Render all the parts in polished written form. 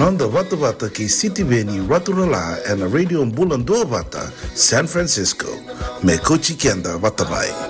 Nonda Vata Vata ki City Veni Raturala and a radio Bula Duavata, San Francisco. Me Kochi Kenda Vatamai.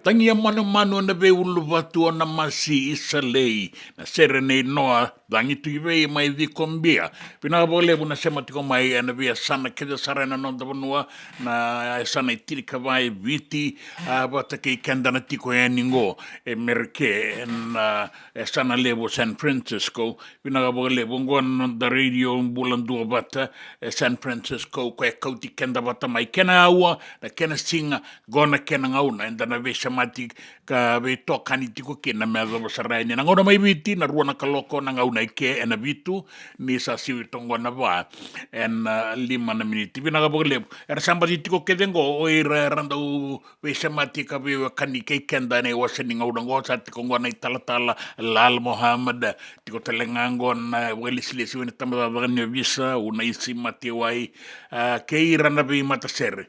Tangia manu na ve ulu watu na masi isalei na serene noa dangi tuive mai vi kombia pina bole buna sema tiko mai ana via sana keda sarana no davanua na sana itirika vai viti bata ke kenda na tiko eningo e merke na sana levo San Francisco pina bole bongo no da radio Bula Duavata San Francisco ko Kauti kenda bata mai kena aua na kena singa gona kena ngauna enda na ve mati ka ve tokani tiko kena me ava sarai na ngona mai viti na ruana kaloko na ngauna ke ena vitu ni sa siwi tongo na va en 5 miniti vina ga bole era samba tiko kedengo o ira rando ve mati ka ve kani ke kenda ne waseni ngauna ngosa tiko ngona itala lal Muhammad tiko telengango na welisile siwi tamba bagani visa una isi mati wai ke ira na ve matasere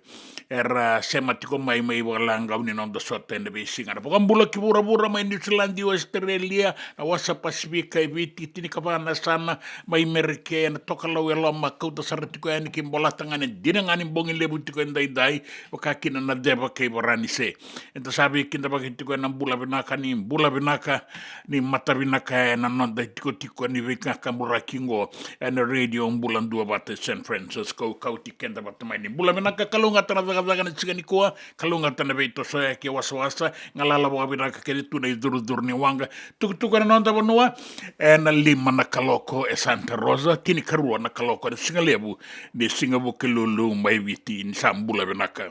era sema tiko mai walanga uni non da sota ende be singana pokam bula ki bura mai New Zealand o Australia na wasa Pasifika viti tini kapana sana mai merke na toka lau elo ma kauta saratiko yani ki mbola tangane dina ngani bongi lebu tiko endai o kakina na deba kei barani se enta sabi kinda bagi tiko na bula binaka ni mata binaka na non da tiko ni vika kamura kingo na radio Bula Duavata San Francisco Kauti kenda batamai ni bula binaka kalunga tana daga na tsigani koa kalunga tana vei to soya ke wasa ngalala wa bira ka ke tu nei dur ni wanga tukutuka na nonta bonua na lima na kaloko e Santa Rosa tini karua na kaloko na singalebu ni singabu ke lulu mai viti ni sambula benaka.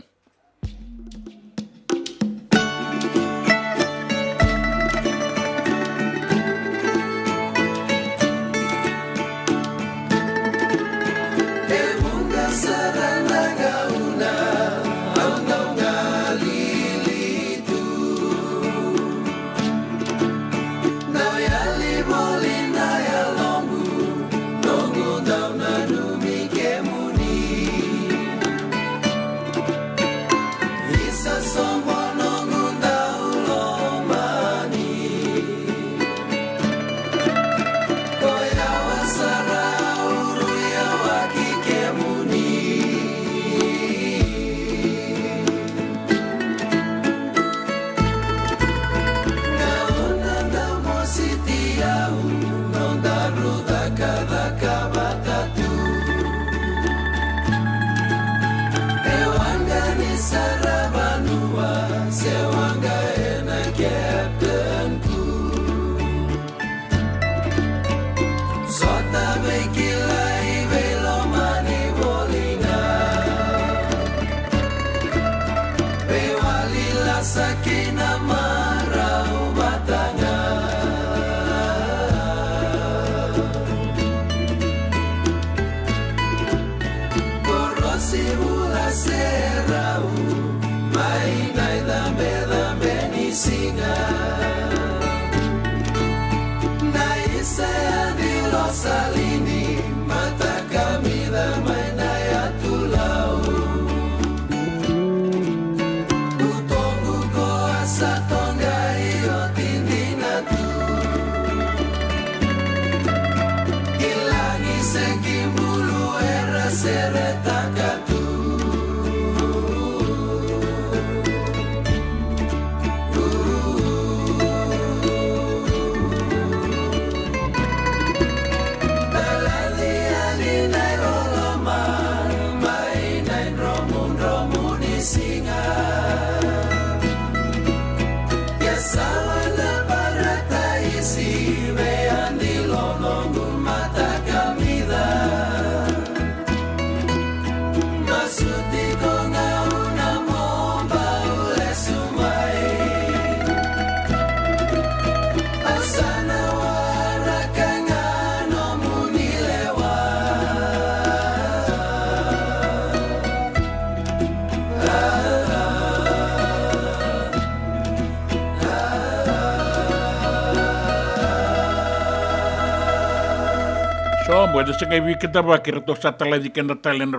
Bueno, sanga vi kita ba kira to satala di kenda talen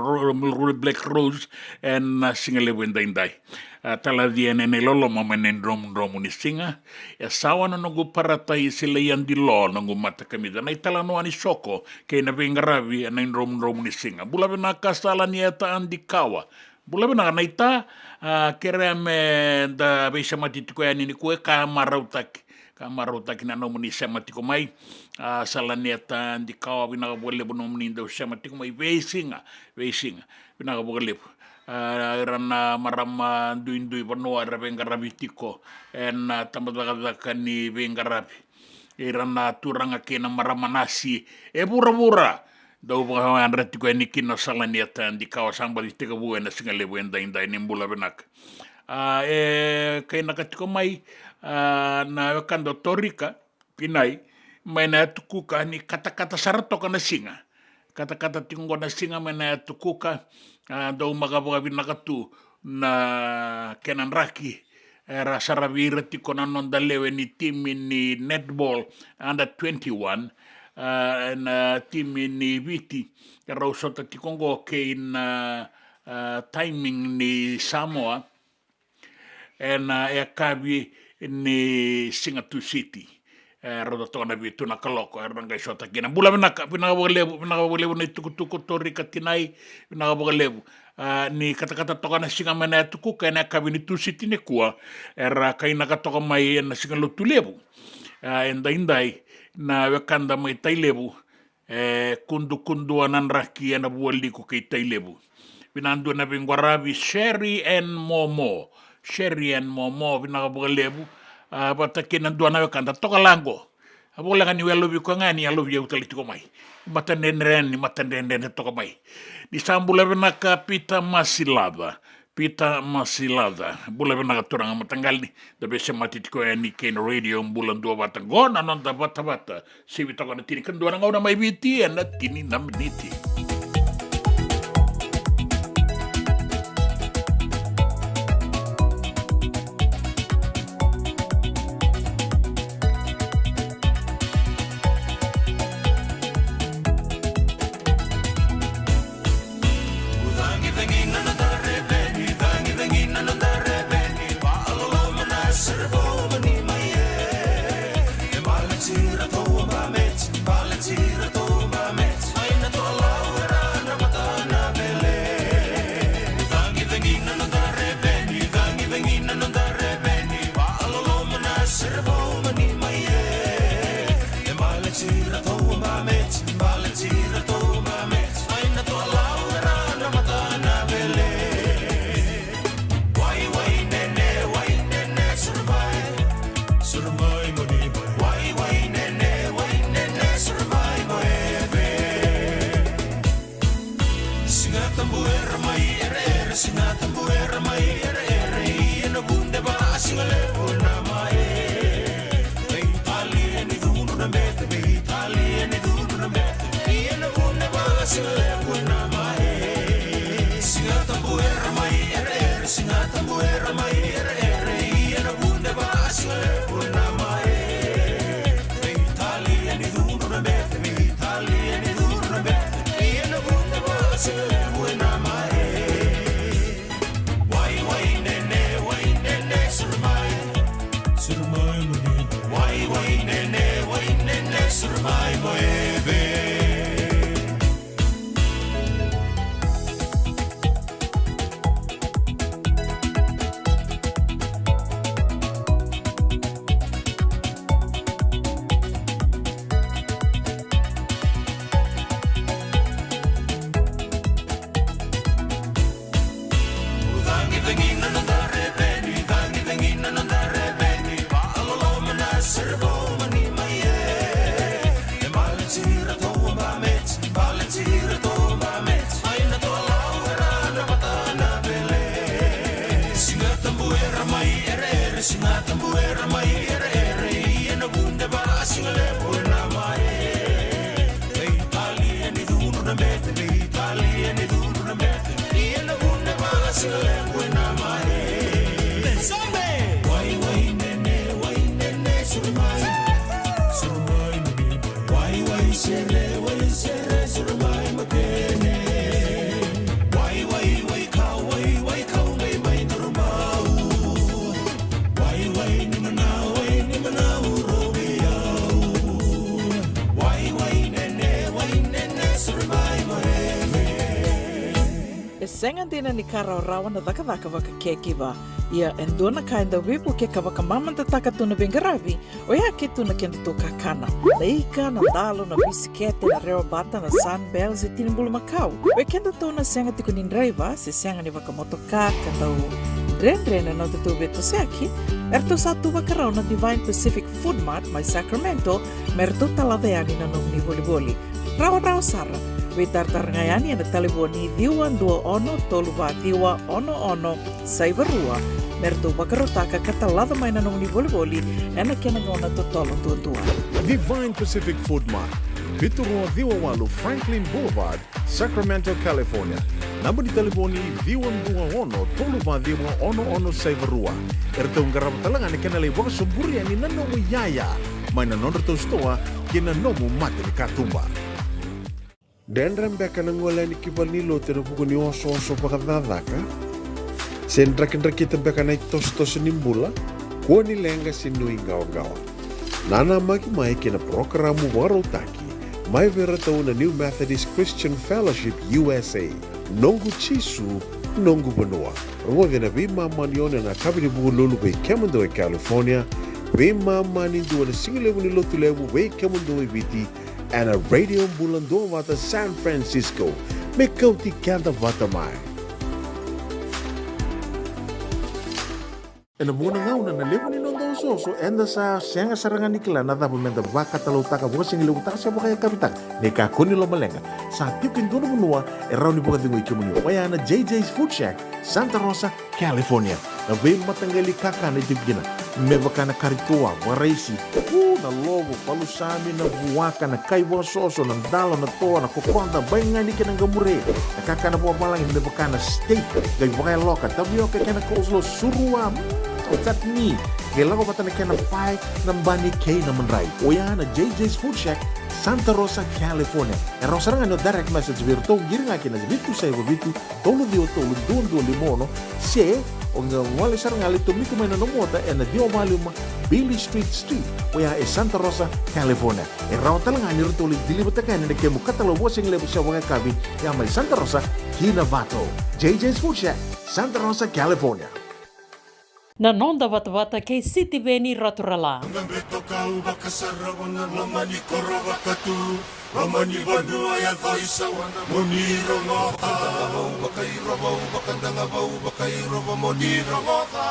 Black Rose and singale wenda indai. Tala di ene lolo momenen rom ni singa. Ya sawa na nungu paratai sila yan di lo nungu mata kamida. Na itala no ani soko kay na vengaravi na rom ni singa. Bula bina kasala ni eta andi kawa. Bula bina na ita kereme da beisa matitiko ya nini kue kamarautak na nomuni sematiko mai salaneta di kawa bina boleh nomuni do sematiko mai vesinga bina boleh rana marama duindui banoa rabengaramitiko en tamadakani bengarabi rana turanga kena marama nasi bura do ba andratiko ni kino salaneta di kawa samba di tega buena singale buenda inda nimbula benak kay nakatiko mai na kando torika pinai mena tukuka ni kata-kata sarato kana singa kata-kata tinggo na singa mena tukuka do magabaga binakatu na kenan raki rasarabira tiko na nondalewe ni team ni netball under 21 na team ni viti rausota tikongo kay na timing ni Samoa na kabi ni Singatu City roda tona bitu na kaloko ranga shota kina bula binaka pinagabalebu ni tukutuku torika tinai pinagabalebu ni kata-kata toka na singa mana tuku kana kabini tu city ne kuwa era kaina katoka mai na singa lutulebu indai na wekanda mai tailebu kundu anan raki na buali ko kay tailebu pinandu na pingwarabi Sherry and Momo. Sherry and Momo, pinakabagalebu. Bata kinandua na kanda toka lango. Abola nga ni welo bi ko nga ni alo bi utali ko mai. Matanden toka mai. Di sambula benaka Pita Masilada. Bula benaka turanga matanggal ni. Dabe se matit ko ni ken radio Bula Duavata. Gona non da Vata. Sibi toka na tini kandua nga una mai biti na tini na meniti. Sengan dina ni karaw-rawan na daka-daka waka kekiwa. Ia endona kainda wipu ke kawaka mamanta takatuna bengarabi. O ia ketuna kenda to kakana. Leika na dalo na bisikete na rewa bata na sunbells e tinimbulu makau. We kenda to na senga tikunin driver se senga ni waka motoka kandau. Dren-dren na tutu beto seaki. Erto satu wakarau na Divine Pacific Food Mart mai Sacramento. Merto talaveani na nung ni boli-boli. Rawa-rawa sara. Witartar ngayani na taliboni diwa dua ono toluwa diwa ono saibarua merto bakarotaka katalada mai na nung ni boli ena kena ngona totolo tua. Divine Pacific Food Mart, Viturua Diwa Walu Franklin Boulevard, Sacramento, California. Namba di taliboni diwa dua ono toluwa diwa ono saibarua. Erto ngarabatalanga ni kena lewa suburi ani nanomu yaya mai na nonreto stoa kena nomu mate ni katumba. Dendram beka nangola ni kibali lo tero buku ni oso pakadadaka. Sen drakin beka na tos nimbula. Kuo ni lenga sinu ingawa. Nana magi mai kena programu warotaki. Mai vera tau na New Methodist Christian Fellowship USA. Nongu chisu, nongu banoa. Rongo vena vima manione na kabini buku lulu be Kemando e California. Vima mani dua na singilewu ni lotu lewu be Kemando e viti. And a radio Bula Duavata San Francisco. Me Kauti Keda Vata mai. E na muna ngauna na levo ni nondo so enda sa senga sarangan nikla na dapo menda baka talo taka buka sing lewu taka siapa kaya kapitak ne ka kuni lo malenga sa tipin dono munua e rauni buka dingo ikimuni waya na JJ's Food Shack Santa Rosa, California na vei matangali kaka na tipgina me baka na karitua waraisi na lobo palusami na buwaka na kaiwa soso na dalo na toa na kokonda bainga ni kinang gamure na kaka na buwa balang me baka na steak gai baka loka tabi oke kena kozlo surua Otat ni, kailan ko bata na kaya ng pie ng bani kay na manray. O yan na JJ's Food Shack, Santa Rosa, California. E rosa nga no direct message virto, giri nga kina vitu sa iba vitu, tolo dio tolo dundo limono, se, o nga wali sa nga lito mito may nanomota, e na dio maluma Billy Street, o yan e Santa Rosa, California. E raw talaga nga nirito ulit dilibata kayo na nagkemo katalawa sing lebo siya waka kabi, yan may Santa Rosa, Kinavato. JJ's Food Shack, Santa Rosa, California. Na nonda Vata kei City Veni Raturala. Ngambeto kau bakasara wana lamani koro wakatu Ramani banua ya voisa wana moniro ngota Bau bakairo bau bakandanga bau bakairo bau moniro ngota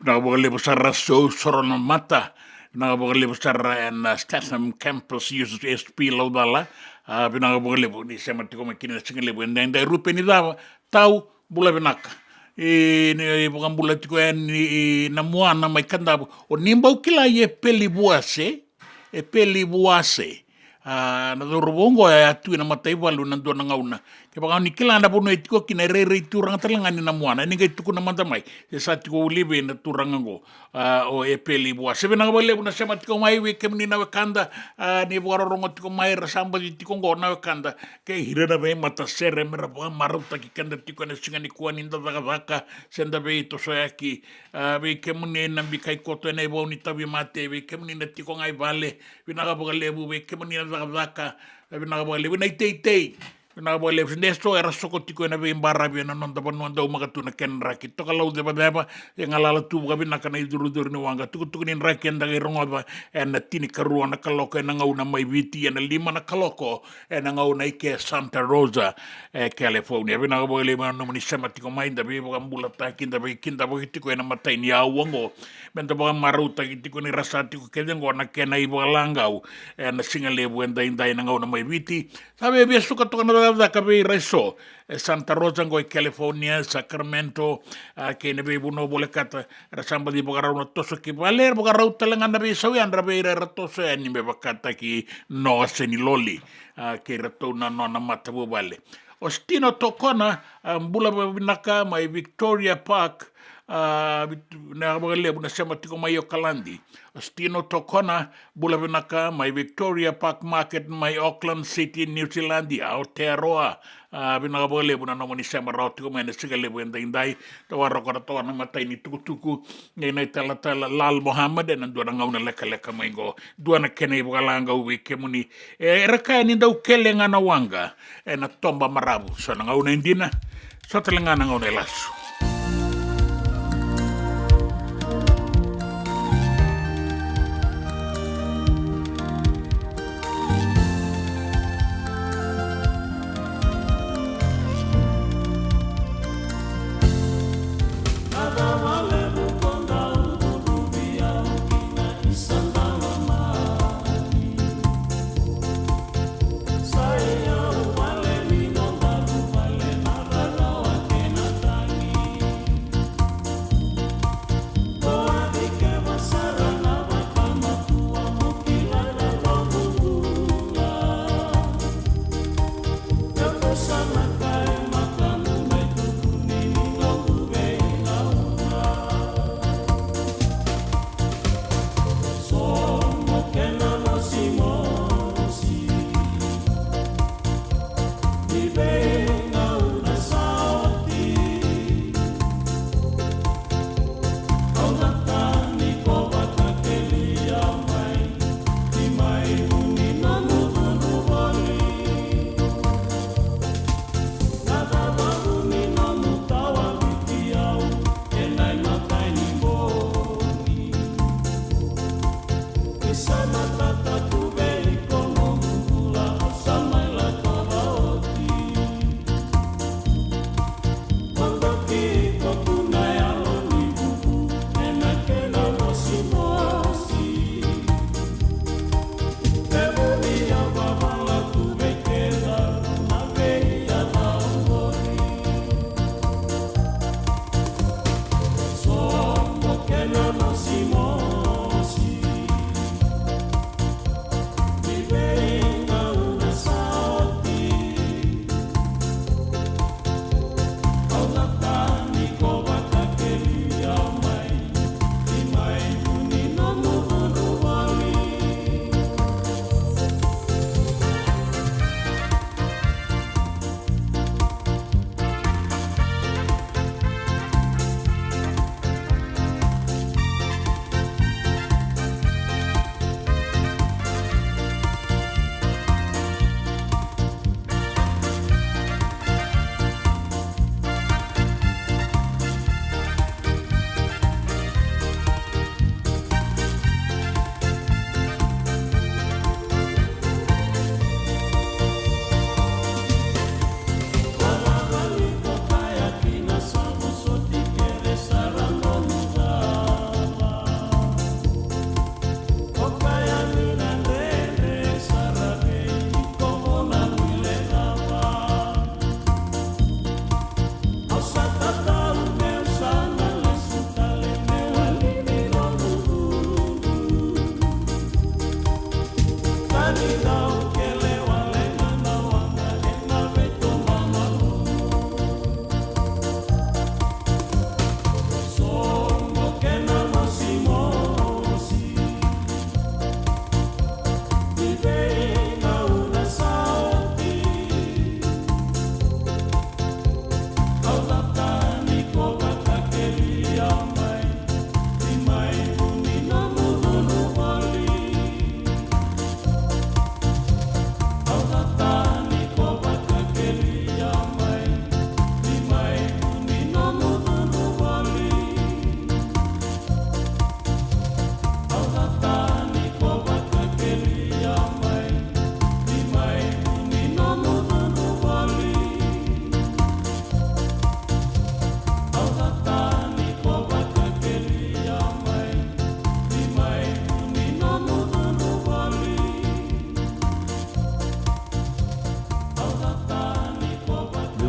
Nagabagalibo sa Raso Soronamata, nagabagalibo sa Statham Campus USP Laudala, pinagabagalibo ni Semati ko makinasingalibo, and then rupe ni dawa, tau bula binaka. Bukan bula tiko yan namuana may kandabo. O nimbaw kila peli buase, nadorobongo ya tu na matay walu nando na ngauna. Kaya ni kila na puno itiko kinarere turang talangan ni namuana. Ini kay tuko na matamay. Sa tiko ulibe na turang ngo o peli buase. Sabi na kabale na siya matiko may wekem ni na wakanda ni bukarorong tiko may rasamba di tiko ngo na wakanda. Kaya hira na ba matasere mera pa maruta kikanda tiko na singa ni kuan inda vaka senda be ito soyaki be kemuni na bikay koto na ibaw ni tabi mate be kemuni na tiko ngay vale binakabagale be kemuni na vaka binakabagale na itay Na bo le nesto era sokotiko na be mbarabi na non da banu anda umaga tuna ken raki to kalau de ba e ngalala tu ga bina kana iduru dur ni wanga tu nin raki anda ge ronga ba na tini karua na kaloko na ngau na mai viti na lima na kaloko na ngau na ike Santa Rosa California bina bo le ma no ni sama tiko mai da be bo mbula ta kinda bo tiko na matai ni awango benta bo maruta tiko ni rasa tiko kedengo na kena ibo langau na singale bo enda na ngau na mai viti sabe be suka to na da kabe reso Santa Rosa ngoi California Sacramento ke ne be buno bole kata rasamba di bogara no toso ki valer bogara utelenga na be sawi andra be ra toso ni be bakata ki no seni loli ke rato na no na matabu vale ostino tokona mbula binaka mai Victoria Park na bogale buna sema tiko mai Okalandi ostino tokona bula binaka mai Victoria Park Market mai Auckland City New Zealand Aotearoa binaka bogale buna no ni sema rotiko mai na sigale buenda indai to warokora to na matai ni tuku nei tala Lal Muhammad na dua ngauna leka mai go dua na kene bogalanga uwe kemuni raka ni dau kelenga na wanga na tomba marabu so na ngauna indina so telenga na ngauna lasu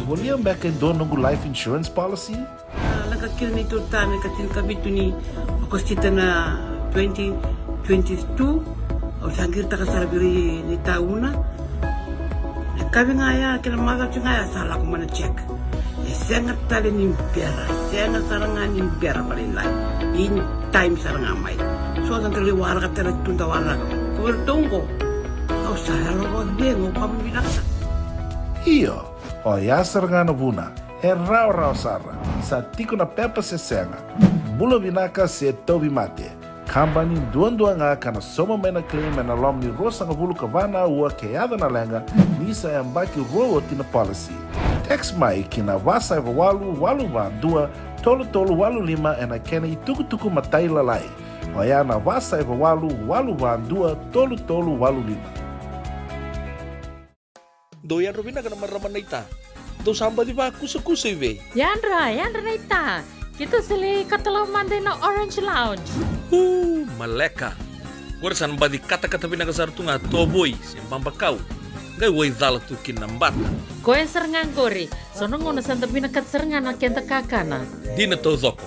William back in Donongu life insurance policy? Laga kira ni tutane katil kabitu ni makostita na 2022 o sangir taka sarabiri ni tauna. Kami ngaya kira maga ngaya salah ko mana check. Sangat tali ni biara, sangat sarangan ni biara paling lain. In time sarangan mai. So ang kaliwara ka tala tunda wala. Kuwertongko. Kau sayang lo bengo kami binasa. Iyo, o ya sarangan buna. E rau sara. Sa tiko na pepa se senga. Bula binaka se tobi mate. Kambani duan nga kana soma mena claim na lom ni rosa nga bulu kavana ua keada na lenga nisa e ambaki roa tina policy. Text mai kina wasa e walu van dua tolu walu lima e na kena i tuku matai lalai. O ya na wasa e walu van dua tolu walu lima. Doyan Robina ka naman raman na ita. Do samba di ba kusa iwe? Yandra na ita. Kita sili katalaw manday na Orange Lounge. Maleka. Gurasan ba di kata-kata pinakasar tu nga toboy simbang bakaw. Gay way dala tu kinambat. Koe serengan kori. Sono ngona santa pinakat serengan na kenta kakana. Di na to zoko.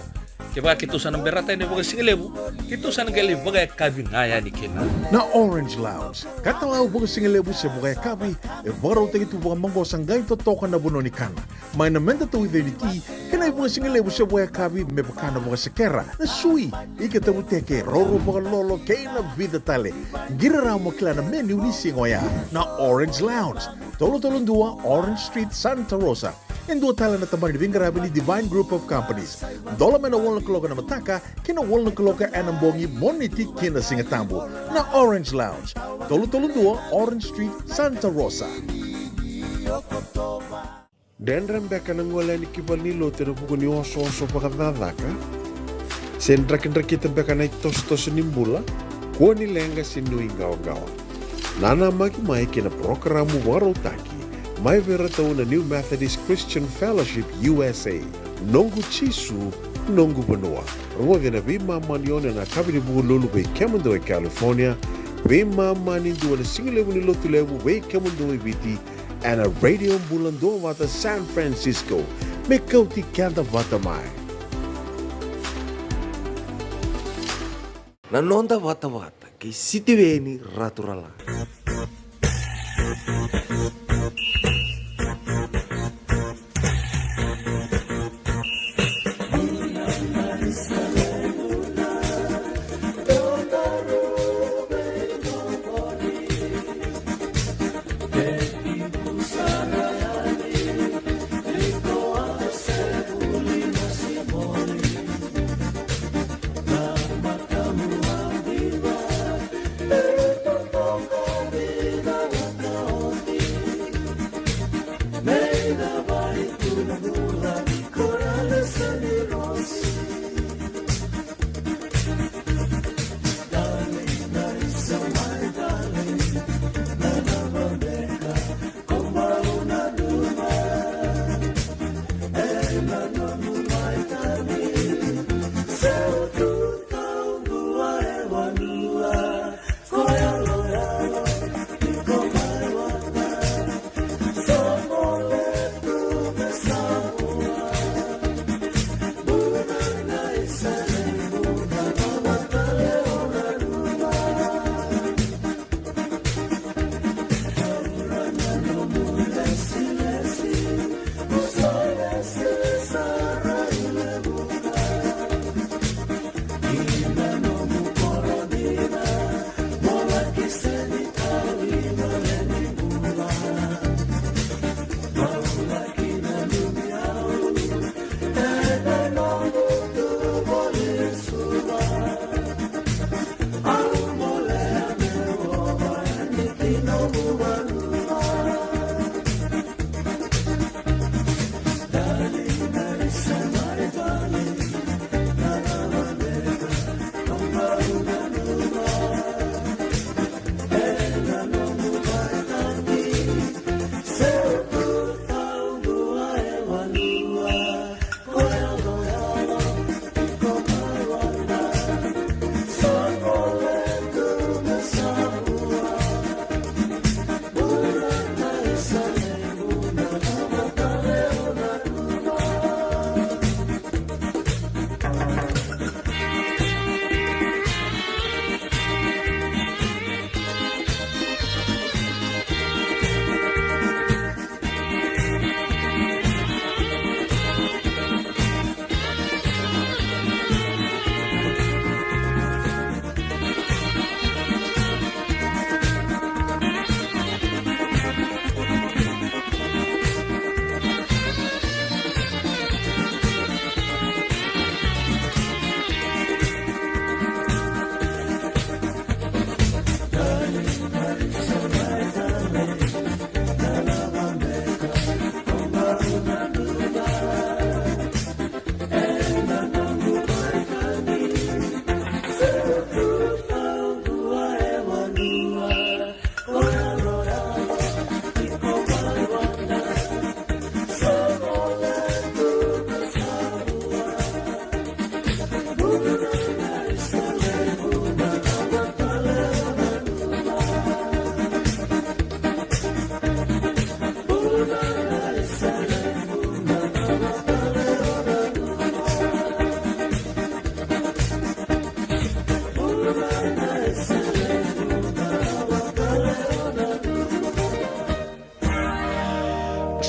Kaya kita sana berata ini bagai singelebu. Kita sana gali bagai kabi ngaya ni kena. Na Orange Lounge, katalaw baga singelebu siya bugay kabi, e baraw tayo ito baga manggosang gay totokan na buno ni kana. May namenta to identity, kanay baga singelebu siya bugay kabi, may baka na baga sekera, na sui, ikatabu teke, roro baga lolo, kay na vida tale. Giraraw mo kila na menu ni singoya, na Orange Lounge, tolo-tolong dua, Orange Street, Santa Rosa. En dua tala na tamang ni Vingarabi ni Divine Group of Companies. Dola may na walang kaloka na mataka, kina walang kaloka anambongi moniti kina singatambo na Orange Lounge. Tolo-tolong dua, Orange Street, Santa Rosa. Dendram beka nang wala ni kibal ni lote na puko ni oso-oso pakadadaka. Sendrak-ndrak beka na itos-tos ni Bula, kuha ni lenga sinuing gawa-gawa. Nana magi-mai kina programo warotaki. May veratao na New Methodist Christian Fellowship USA, Nongu Chisu, Nongu Banua. Ruwag na vimaman yon na kabini buo lulu bay Kemundo ay California, vimaman indo na singilewu ni Lotulewu bay Kemundo ay Viti, and a radio Bula Duavata San Francisco, may Kauti Keda Vata mai. Nanonda Vata kay sitiweni raturala.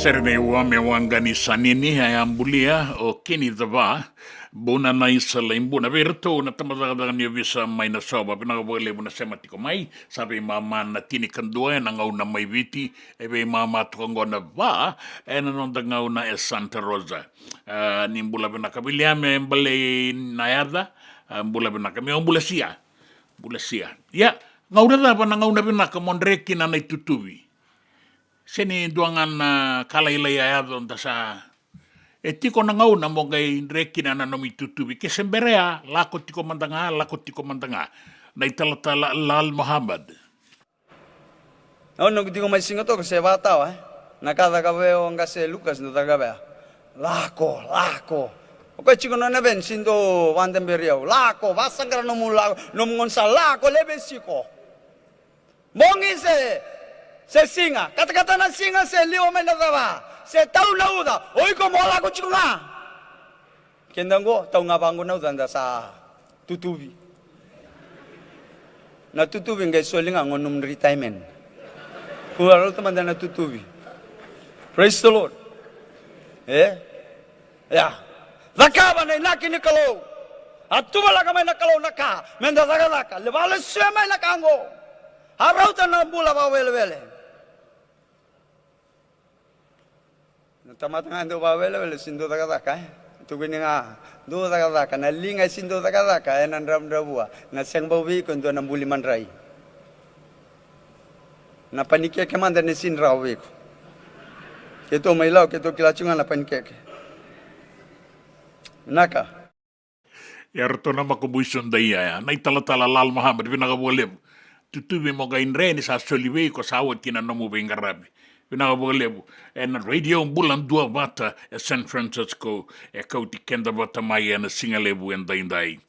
Serene wame wangani sanini hayambulia o kini dhava bona na isala imbuna verto na tamadagadaga ni visa mai na soba pinagabole buna sema tiko mai sabi mama na tini kandua na ngau na mai viti ebe mama tukongo na va na nonda ngau na e Santa Rosa ni mbula bina kabilia me mbale na yada mbula bina kami mbula sia ya ngau na ba na ngau na bina kamondreki na tutubi seni duangan kalailai ayado ndasa tiko na ngau na mongai rekina na nomi tutubi ke semberea lako tiko mandanga na italatala lal Muhammad no tiko mai singato ke se Vata na kada kabeo ngase Lucas no tagabea lako o chiko no neben sindo vandemberiau lako vasagra no mula no ngonsa lako lebesiko mongi se singa kata na singa se lio mena dava se tau na uda oi ko mola ko chunga kendango tau nga bango na uda sa tutubi na tutubi ngai solinga ngonum retirement kuaro teman na tutubi praise the Lord ya zakaba na nakini kalau atubala kama na kalau naka menda zagalaka lebale sema na kango harauta na bula ba wele tamatanga ndo ba wele sindo dagadaka tugini nga do dagadaka na linga sindo dagadaka enan ramdabua na seng bawi ko ndo na buli manrai na panike ke manda ne sin rawi ko keto mailaw keto kilachunga na panike naka yarto na makubuison daya na italatala lal Muhammad binagabole tutubi mo gain reni sa soliwe ko sawat kina no mo bengarabi Pinagabagalebu and radio Bula Duavata at San Francisco Kauti Keda Vata mai na singalebu and daindai.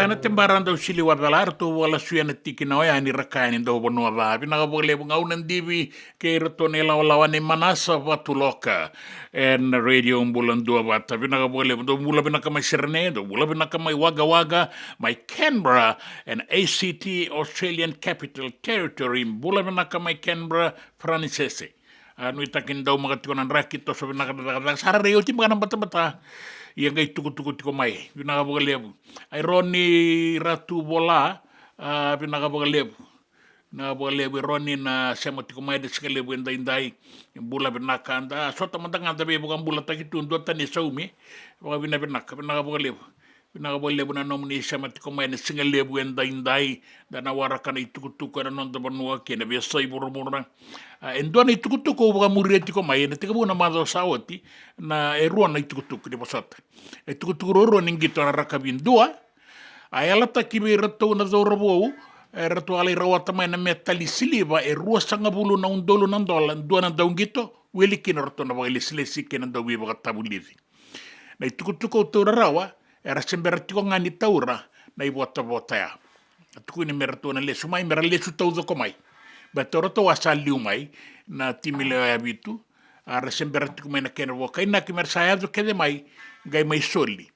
ana tembaran daw sili wadalar to wala suya na tikina ya ni rakain daw bono va bina bole ngau nandivi ke retone lawa ni manasa watuloka en radio Bula Duavata bina bole do mula bina kamai serne do mula bina kamai waga my Canberra and ACT Australian Capital Territory Bula bina kamai Canberra Francese anu itakin daw mga tikonan rakit to so bina kada sara reo ti mga bata yang kay tuku mai pinakabagalebu ay Ronnie Ratu Bola pinakabagalebu na bagalebu Ronnie na sema tiko mai desikalebu inday bula binakanda so tamandang anda be bukan bula takitu ndo tani saumi baka pinakabagalebu na nomini sema tiko mai desingalebu inday dana warakan ituku na nonda banua kena biasa ibu-ibu endo na itukutuku buka muri tiko mai na tika na mado sawati na eruan na itukutuku di pasata itukutuku roro ninggito na rakabin dua ayala takibi rato na zorabo rato alay rawata mai na metali siliba erua sanga bulu na undolo ng dolan dua na daung gito wili kinarato na bagay lisilisi kinandawi baka tabulivi na itukutuku tura rawa era sembera tiko nga ni taura na ibota ya atuku ni merato na lesu mai mera lesu tauzo komai Batoro to wasali umai na timile habitu ara semberati kumai na kena wokai na kimersaya do kede mai gai mai soli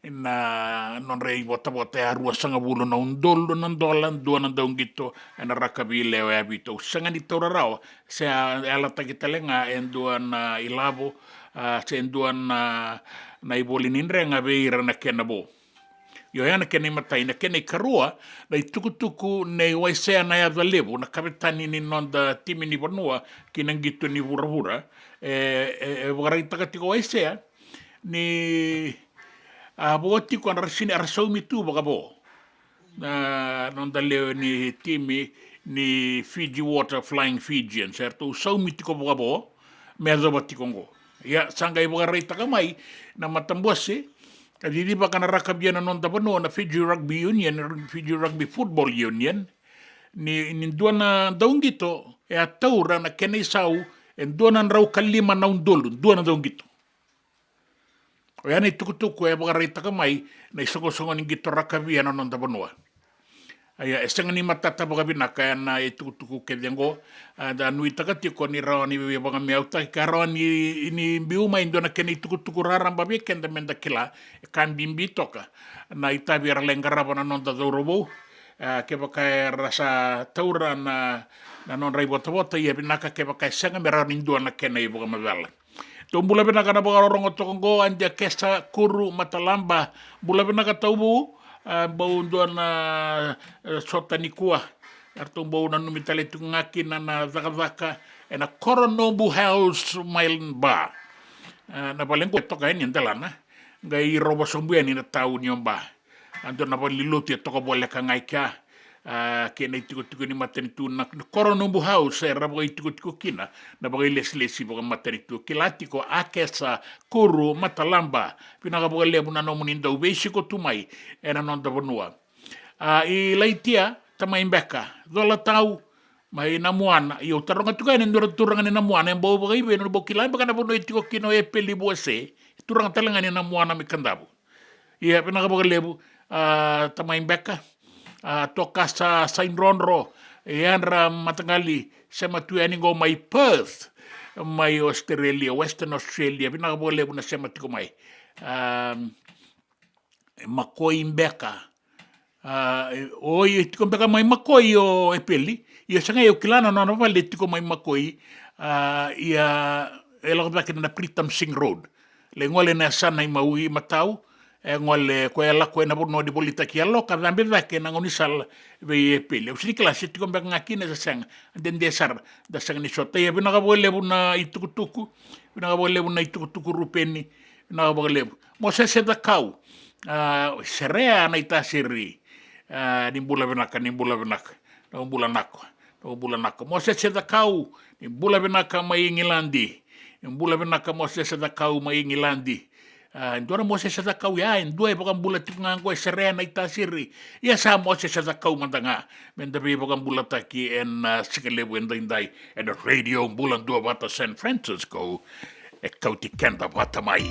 na non rei bota ya rua sanga bulu na undolo na dolan dua na daung gitu na rakabile habitu sanga ni torarao se ala takitalenga endua na ilabo se endua na ibolinin nga beira na kena bo yo yana kene matai na kene karua na tukutuku ne waisea na ya lebu na kapitani ni nonda timi ni banua kinangito ni vura warai takatiko waisea ni boti ko rasini arasau mitu bagabo na nonda leo ni timi ni Fiji Water Flying Fijian certo sau mitiko bagabo mezo batikongo ya sanga ibarai takamai na matambuase Kadi di ba ka narakabyan na nung tapano na Fiji Rugby Union, Fiji Rugby Football Union, ni doon na daong gito, taura na kenaisaw, doon na raw kalima na undolo, doon na daong gito. O yan itukutuko, baka rita kamay, na isongo-songo ng gito rakabyan na nung tapano. Aya esang ni matatabaga binaka na itukutuko kedyango da nui takatiko ni rawani banga miauta karawani ini biuma indo na kene itukutuko raramba be kenda menda kila kan bimbi toka na itabi ralengara bana nonda dorobo ke baka rasa taura na non rai bota ia binaka ke baka sanga merani indo na kene ibo mabala tombula binaka na banga rongo tokongo anja kesa kuru matalamba bula binaka taubu bau doana sota nikua arto bau na numitale tungaki na zaka na Coronobu House Mile Bar na paling ko toka ni ndalana ngai robo sombuan ni tau ni omba ando na paliluti toka bole ka ngai ka kena ituko ni matenitu na Coronobu House rabo ituko kina na bagay leslesi boga matenitu kilatiko akesa kuru matalamba pinaka boga lebu na nomuninda ubesi ko tumai ena nonda bonua I laitia tamai mbeka dola tau mai namuana yo taronga tuka ni ndoro turanga ni namuana embo boga ibe no bokila baka na bono itiko kino e peli bose turanga talanga ni namuana mi kandabu ia pinaka boga lebu tamai mbeka toka sa Saint Ronro yanra matangali sema tu aningo mai Perth mai Australia Western Australia bina bole buna sema tiko mai makoi mbeka oi tiko mbeka mai makoi o epeli ia sanga eu kilana no vale tiko mai makoi ia elo baka na Pritam Singh Road le ngole na sana maui matau ngole ko ela ko na bono di bolita ki alo ka dambe ke na ngoni sal ve pele usini klase ti ko mbak ngaki na sang den desar da sang ni sota ya bina ka bole buna itukutuku rupeni bina ka bole mo se da kau serea na ita siri ni bula benaka no bula nako mo se da kau ni bula benaka mai ngilandi bula benaka mo se da kau mai ngilandi Ndora mo se sa kau ya ndoi baka bula tinga ko serena itasiri ya sa mo se sa kau mandanga menda be baka bula taki en sikale wenda indai and radio Bula Duavata San Francisco e Kauti Keda Vata mai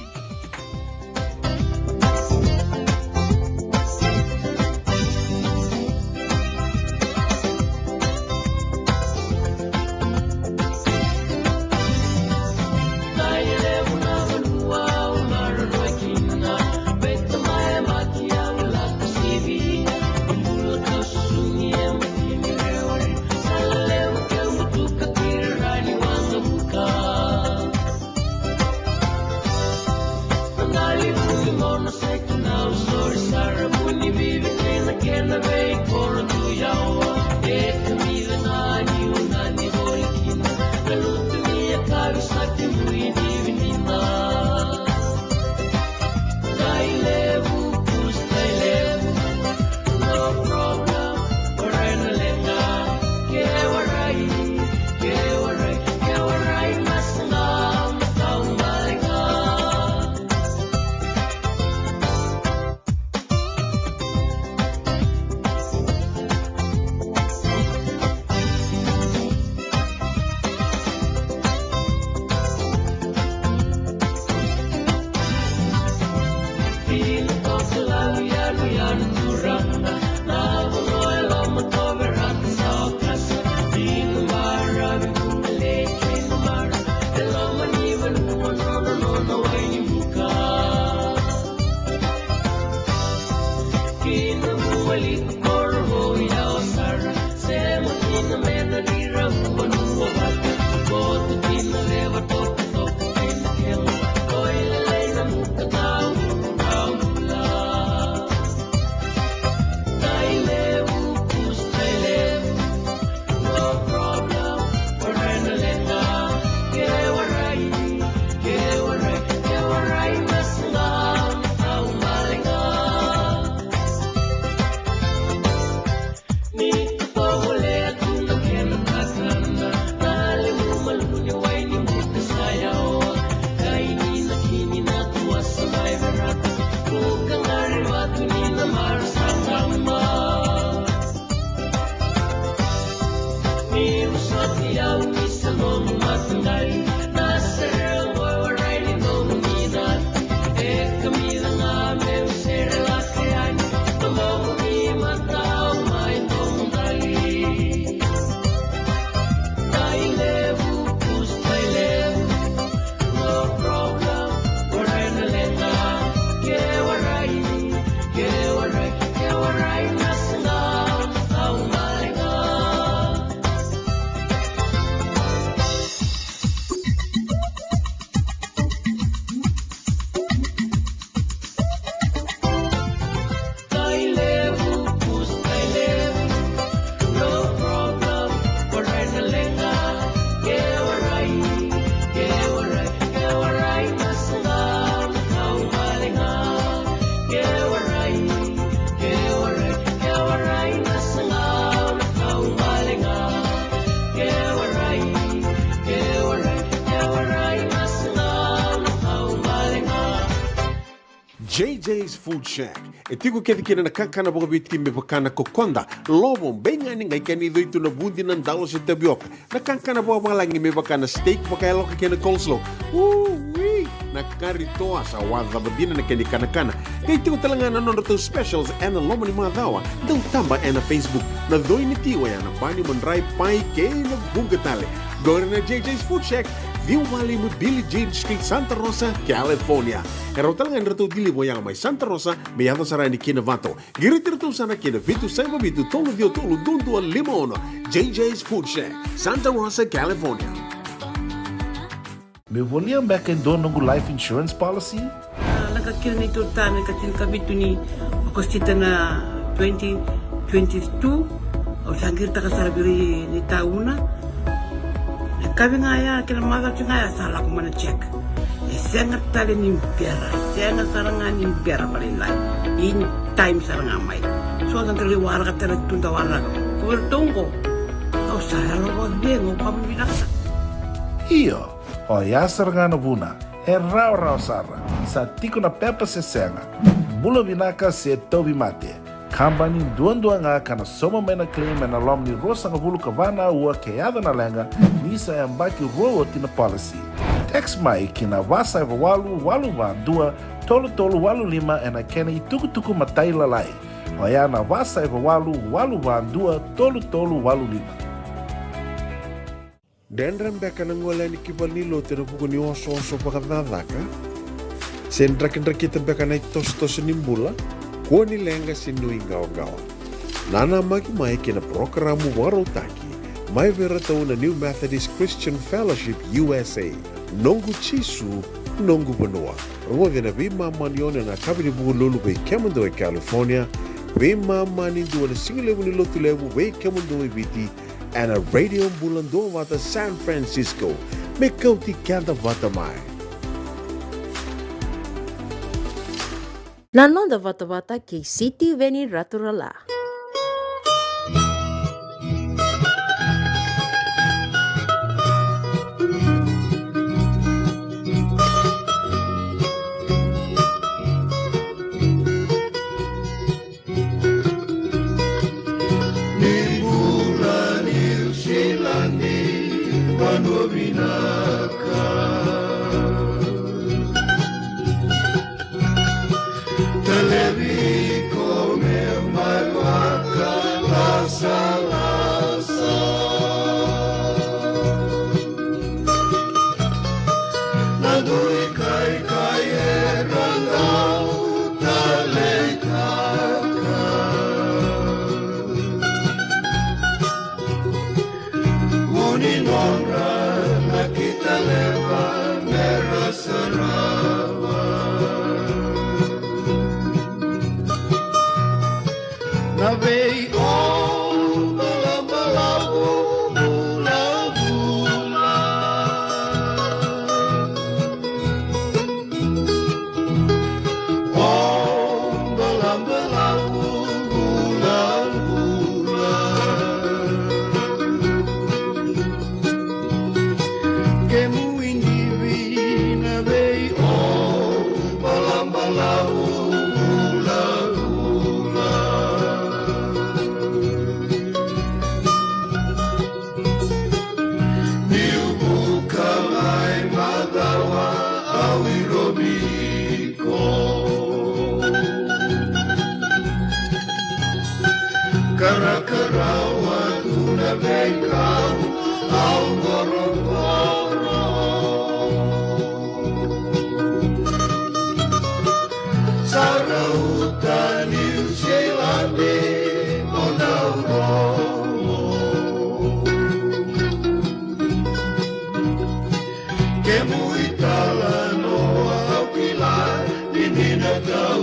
JJ's Food Shack. E tiku kete kina na kakana boka biti me bakana kokonda. Lobo benga ni ngai kani do itu na bundi nan dalo se tabioka. Na kakana boka langi me bakana steak baka loka kena coleslaw. Wee! Na kari toa sa wadha badina na kani kana. Kay tiku talangana non rato specials and the lomo ni madawa. Dau tamba na Facebook. Na doi ni tiwa ya na bani mandrai pai ke na bungatale. Go na JJ's Food Shack. Viu Valley mo Billie Jean Street, Santa Rosa, California. Pero talagang rato dili mo yang may Santa Rosa, may yato saray ni Kena Vata. Giritirito sana Kena Vitu Saiba Vitu Tolo Dio Tolo Dundu Limono. JJ's Food Shack, Santa Rosa, California. Me volia back and don't know life insurance policy? Nakakil na ito tayo, katil kabito ni Agostita na 2022. O sangir ta kasarabiri ni tauna. Kami nga ya, kila mada nga ya, salah ko mana check. Sengat tali ni pera, sengat sarangan ni pera paling lain. In time sarangan mai. So ang kaliwara ka tala tunda wala. Kuwertongko. Kau saya lo bengo kamu binasa. Iyo, o ya sarangan buna, rau sara. Sa tiko na pepa se senga. Bula binaka se tobi mate. Kambani duan nga kana soma mena claim na lom ni rosa nga bulu kabana ua keada na lenga nisa ya mbaki roa tina policy. Text mai kina wasa eva walu van dua tolu walu lima ena kena ituku matai lalai. Oya na wasa eva walu van dua tolu walu lima. Dendram beka nangola ni kibal ni lo tena puku ni oso pakadadaka. Sen drakin beka na tos nimbula. Kua ni lenga sinu ingaw-gawa. Nana magi mai kina programu warotaki. Mai vera tau na New Methodist Christian Fellowship USA. Nongu chisu, nongu banua. Rungo vina vima manione na kabini buku lulu bei kemundo e California. Vima mani dua na singilewu ni lotu lewu bei kemundo e biti. And a radio Bula Duavata San Francisco. Me Kauti Keda Vata mai. Nano da Vata kay City Veni Raturala. Moni nonra na kita leva mera sarawa Na vei o bala bula bula O bala bula bula Que muindi vina vei o bala bula bula Niu buka mai madawa au irobiko Karakarawa tuna vekau au gorogoro Sarauta New Zealand Monauro Que muitala no au pilar menina tau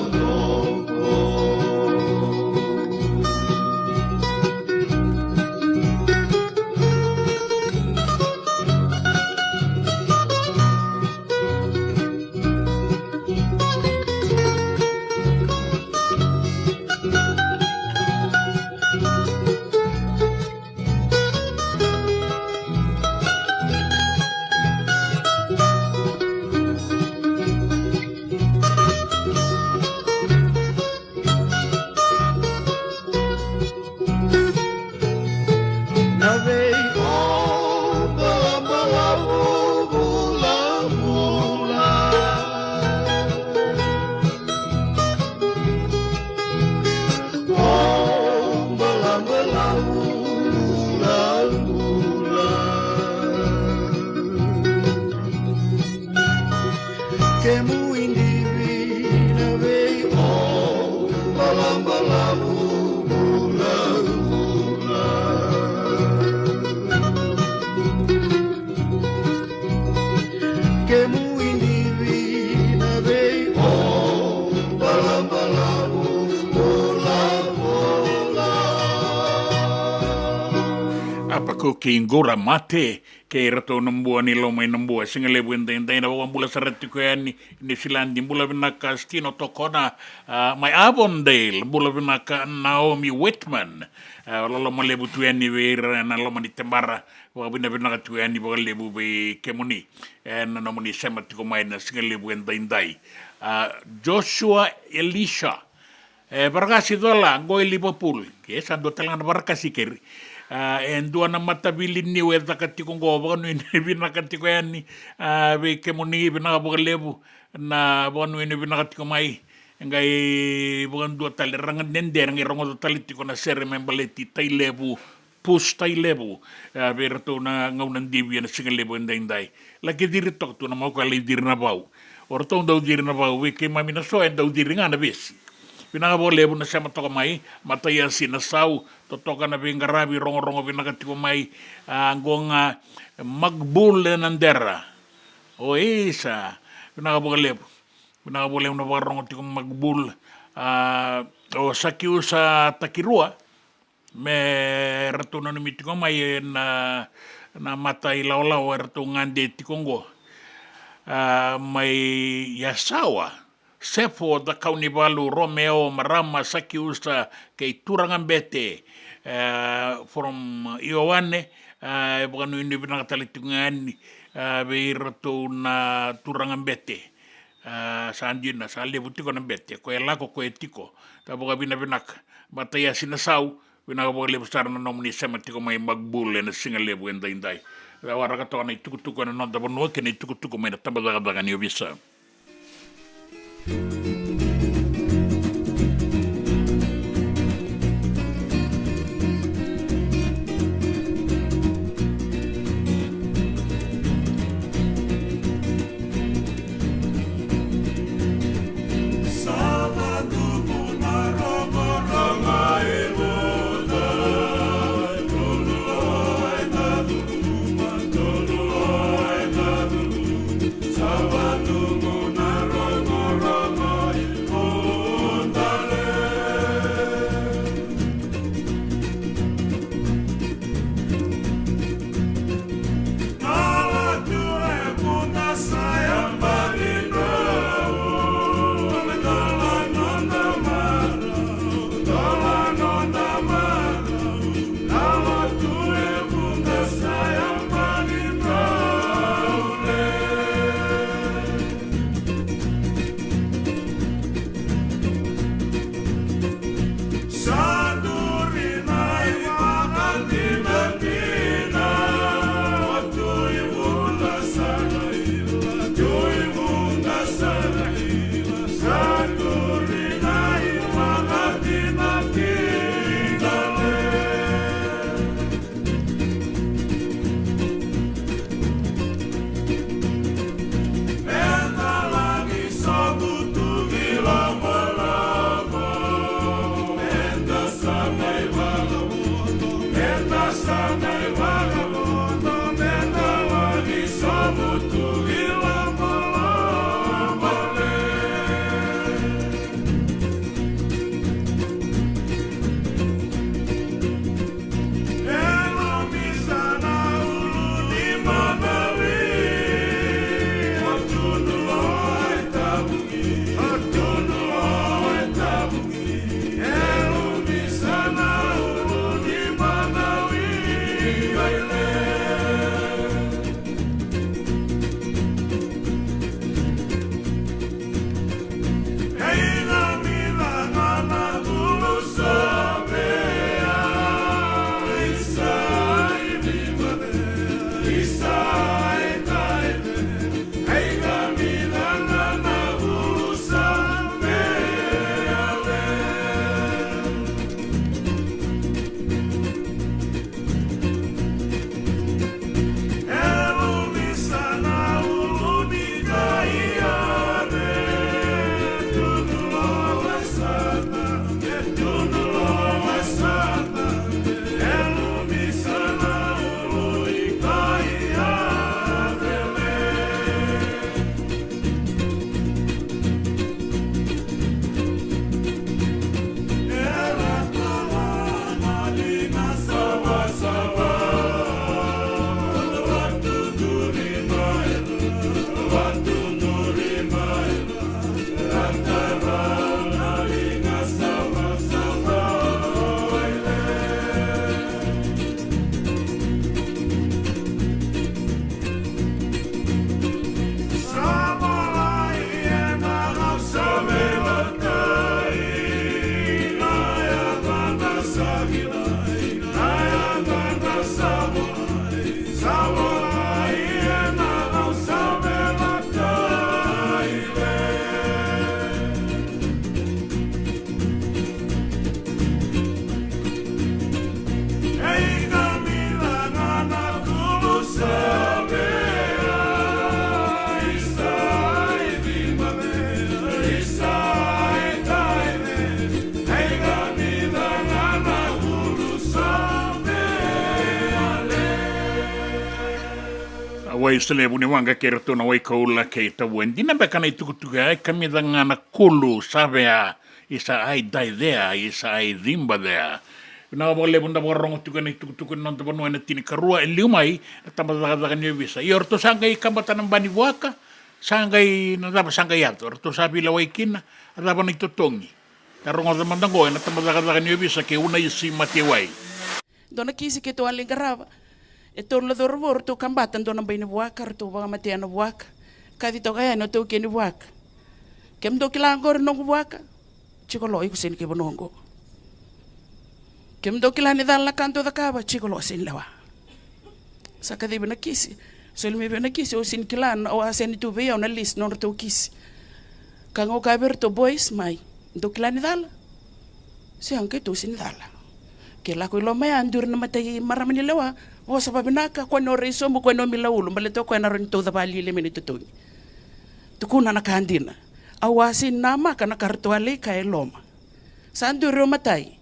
Que muindi vina vei o balambalabu bula bula Que muindi vina vei o balambalabu bula bula Apa ko ki ngora mate ke rato nambua ni lo mai nambua singale buende ndai na wambula sarati ko yani ni silandi bula binaka stino tokona mai Avondale bula binaka Naomi Whitman lolo malebu tu yani vera na lo mani tembara wa binaka tu yani bo lebu be kemuni na no mani semati ko mai na singale buende ndai Joshua Elisha barkasi dola ngoi Liverpool ke sando talang barkasi keri en dua na matabilin ni weta katiko ngoba no ni bina katiko yani be kemoni bina lebu na bonu ni bina katiko mai ngai bukan dua tali rangan nender ngai rongo tali tiko na sere membaleti tai lebu pus tai lebu berto na ngau nan dibi na singa lebu ndai lagi diri tok tu na mau kali diri na bau orto dau diri na bau we ke mami na so en dau diri ngana besi Pinaka bo lebu na siya matoka mai, mataya sinasau, totoka na bingarabi, rongo-rongo pinakatiko mai, anggong magbule nandera. O isa, pinaka bo lebu na parongo tiko magbul, o sakiu sa takirua, me ratu na numitiko mai na mata ilaw-law, ratu ngande tikongo, may yasawa, Sefo da kaunibalu Romeo Marama Sakiusa kei turangan bete from Iowane bukan ini binang talitungan beirto na turangan bete sanjina sale butiko na bete ko elako ko etiko ta buka binak bataya sinasau binaka boleh besar na nomni sematiko mai magbule na singale bu endai wara kato na itukutuko na nonda bono ke na itukutuko mai na tabadaga ni obisa Wai sele buni wanga kerto na wai kaula ke ta wendi na beka na tukutuka ai kami da ngana kulu sabea isa ai dai there isa ai dimba there na bole bunda borong tuka na tukutuka non to no na tini karua eliumai tamba da ni visa yorto sangai kambata na bani waka sangai na daba sangai ato orto sabi la wai kina daba na totongi tarongo da mandango na tamba da ni visa ke una isi mate wai dona kisi ke to alingarava e tolu la dorvor to kambatan dona baina waka to ba mate na waka kadi to kaya no to ke ni waka kem do kilangor no waka chiko lo iku sen ke bonongo kem do kilani dalla kanto da kaba chiko lo sen lawa saka de bena kisi so me bena kisi o sin kilan o asen tu be ona list no to kisi kango ka berto boys mai do kilani dalla se anke to sin dalla ke la ko lo me andur na mate maramani lawa o sa babinaka ko no reso mo ko no milaulo male to ko na ron to da bali le minute to kuna na kandina awasin nama kana kartuale ka eloma sandu ro matai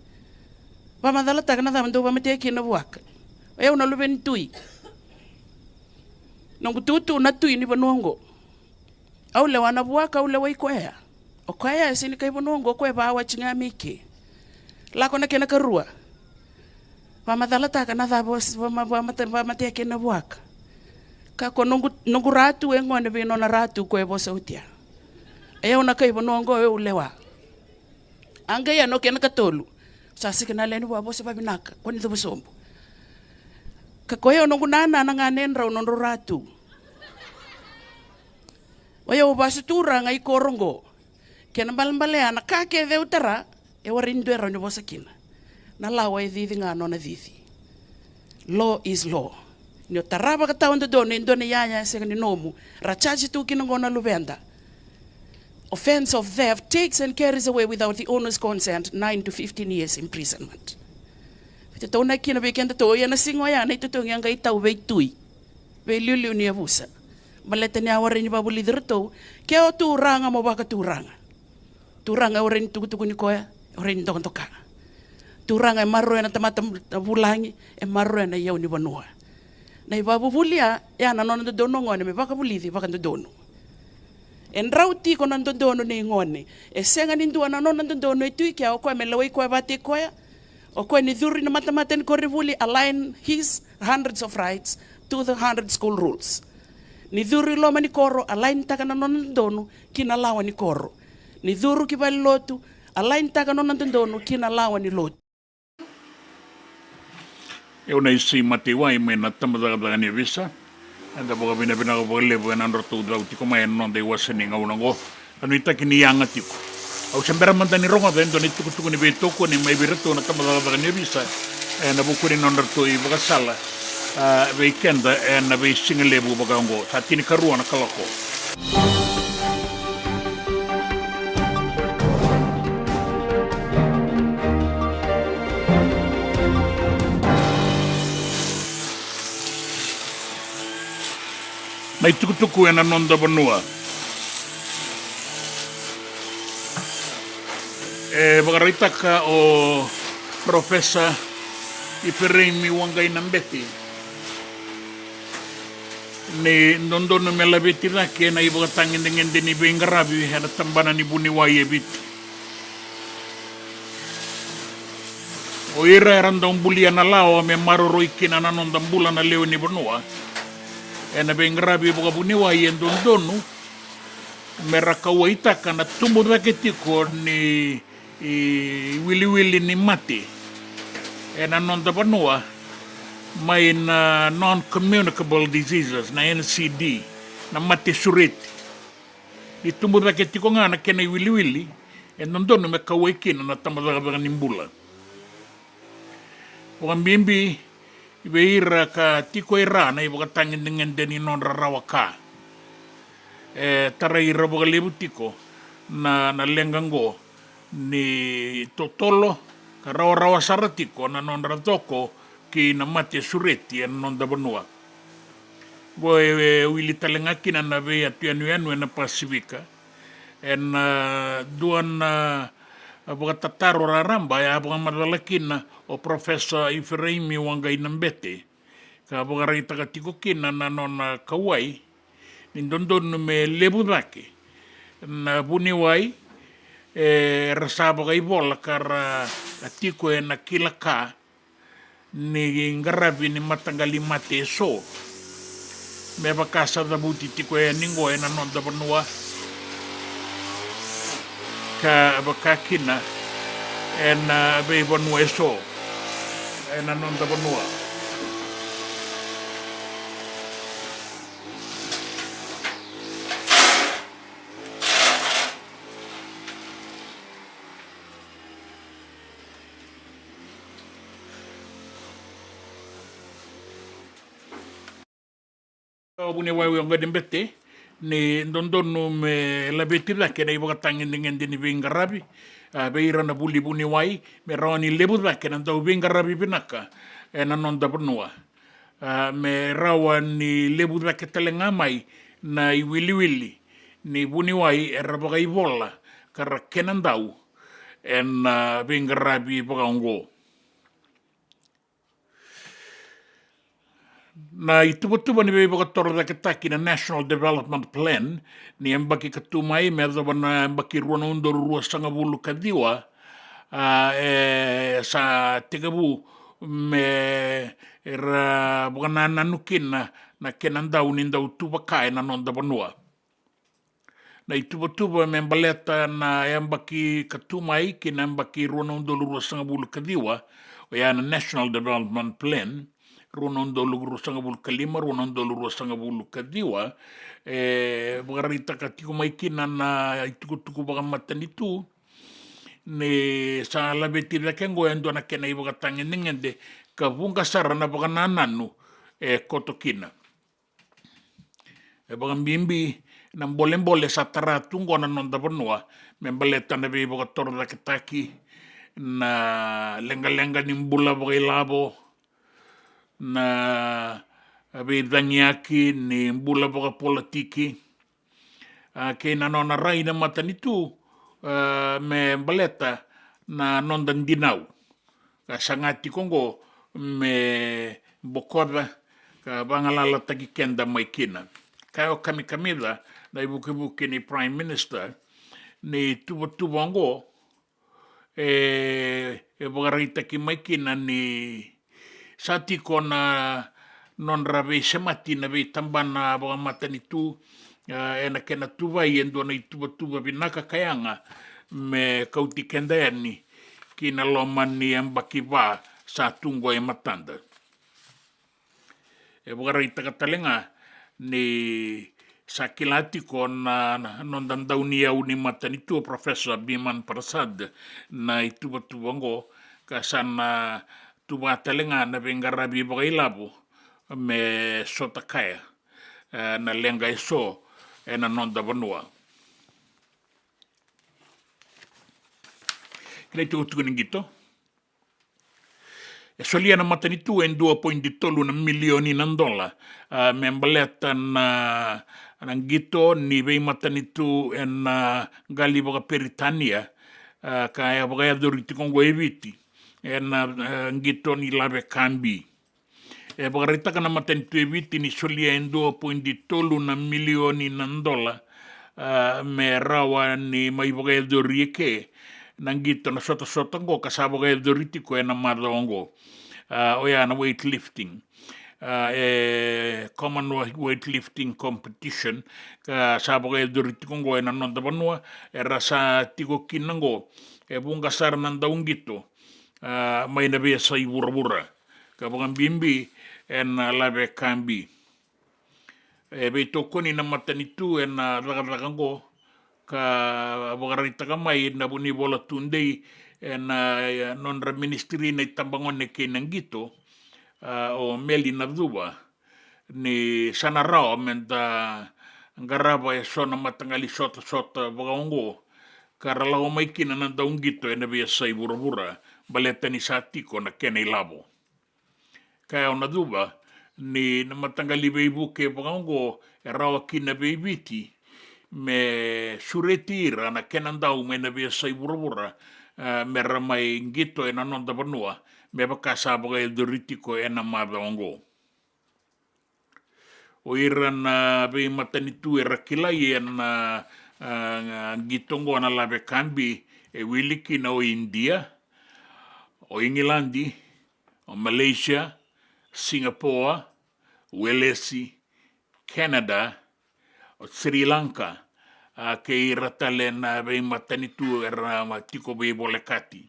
ba madala ta kana da ndo ba mate ki na waka e una lu ventui nongu tutu na tui ni bonongo au le wana waka au le wai kwea o kwea sini kai bonongo ko ba wa chinga miki la kona kena karua ba madala ta kana da bos ba mate ki na waka ka ko nongu ratu e ngone be no na ratu ko e bosautia e ona kai bonongo e ulewa anga ya no kena katolu sa sikana leni wa bosa babinaka ko ni do sombo ka ko yo nongu nana na nganenra no ratu oyo basutura ngai korongo kena balmbale ana ka ke de utara e warindero ni bosakina na lawa e didi ngano na didi law is law ni taraba ka taon do ni ndone yaya se ni nomu rachaji tu kinongona lubenda offense of theft takes and carries away without the owner's consent 9 to 15 years imprisonment te tona kina be kenda to ya na singo ya na to yang kai tau be tui be liu ni abusa balete ni aware ni babu lider to ke o tu ranga mo baka tu ranga ore ni tu ni koya ore ni don toka turanga e marro na tamata vulangi e marro na iau ni vanua. Na iwa vuvulia e ana nona dono ngone me vaka vulithi vaka dono. En rauti ko nan dono ni ngone e senga ni ndua na nona dono e tui kia o koe me lawai koe vate koe o koe ni dhuri na matamata ni kore vuli align his hundreds of rights to the 100 school rules. Ni dhuri loma ni koro align taka na nona dono kina lawa ni koro. Ni dhuru ki vali lotu align taka nona dono kina lawa ni lotu. Eu nei si mate wai me na tamadara ni visa. Anda boga bina bina ko levo na roto dau tiko mai non dei waseni nga unango. Anu itaki ni anga tiko. Au sembera mantani ronga dentro ni tuku ni betoko ni mai birato na tamadara ni visa. E na bukuri non roto I boga sala. Weekend e na be singa levo boga ngo. Satini karua na kalako. Mai tukutuku e na nonda vanua. E wakaritaka o Profesa Ipereimi Wangai Nambeti. Ne nondono me la vetira ke na iba tangin dengan deni bengarabi hana tambana ni buni waye bit. O ira randa umbulia na lao me maroro ikina na nonda mbula na leo ni vanua. E na bengarabi boga buni waye ndondonu me rakaua itaka na tumbo raketiko ni wili ni mate. E na nonda vanua mai na non-communicable diseases, na NCD, na mate sureti. I tumbo raketiko nga na kena wili e nondonu me kaua ikina na tamadara ni mbula. Boga mbimbi ibe ira ka tiko ira na iba tangin dengan deni non rarawaka. Tara ira boga lebu tiko na lengango ni totolo ka rawa saratiko na non ratoko ki na mate sureti en non da banua. Boe wili talengaki na ve atu anu na Pasifika. En duan boga tataro raramba ya boga madalakina o Profesa Ipereimi Wangai Nambete. Ka boga raita ka tiko kina na non kawai. Nindondon me lebu dake. Na buni wai rasaba ka ibola kara tiko e na kilaka ni ngarabi ni matangali mate so. Me bakasa da buti tiko e ningo e na non da banua. Ka bakakina e na be banua e so. E na non da banua. Bune wai wanga dembete ni ndondonu me la betira ke dai boga tangin dengan dini bingarabi be irana buli buni wai me rawani lebu ba ke nando bingarabi binaka e na nonda benua me rawani lebu ba ke telenga mai na I wili ni buni wai e raboga I bola kara kenandau en bingarabi boga ngo. Na I tuba ni bebe katora da ketaki na National Development Plan ni embaki katumai me adabana embaki ruana undor rua sanga bulu kadiwa sa tegabu me era bugana nanukin na kenandau nindau tuba kai na nonda banua. Na I tuba me embaleta na embaki katumai kina embaki ruana undor rua sanga bulu kadiwa o ya na National Development Plan runon dolu sanga bulu kalima runon dolu sanga bulu kadiwa bagarita katiko maikina na ituku baga matan itu ne sa labeti da kengo endo na kena ibaga tangin ngende ka bunga sarana baga nananu kotokina baga mbimbi na mbole sa taratungo na nonda banua membaleta na ibaga torda ketaki na lenga ni mbula baga ilabo na danyaki ni mbula boga politiki ke na nona rai na matanitu me baleta na nondan dinau ka sangati kongo me bokoda ka bangalala taki kenda mai kina. Kai o kamikamida na ibuke ni Prime Minister ni tubango e bogarita ki mai kina ni sati kona non rave semati na ve tambana boga matani tu na kena tuva i endo na tuba binaka kayanga me Kauti kendani kina lomani ambakiva sa tungo e matanda. E bogarita katalenga ni sa kilati ko na non dandaunia uni matani tu Professor Biman Prasad na ituba-tubango kasana tuba talenga na vengarabi bogailabu me sotakaya na lenga iso e na non da vanua. Kile tu ningito. E solia na matani tu en 2.3 na milioni ng dola membaleta na gito ni vei matani tu en gali boga Peritania kaya boga doriti kongo eviti en gito ni lave kambi e boga rita kana matani tu eviti ni solia en 2.3 na milioni ng dola me rawa ni mai boga dorike nangito na sota ngo kasabo ga doriti ko na madongo oya na weightlifting Commonwealth weightlifting competition kasabo ga doriti ko ngo na nonda banua rasa tigo kinango bunga sar nan daungito mai na be sai burabura ka bunga bimbi en lave kambi be tokoni na matani tu en ragarango ka bogarita ka mai na buni bola tundei na non ministry na tambangon ne kenang gito o meli na duba ni sanarao menta garaba e sona matangali sota bogaongo karala o mai kina na daung gito na bia sai burabura baleta ni satiko na kenay labo kaya na duba ni na matangali beibuke bogaongo rawa kina beibiti me suretira na kenandau me na via sai burabura me ramai ngito e na nonda banua me bakasa boga el doritiko e na madongo o ira na be matani tu e rakilai e na gitongo na lave kambi e wiliki na o India o Ingilandi o Malaysia Singapore Welesi Canada o Sri Lanka ke iratale na be matani tu era tiko be bolekati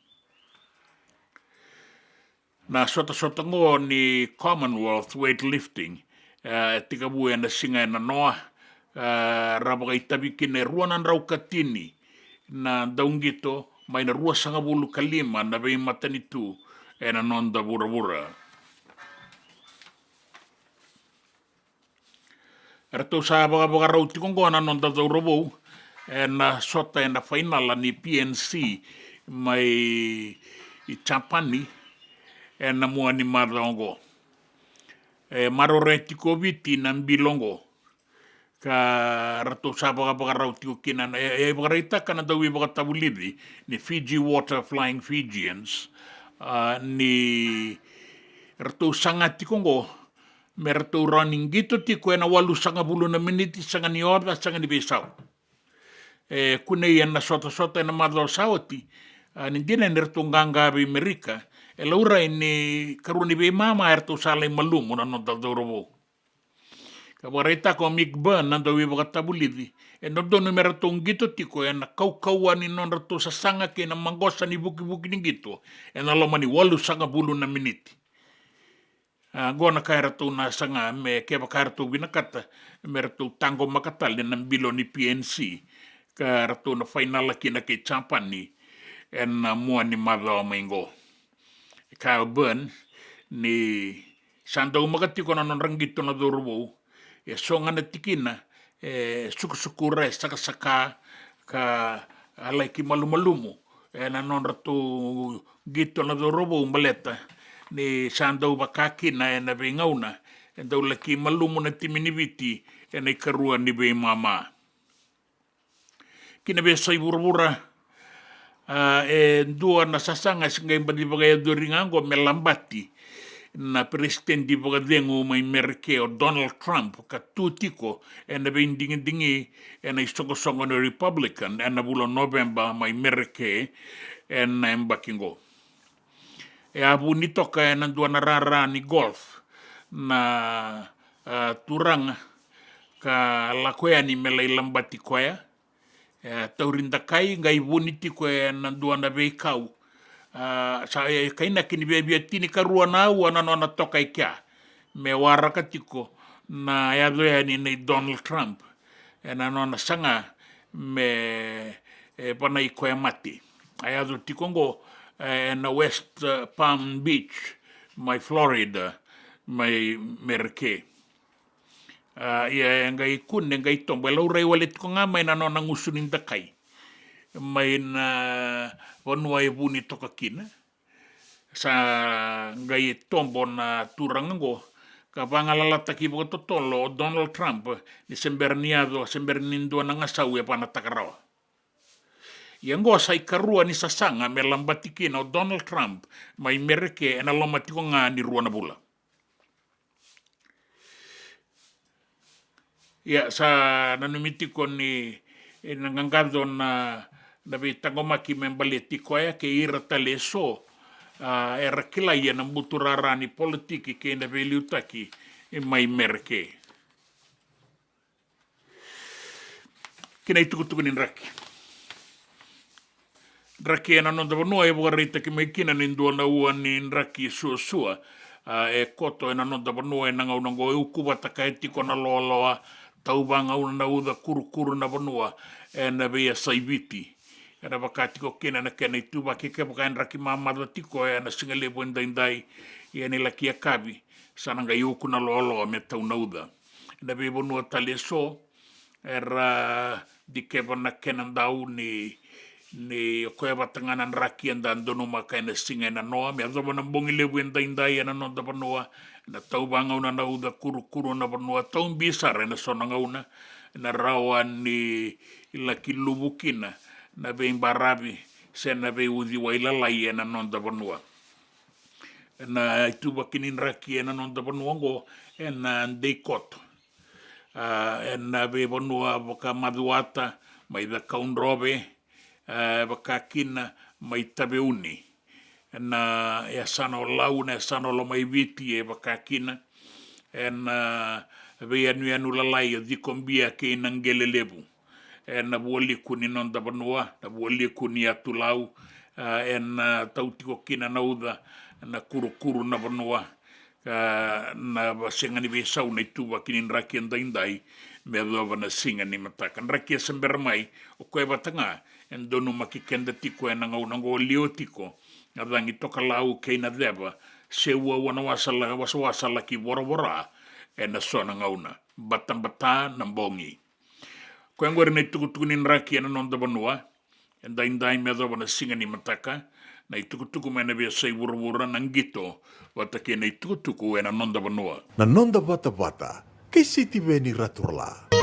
na sota ngo ni Commonwealth weightlifting tika bu na singa na noa rabaga itabikin e ruanan raukatini na daungito mai na rua sanga bulu kalima na be matani tu e na nonda burabura Rato sa boga rauti kong gona non da robo na sota na final ni PNC mai i Chapani na mua ni marongo maroreti koviti na bilongo ka rato sa boga rauti kina boga rita kana dawi boga tabulidi ni Fiji Water Flying Fijians ni rato sangati kongo merto running gitu ti ko na 8 na miniti sanga ni orda sanga ni besau kune yan na sota na madlo sauti nindina nerto nganga bi Amerika laura ini karuni be mama erto sale malum na no dal dorobo ka boreta ko mikban na do wi tabulidi no do numero gitu ti ko na kau ni non rato sa sanga ke na mangosa ni buki ni gitu na lomani 8 na miniti gona kairatu na sanga me keba kairatu binakata mertu tango makatal na bilo ni PNC kairatu na final kina ke champani en mua ni madao maingo ka burn ni sandau makati ko na non rangito na dorbo songa na tikina sukura saka ka alai ki malumalumu na non ratu gito na dorbo maleta ni sandau bakaki na bingauna endau laki malumu na timinibiti na ikarua ni be mama kina be sai burabura dua na sasanga singai badi bagay doringango melambati na presidenti bagadengo mai merke o Donald Trump ka tutiko na bindingi na isongo no Republican na bulo November mai merke na embakingo abu nitoka na dua na rara ni golf na turanga ka lakoya ni melai lambati koya taurinda kai ngai buniti koe na dua na veikau sa kaina kini bebia tini karua na wana na toka ikia me waraka tiko na yadoya ni Donald Trump na nona sanga me pana ikoe mati ayado tiko ngo na West Palm Beach my Florida my merke ia ngai kun ngai tombo laurai walet ko nga mai na nona ngusunin takai mai na onwai buni toka kina sa ngai tombo na turango ka bangalala taki bo totolo Donald Trump ni sembernindo na ngasau ya pana takarawa yang go sai karua ni sasanga melambatikina o Donald Trump mai mereke na lomatiko nga ni ruana bula ya sa nanumitiko ni nangangado na bitangomaki membaleti koya ke ira taleso era kilaya na muturarani politiki ke na beliutaki mai merke kina itukutuku ni raki na no no e borita ki mai kina ni ndo na ua ni raki suasua koto na no no e nanga unango e ukubata ka etiko na loloa taubanga una uda kuru na vanua na vea saiviti na vakatiko kena na kena ituba ke baka raki mamada tiko na singale bondai ni laki akabi sananga yoku na lolo me tauna uda na ve vanua taleso era dikeba na kena ndau ni koe batangana raki anda ndono maka na singa na noa me azo na bongile bondai na no da vanua na taubanga una na uda kuru na vanua taun bisara na sonanga una na rawa ni laki lubukina na bein barabi se na be udi wailalai na non da vanua na ituba kinin raki na non da vanua go na deikoto na be vanua boka maduata mai da kaunrobe boka kina mai tabeuni na sano launa sano lo mai viti bakakina ve anu lalai di kombia ke nangele lebu na boli kuni non da banua na boli kuni atulau tautiko kina nauda na kuru na banua na basenga ni besau na tuba kinin raki ndai me do na singa ni mataka raki sembermai o koe batanga endonu makikenda tiko na ngau liotiko nadangi toka lau keina deba se ua wana wasala ki bora na sona ngauna bata na mbongi ko ngore na tukutukunin raki na non da banua ndai me do na singa ni mataka na tukutuku me na be sei bura nangito wata ke na tukutuku na non da banua na non da Vata ke City Veni Raturla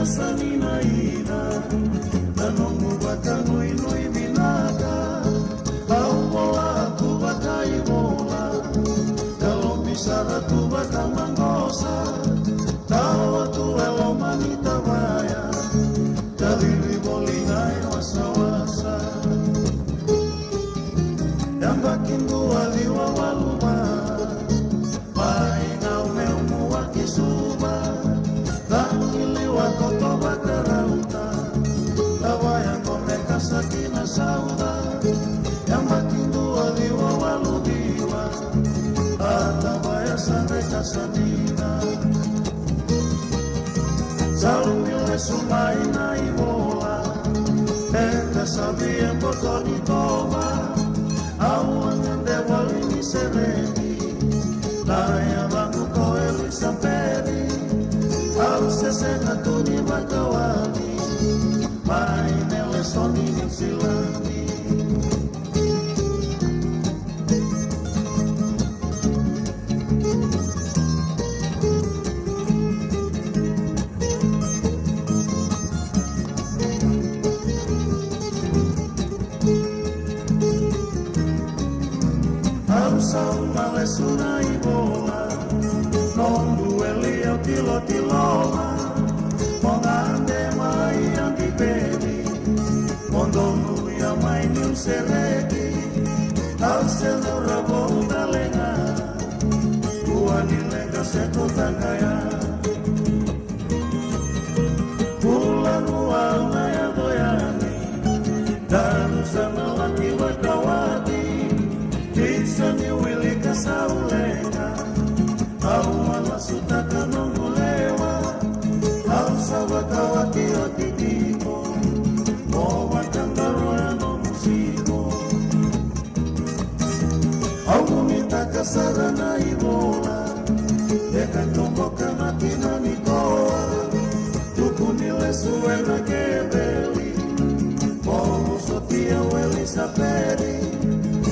Sanina ida, tanongu bata nui binaga, aumola tu bata imola, kalau misara tu bata mangosa, tawa tu elo manita baya, dari ribolina wasa-wasa, yang bakin gua liwa waluma, main au meu wakisuba. Koto bakarauta tawaya komeka sakina sauda yang makin dua diwa waludiwa atawaya sanreka sanina salumile sumaina ibola enda sabia botoni toma awangende walini sereni laya bangu koeli samperi Alse senatuni bakawani Mai nele soni nixilani sauna le sura I vola, non dueli o tilo tilola, mongande mai anti pedi, mondonu ya mai ni un seredi, al selo rabo da lenga, tuani lenga seko tangaya, Bula Duavata ya doyani, dan sana laki wakawati, kisani wili kasaulenga, au mala sutaka nongulewa, au sawakawati otitiko, mo wakandaro ya no musiko, au mitaka sarana ibola, deka tomboka matina nikola, tukunile suena kebeli, mo sotia weli saperi,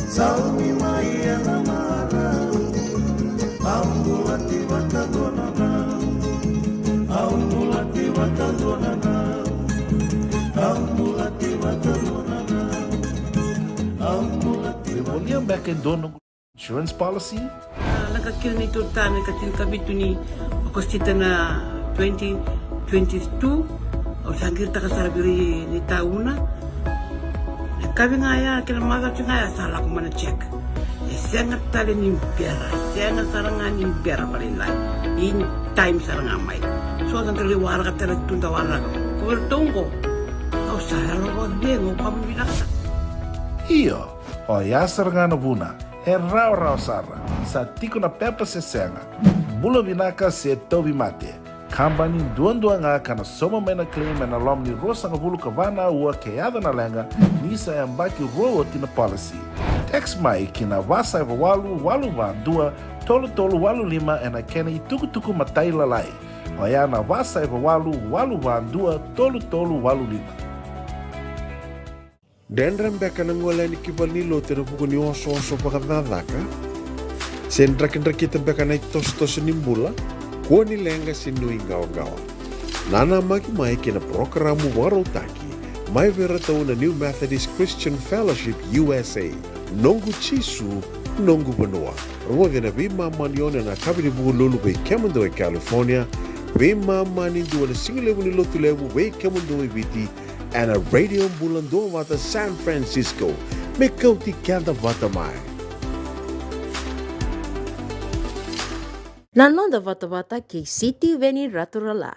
salmi mai na mara, ambulati wakandona na, ambulati wakandona na, ambulati wakandona na, ambulati. William back in Dono insurance policy? Nakakira ni tutana katin kabitu ni okostita na 2022 o sangir takasarabiri ni tauna. Kami ngaya kila mother ngaya salah ko mana check. Sengat tali ni biara, sengat sarangan ni biara palinai. In time sarangan mai. So ang kali warga tala tunda warga. Ko tunggo. Au sarang ko dengo kamu binasa. Iyo, o yasar nga na buna, e rau sara, sa tiko na pepa se senga, bula binaka se tobi mate, kambani duan nga kana soma mena claim na lom ni rosa nga bulu kavana ua keada na lenga, nisa e ambaki roa tina policy. Text mai kina wasa eva walu dua, tolu walu lima e na kena I tuku matai lalai, o ya na wasa eva walu dua, tolu walu lima. Dendram beka nangola ni kibali lo tena puku ni oso pakadadaka. Sen drakin beka na tos nimbula, ko ni lenga sinui gawa. Nana magi mai kina programu warotaki, mai vera tau na New Methodist Christian Fellowship USA, nongu chisu, nongu banua. Rua vena vima manione na kabini buku lulu bei kemundo California, vima mani dua na singilewu ni lotu lewu bei kemundo viti, and a radio Bula Duavata San Francisco. Me Kauti Keda Vata mai. Nanonda Vata kei City Veni Raturala.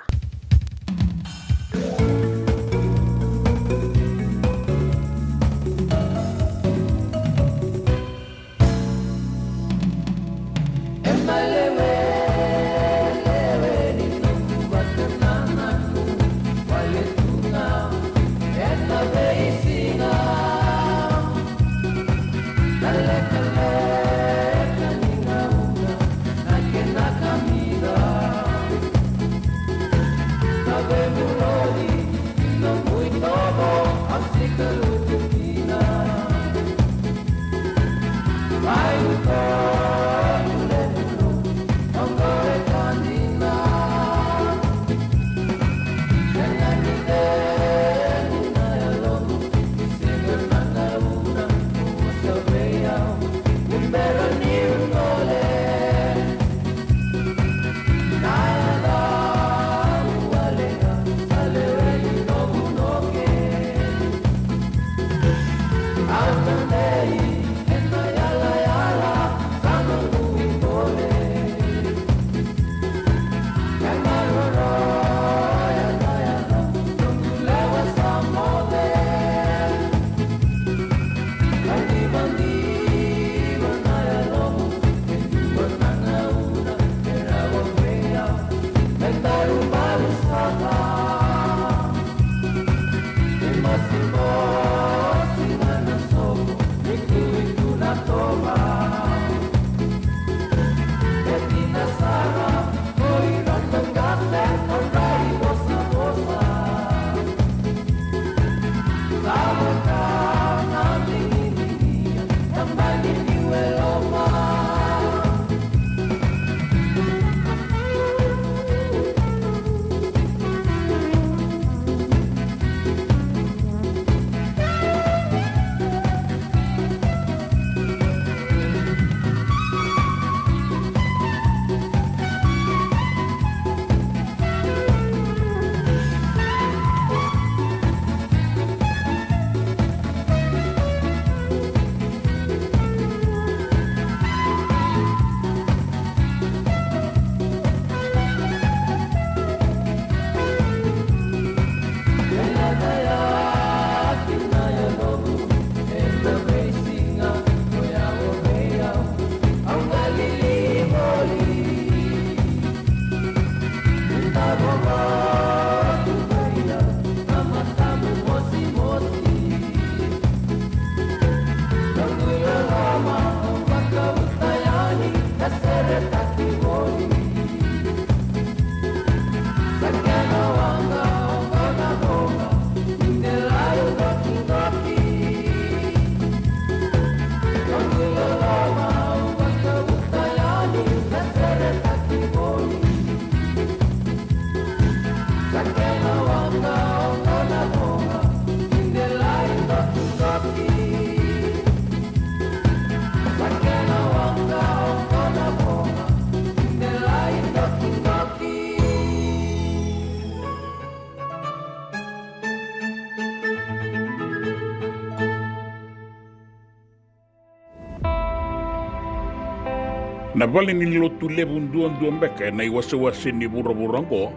Na vale ni lotu levu nduan beka na iwase ni buraburango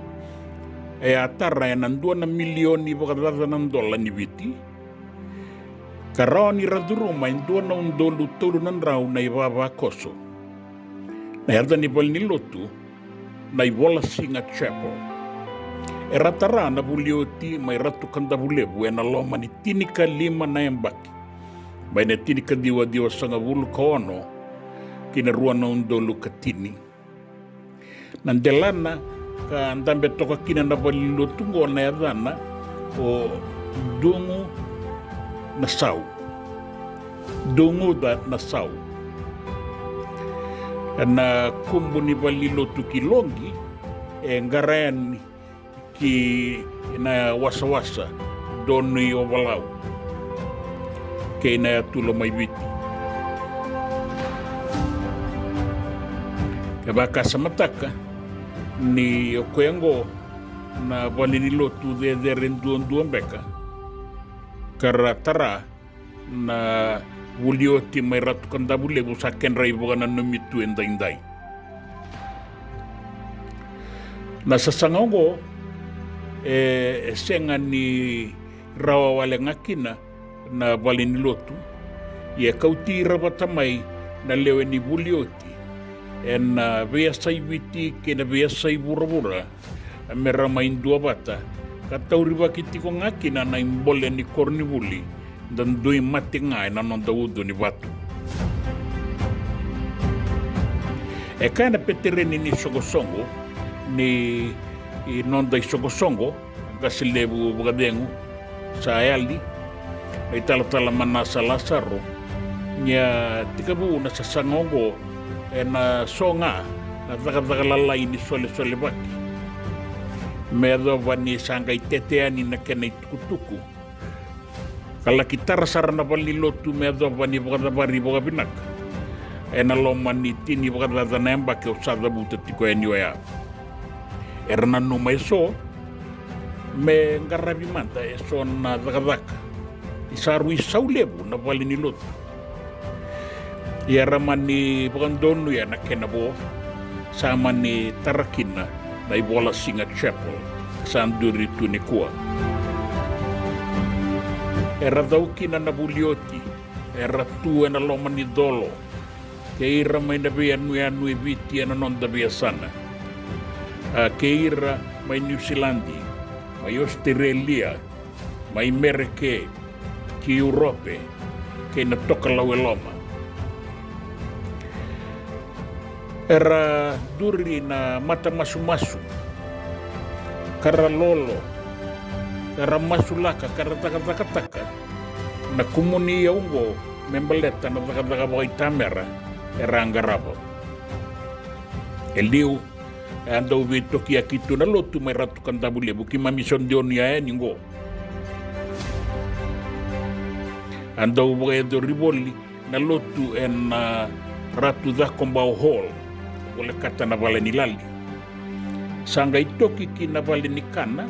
e atara e nandua na milioni wakadada ng dola ni viti karao ni raduro ma indua na undolu tolu ng rau na ibaba koso na yarda ni vale ni lotu na iwala singa chapel e ratara na bulioti may ratu kanda bulevu e na loma ni tinika lima na embaki may na tinika diwa sanga bulu kaono kina rua na undolu katini. Nandelana ka andambe toka kina na balilo tungo na yadana o dungu na sau. Dungu da na sau. Na kumbu ni balilo tukilongi ngarayan ki na wasa-wasa doni o walau. Kaya na tulo may biti. Baka sa mataka ni okwengo na valinilo tu de renduan beka karatara na wulioti may ratu kanda bulebu sa kenray bukan na numitu endai na sasangongo senga ni rawa wale ngakina na valinilo tu ye Kauti rabatamay na lewe ni bulioti en vea sai viti ke na vea sai bura mera main Bula Duavata katauri bakiti ko ngakina na imbole ni kornibuli dan doi mati ngai na non daudo ni Vata e kana petereni ni sogosongo ni non dai sogosongo gasilebu bugadengu sa ayali ay tala manasa lasaro nya tikabu na sasangongo na songa na takatakalala ini sole baki. Medo vani sangay teteani na kenay tukutuku. Kala kitara sarana vali lotu medo vani bukadabari bukabinak. Na loman ni tini bukadadanayamba ke usada buta tiko eniwaya. Erna numay so me ngarabimanta so na takadaka. Isaru isaulebu na vali ni lotu. Yaraman ni Bukandonu ya na kenabo sama ni Tarakina na ibola singa chapel sa anduri tu ni kuwa. Era daw kina na bulioti era tu na loman ni dolo keira may nabi anu viti na non dabi sana keira may New Zealandi may Australia may Amerike ki Europe kay natokalaw loma. Era duri na mata masu-masu kara lolo kara masulaka kara taka na kumuni yaungo membaleta na taka bakay tamera era angarabo eliu anda ubi toki akitu na lotu may ratu kandabule buki mamison dion ya ningo anda ubi do riboli na lotu en ratu da kombao hall oleh kata na vale ni lali. Sanga itoki ki na vale ni kana,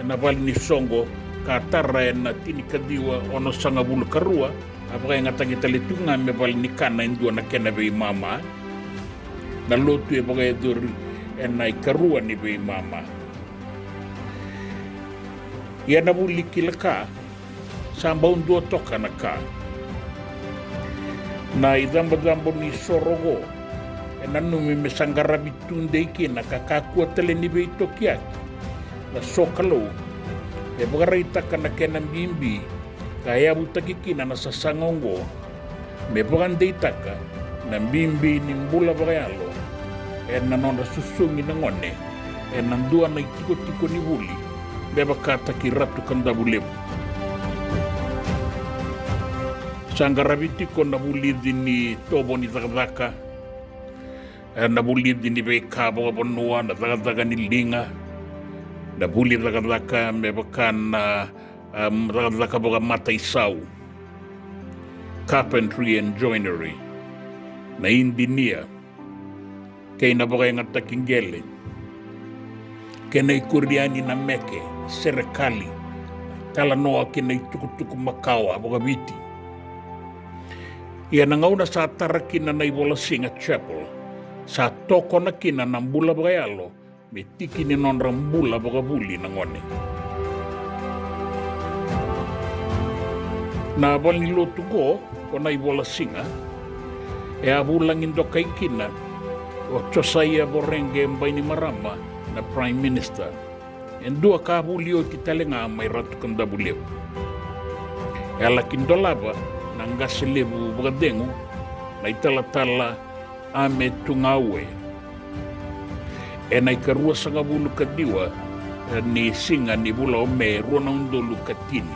na vale ni songo, katara na tini kadiwa ono sanga bulu karua, apaka nga tangita litunga me vale ni kana indua na kena bei mama, na lotu e baka edur na ikarua ni bei mama. Ia na buli kila ka, samba undua toka na ka. Na idamba-damba ni sorogo, e nanumi me sangarabi tunde iki na kakakua tele ni vei tokiaki. Na sokalo, e bagareitaka na kena bimbi, kaya butakikina na sasangongo, me bagandeitaka na bimbi ni mbula bagayalo, e nanonda susungi na ngone, e nandua na itiko-tiko ni buli, beba kata ki ratu kandabulebu. Sangarabitiko na bulidi ni tobo ni takataka, na bulidi ni beka baga banua na takataka ni linga, na buli takataka beba na takataka baga mata isau, carpentry and joinery, na engineer, kay na baga yung atakingele, kay na ikuriani na meke, serikali, talanoa kay na itukutuku makawa, baga biti. Ia nangauna sa tarakina na ibola singa chapel, sa toko na kina ng bula bagayalo, may tiki ni nonrang bula bagabuli ng ngone. Na abal niluto ko, o na ibola singa, e abulang indo kay kina, o Josiah Borenge mbay ni Marama na Prime Minister, en dua kabulio kitalenga may ratu kandabulew. E alakin dolaba, nanga selebu bagadengu na italatala ame tungawe e na ikarua sanga bulu kadiwa ni singa ni bula ome ruana undolu katini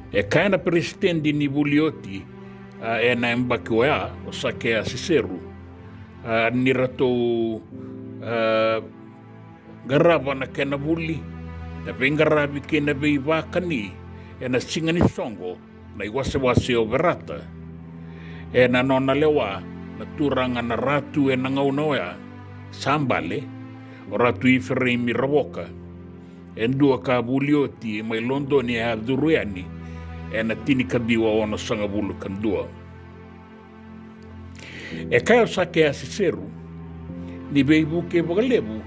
e kaina presidenti ni bulioti e na embakiwea o sake a siseru ni rato garaba na kena buli na pengarabi kena beivakani e na singa ni songo na iwase-wase o Vata, e na nona lewa na turanga na ratu e na ngaunoea, sambale, o ratu i ferei mi rawoka, e ndua ka bulioti e mai Londoni e Abduruani, e na tini kabiwa o na sangabulu kandua. E kaya sake a siseru, ni beibu ke bagalebu,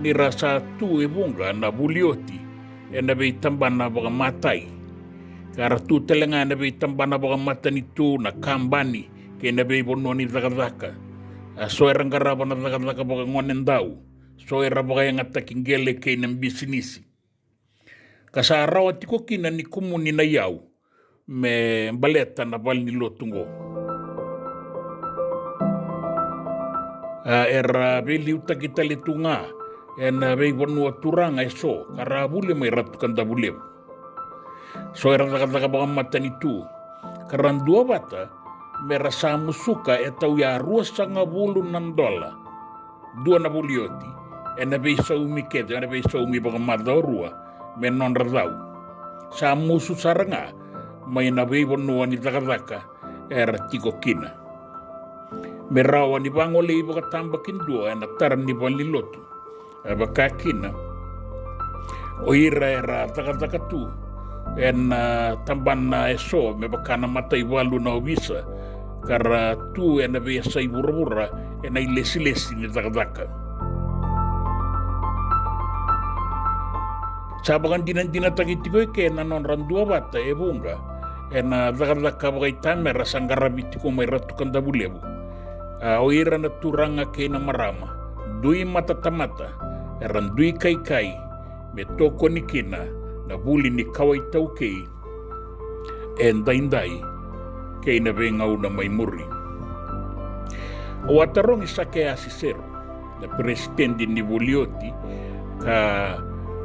ni rasa tu e bunga na bulioti, e na bei tambana baga matai, kara tu telenga na bei tambana baga mata ni tu na kambani ke na bei bono ni zakazaka. So era ngaraba na zakazaka baga ngonendau. So era baga yang atakingele ke na bisinisi. Kasa arawa tiko kina ni kumuni na yau me baleta na bal ni lotungo. Era bei liuta kita litunga na bei bono turanga eso kara bule mai ratu kandabulebu. So era taka baga mata ni tu. Karan Duavata merasa musuka e tau ya $2.50 dua na bulioti. E na bei saumi Keda, na bei saumi baga mata rua me non radau. Sa musu saranga mai na bei bonua ni taka era tiko kina. Me rawa ni bangole baga tambakin dua e na taran ni bali lotu. E baka kina. O ira era taka tu. En tamban na eso me bakana matai walu na obisa kara tu en be sai burura en ai lesi ni zakazaka sabagan dinan tagitiko ke na non randua bata e bunga en zakazaka bagai tamer sangarabitiko mai ratu kandabulebu o ira na turanga ke na marama dui mata tamata eran dui kai me toko ni kina na buli ni kawai tau kei e ndaindai kei na vengau na mai muri. O atarongi sake a siseru na presidenti ni bulioti ka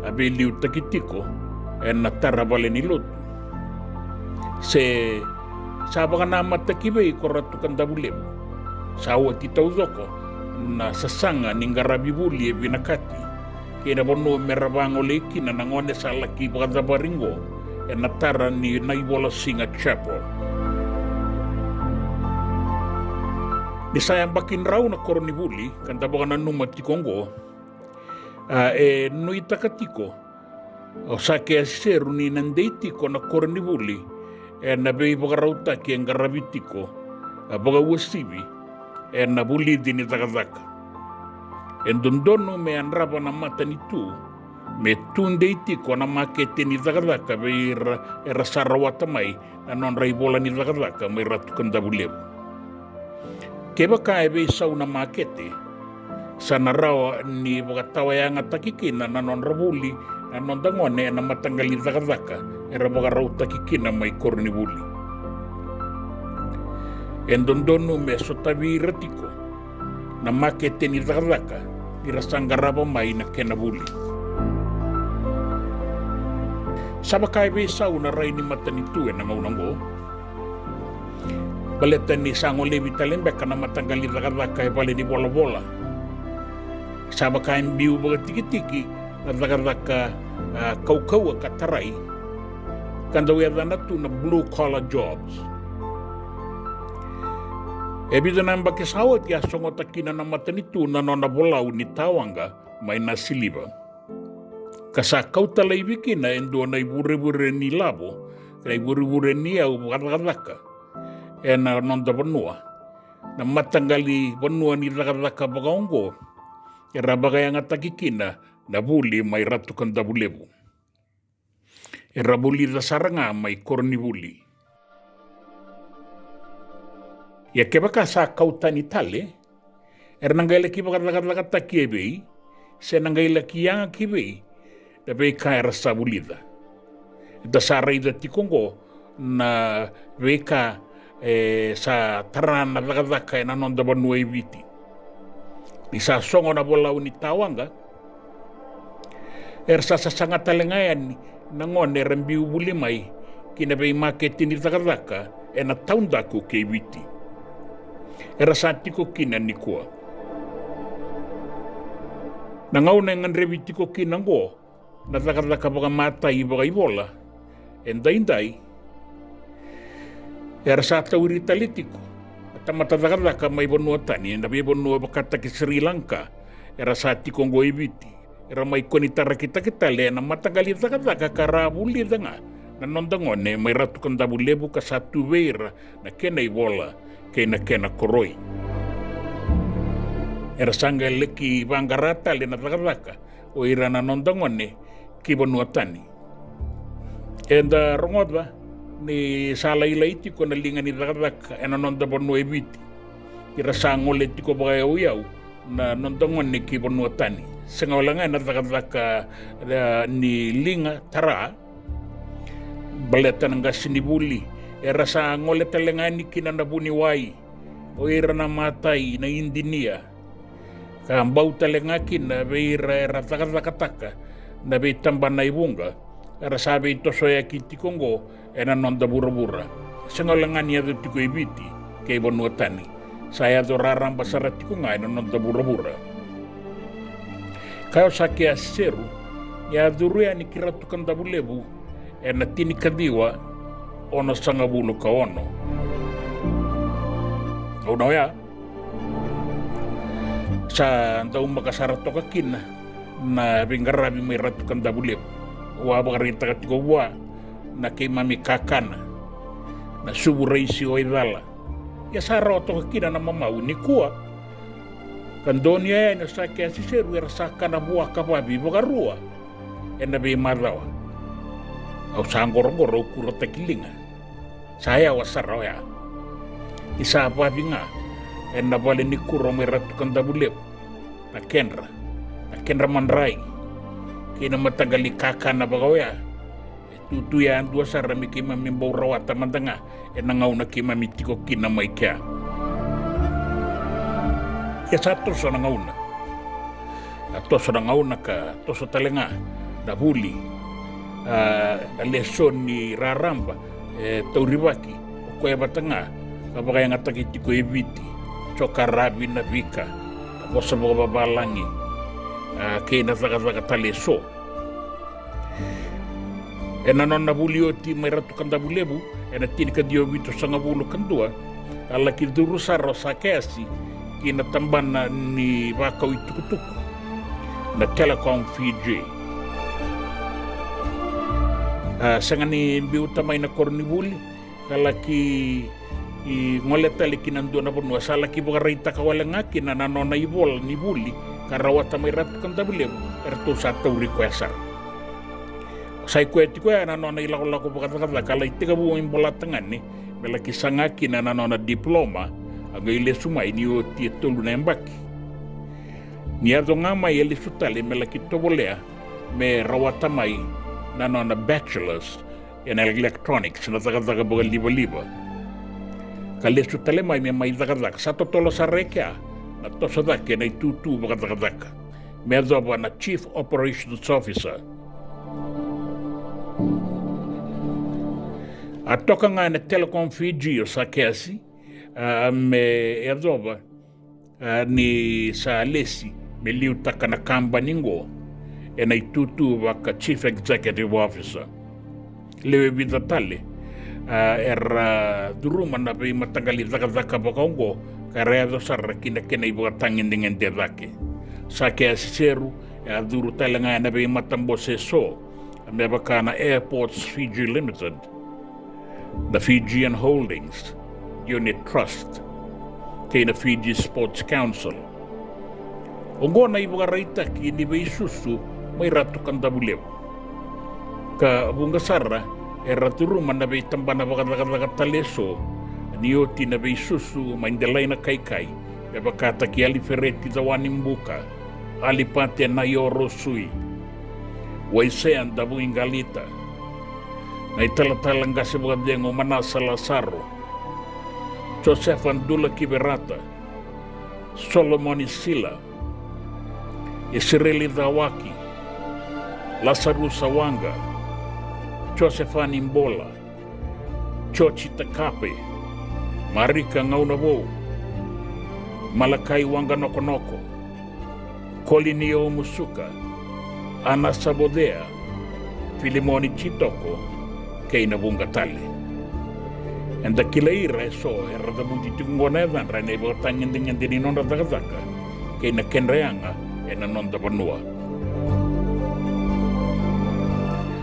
abeliu takitiko e na tarabale ni lotu. Se sabaga na matakibei ko ratu kandabulebu. Sawa titau zoko na sasanga ni ngarabi buli e binakati. Kena bono merabango leki na nangone sa laki bagazabaringo e natara ni naibola singa chapel. Ni sayang bakin raw na koronibuli kanta baka nanuma tikongo e nui takatiko o sake asiseru ni nandeitiko na koronibuli e nabei baka rauta ki ang garabitiko baka wasibi e nabuli din ni takataka. En dondono me anraba na mata ni tu Me tunde itiko na makete ni zakazaka be era sarawata mai na non raibola ni zakazaka mai ratukan dabulebu. Keba ka ebe sau na makete sana rawa ni wakatawa yang atakikina na non rabuli na non dangone na matanggali zakazaka era bagarau takikina mai korni buli. Endondonu me sotavi ratiko na makete ni zakazaka irasangaraba mai na kena buli. Sabakai be sau na rai ni matanitu na maunango. Baleta ni sango levi talembeka na matanggali zakazaka e bale ni bola-bola. Sabakai mbiu baga tiki-tiki na zakazaka kau-kau katarai. Kanda wea tu na blue collar jobs. Ebida na mbake sawat ya songo takina na matanitu na nona bolau ni tawanga mai na siliba. Kasa kau talai wikina endo na ibure-bure ni labo, na ibure-bure ni au zakazaka. E na nonda banua. Na matanggali banua ni zakazaka bagaongo. E rabagayang atakikina na buli mai ratukan dabulebu. E rabuli da saranga mai korni buli. Ya kebaka sa kautani tale, nangaila ki baka kiebei, se nangaila ki yanga kibei, da bei ka rasa bulida. Da sa raida tikongo na bei ka sa tarana zakazaka na non da banua ibiti. Di sa songo na bola uni tawanga, sa sangat talengayan nangon rembiu buli mai, kina bei market ni zakazaka na taundaku ke ibiti. Sa tiko kina ni kua. Nangau na ngan revi tiko kina ngo, na zakazaka baga matai baga ibola, endai-endai, sa tawiri talitiko. Tamata zakazaka mai bonua tani, na be bonua bakata ki Sri Lanka, sa tiko ngo ibiti. Mai koni tarakita le na matagali zakazaka karabuli danga, na nondangone mai ratukan dabulebu ka satu weira na kena ibola, kena koroi. Sanga leki vangarata le na zakazaka, o ira na nondangone ki bonua tani. Enda rongodwa, ni sala ila itiko na linga ni zakazaka na nonda bonua ibiti. Ira sangole tiko baga yau na nondangone ki bonua tani. Sengolanga na zakazaka ni linga tara, baleta nga sinibuli. Sa ngole talengani kina na buni wai, o ira na matai na indinia. Ka mbau talengakin na be ira zakazakataka, na be tamba na ibunga, sabi ito soya kiti kongo, na nonda bura-bura. Sengolangani ado tiko ibiti, kay bonua tani. Saya do raramba sarati ko nga, na nonda bura-bura. Kaya sa kaya seru, ya duruya ni kiratukan dabulebu, na tinikadiwa, ono sanga bulu ka ono. Ono ya. Sa andau makasarato ka kina na bingarabi may ratukan dabulebu. Wabagarita ka tiko wa na kay mami kakana na suburay si oidala. Ya sarato ka kina na mamaw ni kuwa. Kandonia na sa kaya si seru sa kana buwa kapabi bagarua. Na be marawa. Au sangoro-goro kuro takilinga. Saya wasaraw ya. Isa pa nga. Na bali ni kuro may ratukan dabulebu. Na kenra manray. Kina matagali kaka na bagaw ya. Tutuyan dua sarami kima mimbaw rawata mandanga. Nangaw na kima mitiko kina may kya. Ya satu sa nangaw na. Ato sa nangaw na ka. Ato sa talenga. Dabuli. Na leson ni raramba. Tauribaki. Kuya batanga. Kapag nga takiti ko ibiti. Chokarabi na vika. Tapos sa mga babalangi. Kaya nazaka-zaka taleso. Nanon na bulioti may ratukan dabulebu. Natin ka diyo bito sa ngabulo kandua. Alaki duru sa rosa kayasi. Kinatamban na ni Vakaw itukutuku. Na telecom Fiji. Sa nga ni biutamay na kornibuli. Kalaki ngoleta liki nando na bonua sala ki bogarita kawala ngaki na nanona ibol ni buli karawata may ratukan dabulebu ertu satu requestar. Sai koe ti koe na nona ila ko pakata kala itika bu imbola tangan ni bela kisangaki na nona diploma aga ile suma ini o ti tolu na mbaki. Ni azo ngama ile sutale mela kitobolea me rawata mai na nona bachelors in electronics na taga boga liba. Kale sutale mai me mai taga sato tolo sareka na tosa ke na tutu boga taga. Me azo na chief operations officer. A toka nga na telecom Fiji o sa kesi me erdoba ni sa lesi me liu taka na kamba ningo e na itutu waka chief executive officer lewe vida tale duruma na be matagali zaka bakongo kareado sarra kina kena ibu tangin dengan debake sa kesi seru duru tale nga na be matambo so me bakana Airports Fiji Limited, the Fijian Holdings Unit Trust, kena Fiji Sports Council. Ongo na ibu raita ki ni be susu may ratu kanda bulew. Ka bunga sarra ratu rumah na be tambana baga taleso nioti na be susu maindelay na kai be bakata ki ali fereti zawanim buka ali pate na yoro sui. Waisean da buingalita. Na itala-talang kasi bukadengo manasa Lazaro. Joseph Andula Kiberata. Solomon Isila. Israeli Dawaki. Lazarus Sawanga. Josephine Imbola. Chochi Takape. Marika Ngaunabo. Malakai Wanga Nokonoko. Kolinio Musuka. Ana Sabodea, Filimoni Chitoko, Keina Bungatali. And the Kilaira so era the Buntitungonevan, Rene Botangin and the Nonda Dagazaka, Keina Kenreanga, and Anonda Banua.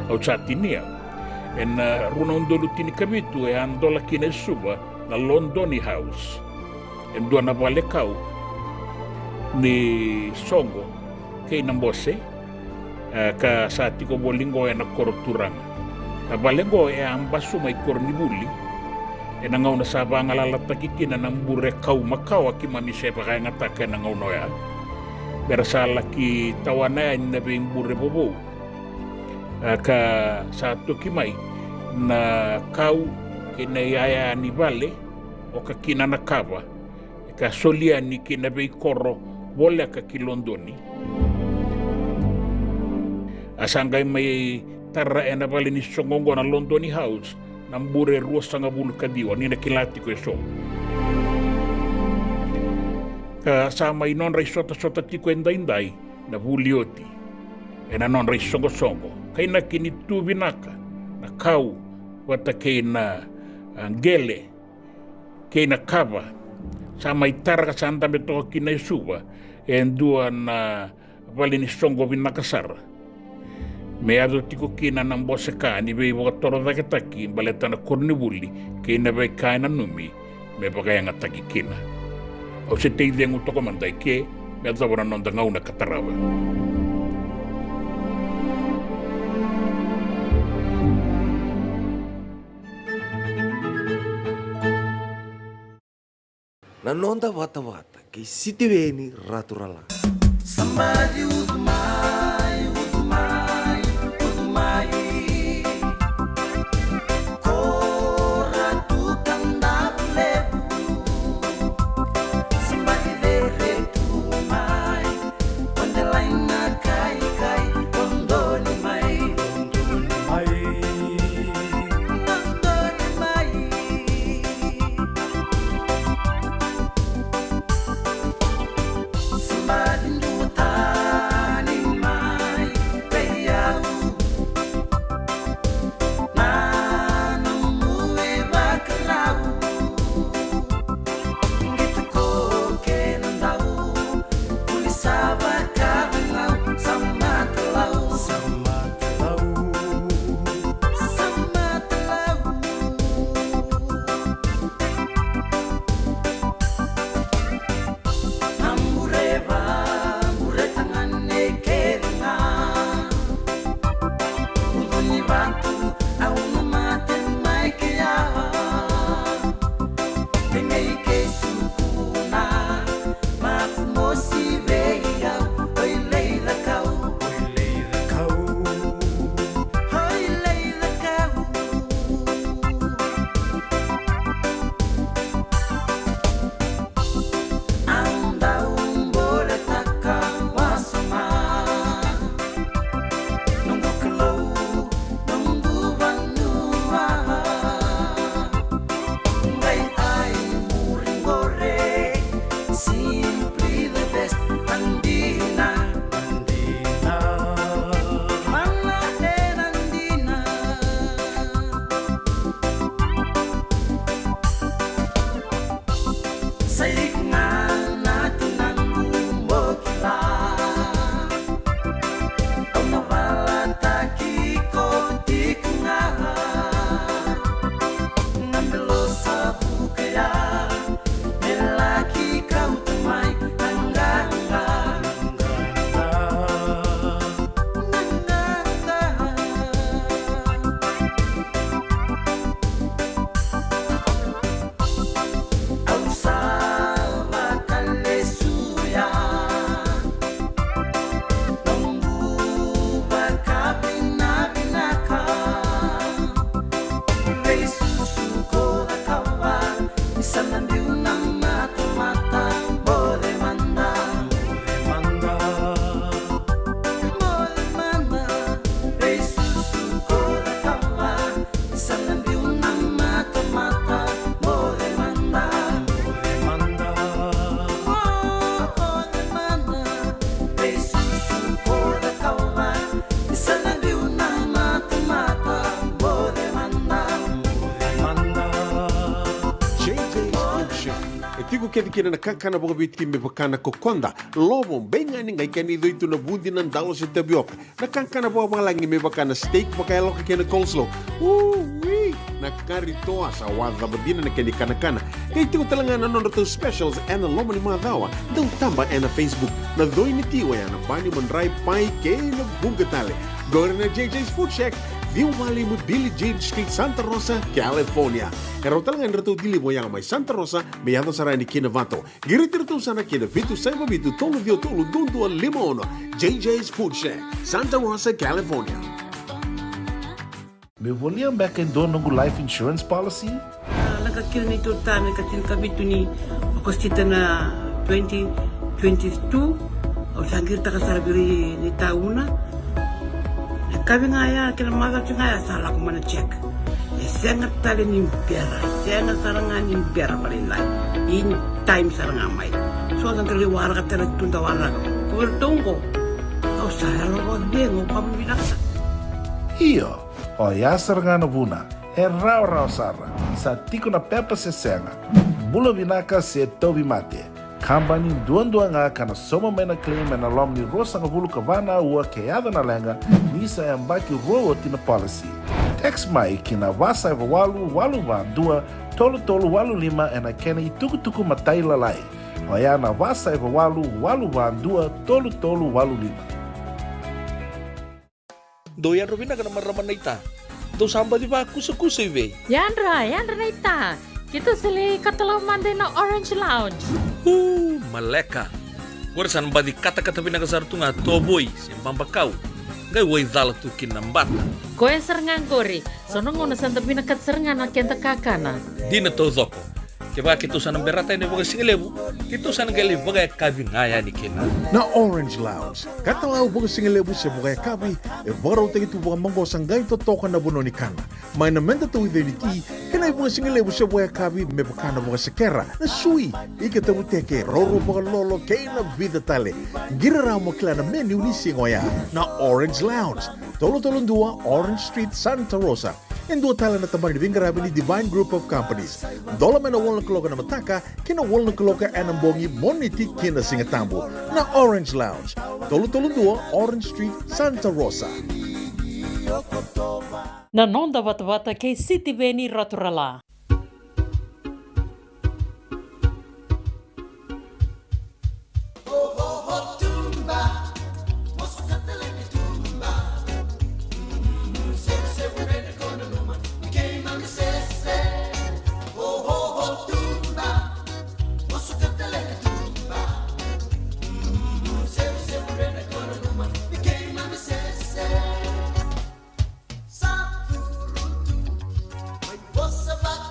Ochatinia, and Runondo Lutini Kabitu, and Dola Kinesuba, the Londoni House, and Dona Valekau, ni Songo, Keina Mbose. Ka sa tiko bolingo na korturang. Na balengo ambasu may kornibuli. Nangaw na saba nga lalatakikin na ng bure kau makaw aki mamisepa kaya nga taka nangaw noya. Pero sa laki tawanayan na bing bure bobo. Ka sa tukimay na kau kinayaya ni bale o kakina nakaba. Ka solia ni kinabay koro wala ka kilondoni. Asangay may tara na bali ni songongo na Londoni House ng bure ruas nga bulu kadiwa ni nakilati ko eso. Kasama inon ray sota tiko inday na bulioti. E na non ray songo. Kay na kinitubi naka na kau wata kay na angele kay na kaba. Sama itara kasanda beto kinaisuba en dua na bali ni songo binakasara. Me ado tiko kina ng bose ka ni be ibo toro da ketaki baleta na kornibuli kay na be kaina numi me bagay nga taki kina. O se te ideng utoko manday ke me ado na nonda ngauna katarawa. Nanonda Vata kay Sitiweni Raturala. Somebody who's mine. Somebody do figo kedi kena na kakana boga bitki me bakana kokonda lobo benga ni ngai kani doitu na bundi na dalo se tabioka na kakana boga malangi me bakana steak baka loka kena coleslaw na kari toa sa wadha badina na keni kana kay tigo talanga na nondo specials and lomo ni madawa dau tamba na Facebook na doi ni tiwa ya na bani mandrai pai ke na bungatale gore na JJ's Food Shack Viu Valley mo Billie Jean Street, Santa Rosa, California. Karo talaga nrito dili mo yang may Santa Rosa, may yato sarani kina Vato. Girit-rito sana kina Vitu Saiba Vitu Tolo Vio Tolo Dundu Limono. JJ's Food Shack, Santa Rosa, California. Me volia back in dono life insurance policy? Nakakil nito tani katil kabitu ni akostita na 2022 o sangir takasarabiri ni tauna. Kami ngaya kila mada tu ngaya salah aku mana cek. Sangat tali ni biara, sangat sarangan ni biara paling lain. In time sarangan mai. So kan kali warga tera tunda warga. Kau tunggu. Kau saya lo dengo kamu bilang. Iyo, o ya sarangan buna. Rau sara. Sa tiko na pepa se senga. Bula vinaka se tobi mate. Kambani duan nga kana soma mena claim na lom ni rosa nga bulu kabana ua keada na lenga nisa yang baki roa tina policy. Text mai kina wasa eva walu ba dua tolu walu lima ena kena ituku matai lalai. Oya na wasa eva walu ba dua tolu walu lima. Doyan Robina kana maraman naita. Do samba di ba kusa iwe. Yandra naita. Kita sili katalau mande na Orange Lounge. Maleka. Gurasan badi kata-kata pinagasar tunga toboy simpang bakau. Gai wai dala tu kinambata. Koe serengan gori. Sono ngona santa pinakat serengan na kenta kakana. Dina to zoko. Keba kitusan ang berata ini baga singelebu. Kitusan gali baga kabi ngaya ni kina. Na Orange Lounge. Katalau baga singelebu se baga kabi. E baro te itu baga mangosang gai to toka na buno ni kana. Mai na menda to iveniti. Kena baga singelebu se baga kabi me bakana baga sekera. Na sui. Ika te uteke roro baga lolo kei na vida tale. Gira ramo kila na menu ni singoya. Na Orange Lounge. Tolo-tolong 2 Orange Street, Santa Rosa. En dua tala na tambari ni Vingarabi ni Divine Group of Companies. Dola mena walna kaloka na mataka, kina walna kaloka anambongi moniti kina singatambo. Na Orange Lounge. Tolo-tolong 2 Orange Street, Santa Rosa. Na nonda Vata kay City Veni Raturala. Você vai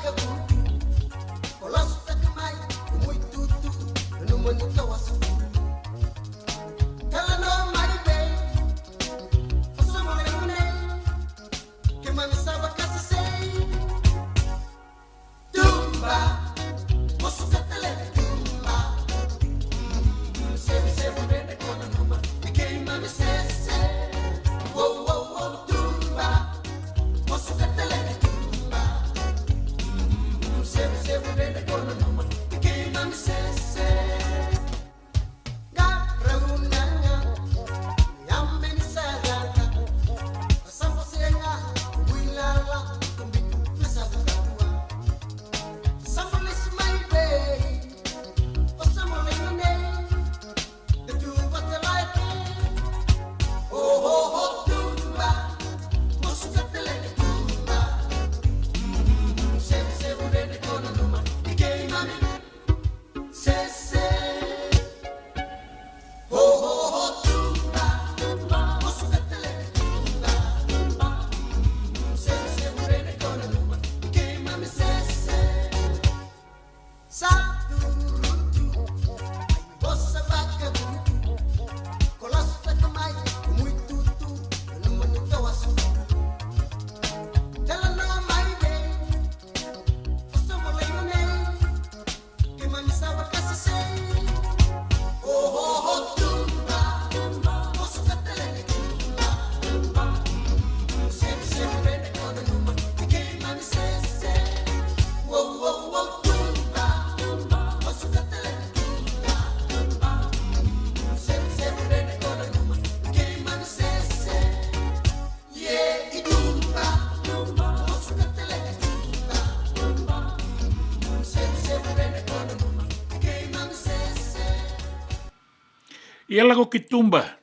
Ia lago kitumba.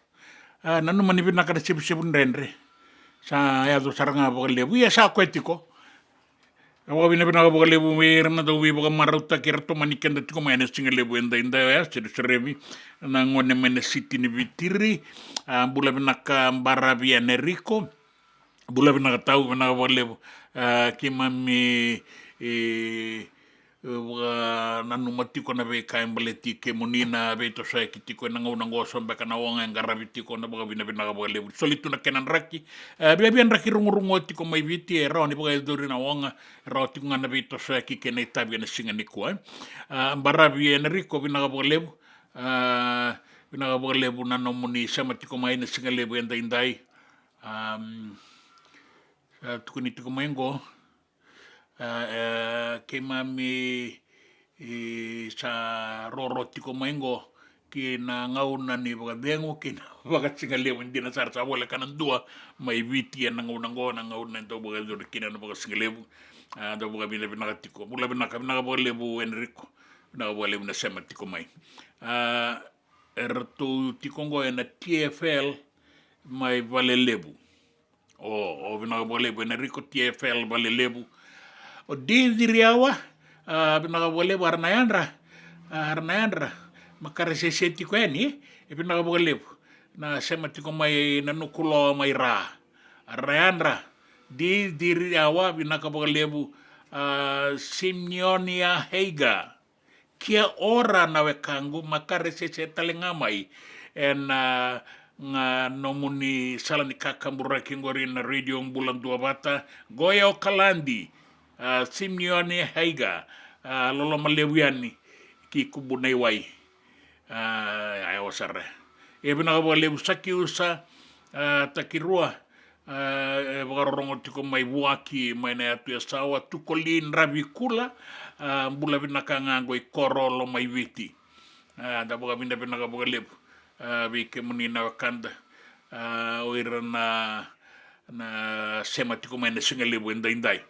Nanu mani vinaka na sibu renre. Sa ya do saranga bogalebu. Ia sa kwetiko. Awa vina bogalebu merna do wi boga maruta kirto manikenda tiko maene singalebu enda ya serebi. Na ngone mene siti ni vitiri. Bula vinaka mbarabi Enrico. Bula vinaka tau vinaka bogalebu. Kimami nanu matiko na be kain baleti ke monina be to sai kitiko na ngau nango sombe kana wonga ngarabi tiko na boga bina bogalebu solitu na kenan raki be bien raki rungu tiko mai viti e roni boga dori na wonga roti ngana be to sai ki kene tabi na singa niko barabi Enrico bina bogalebu nanu muni sama tiko mai na singa lebu enda indai tukuni tiko maingo ke mami sa roro tiko maingo ki na ngauna ni baga dengo ki na baga singalebu ndina sar sa wala kanan dua mai viti na ngauna ndo baga dor kina na baga singalebu ndo baga bina tiko bula bina baga lebu Enrico bina baga lebu na sema tiko mai ertu tiko ngo na TFL mai vale lebu o bina baga lebu Enrico TFL vale lebu o diriawa bina lebu arnayandra makare se tiko eni e bina lebu na sema tiko mai na nukulo mai ra arnayandra diriawa bina lebu Simionia Heiga kia ora na wekangu makare se talenga mai en nga nomuni salani kakambura kingori na radio Bula Duavata Goya o Kalandi Simionia Heiga lolo malewiani ki kubunai wai ayo sarre e bina lebu sakiusa takirua bagarongo tiko mai buaki mai na atu ya sawa tukolin rabikula bula bina kangango i korolo mai viti da boga bina lebu bi ke munina wakanda oira na sema tiko mai na singa lebu indai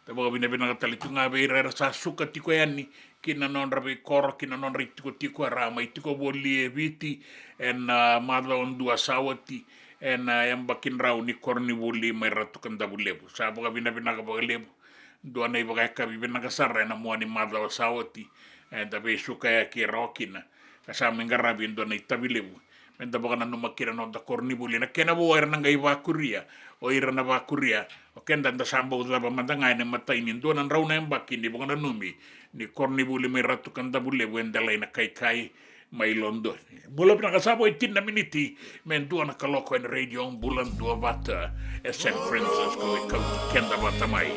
da boga bina talitunga beira rasa suka tiko yani kina non rabi koro kina non tiko rama tiko boli e viti en madla on dua sawati en yang bakin rau ni korni boli mai ratu kanda bulebu sa boga bina lebu dua nei boga ka bina sarra na muani madla sawati en da be suka ya ki rokina kasa mengarabi ndo nei tabilebu men da boga na makira non da korni boli na kena bo era ngai vakuria o ira na vakuria o kenda da sambo da mandanga ene matai ni ndo nan rauna embakin ni boga na numi ni korni boli mai ratu kanda bulebu en da lai na kai mai londo bula bina kasabo itina miniti men dua na kaloko en radio Bula Duavata e San Francisco e Kauti Keda Vata mai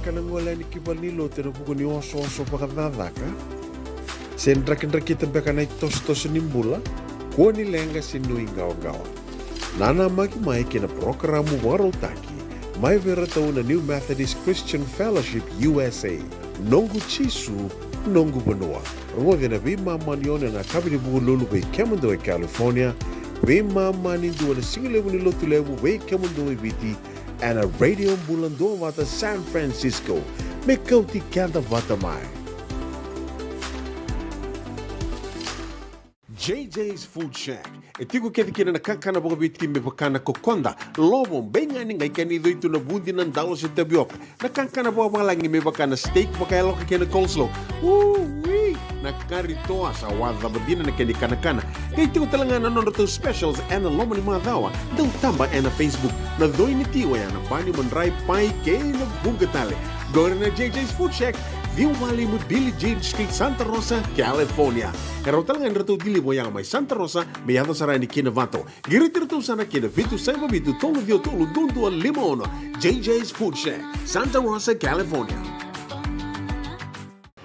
beka nangolani kibali lo tena puku ni oso pakadadaka. Sen drakin beka na tos nimbula. Kua ni lenga sinui ngao-ngawa. Nana maki mai kina programu warotaki. Mai vera tau na New Methodist Christian Fellowship USA. Nongu chisu, nongu banua. Rongo na bima manione na kabini buku lulu bei kemundo e California. Bima mani dua na singilewu ni lotu lewu bei kemundo e viti. And a radio Bula Duavata San Francisco. Me Kauti Keda Vata mai. JJ's Food Shack. E tiku kena na kakana boka biti me bakana kokonda. Lobo benga ni ngai kani doitu na bundi nan dalos e tapioca. Na kakana boka malangi me bakana steak boka eloka kena coleslaw. Wee! Na karitoa sa wadha badina na kani kana. Kaya tiku talangana non to specials and lomo ni madawa. Dau tamba na Facebook. Na doi ni tiwa ya na bani manray pai kaya na bungatale. Gore na JJ's Food Shack. Viu Valley mo Billy Jean Street, Santa Rosa, California. Karo talagang rato dili mo yang may Santa Rosa, may ato sarani kinavato. Giritirto sana kinavitu sa mabitu tolo dio tolo dundo al limon. JJ's Food Shack, Santa Rosa, California.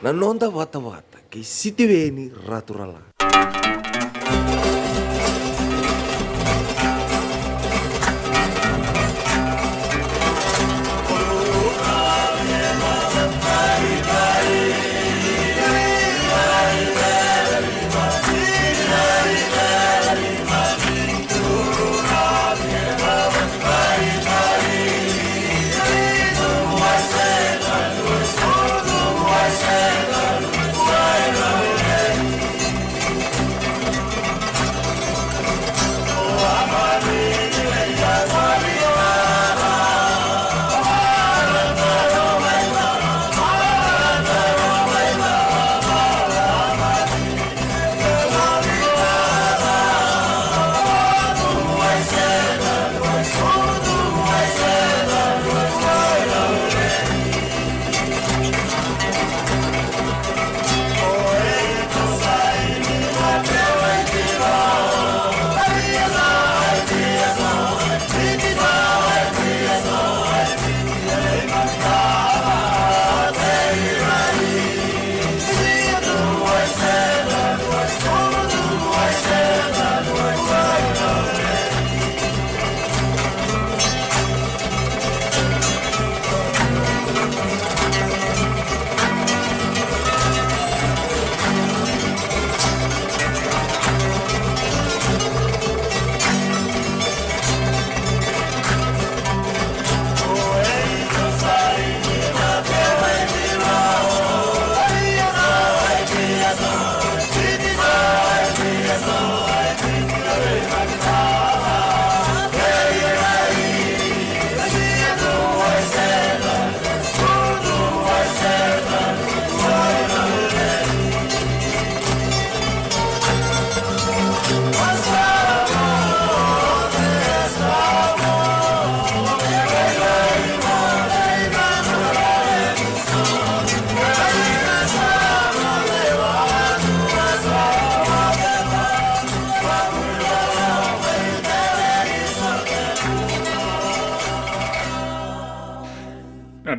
Nanonda Vata kay City Veni Raturala.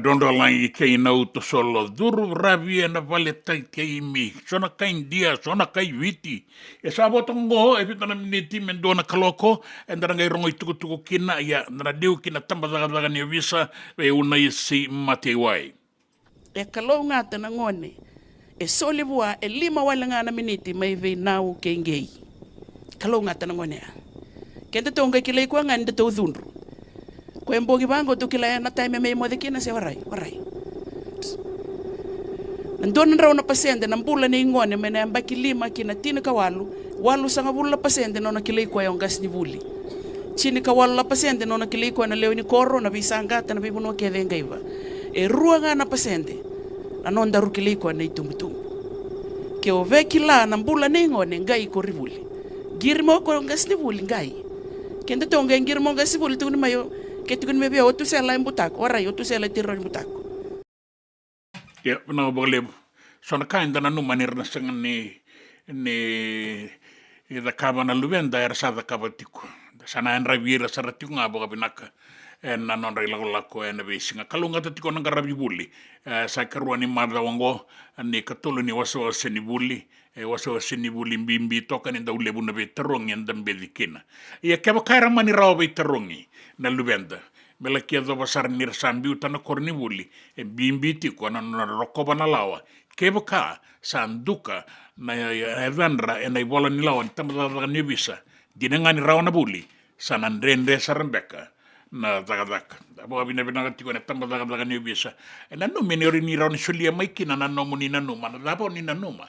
Dondo langi kei na uto solo duru ravi na vale tai kei mi sona kai dia sona kai viti e sa botongo e pitana miniti mendona kaloko e ndaranga rongo tuku kina ya ndara diu kina tamba daga ni visa e una isi mate wai e kalo ngata na ngone e soli bua e lima wala ngana miniti mai ve nau kengei kalo ngata na ngone kente tonga kilei kwa ngande to dhunru Kwembogi bango tukila na time me mo de kina se warai. Nandun raw na pasyente ng bula ni ngone me na bakilima kina tina kawalu walu sanga bula pasyente no nakilay ko yung gas ni buli. Chini kawalu la pasyente no nakilay ko na leo ni koro na bisanga ta na bibuno kede ngaiba. E rua nga na pasyente anon daru kilay ko na itumutum. Ke o vekila ng bula ni ngone ngai ko ribuli. Girmo ko yung gas ni buli ngai. Kenda tonga girmo gas ni buli tu ni mayo Ketukun mebe otu sela imbutako, warai otu sela tiro imbutako. Ya, benar boleh. Sona kain dana nu manir na sengan ni da kaba na luben da era sada kaba tiku. Da sana en ravira saratiku nga boga binaka. na non rai lako na be singa kalunga ta tiko nanga rabi buli sa karua ni mada wango ni katolo ni waso seni buli waso seni buli bimbi toka ni daule buna be tarongi ndambe dikina ia keba kaira mani rawa be tarongi na lubenda mela kia do basar nir sambi utana korni buli bimbi tiko na roko bana lawa keba ka sanduka na evandra na ibola ni lawan tamada ni bisa dinangani rawa na buli sanan rende sarambeka na dagadaka abo abina bina tiko na tamba dagadaka ni bisa na no menori ni rauni sulia maikina na no muni na no mana dabo ni na no ma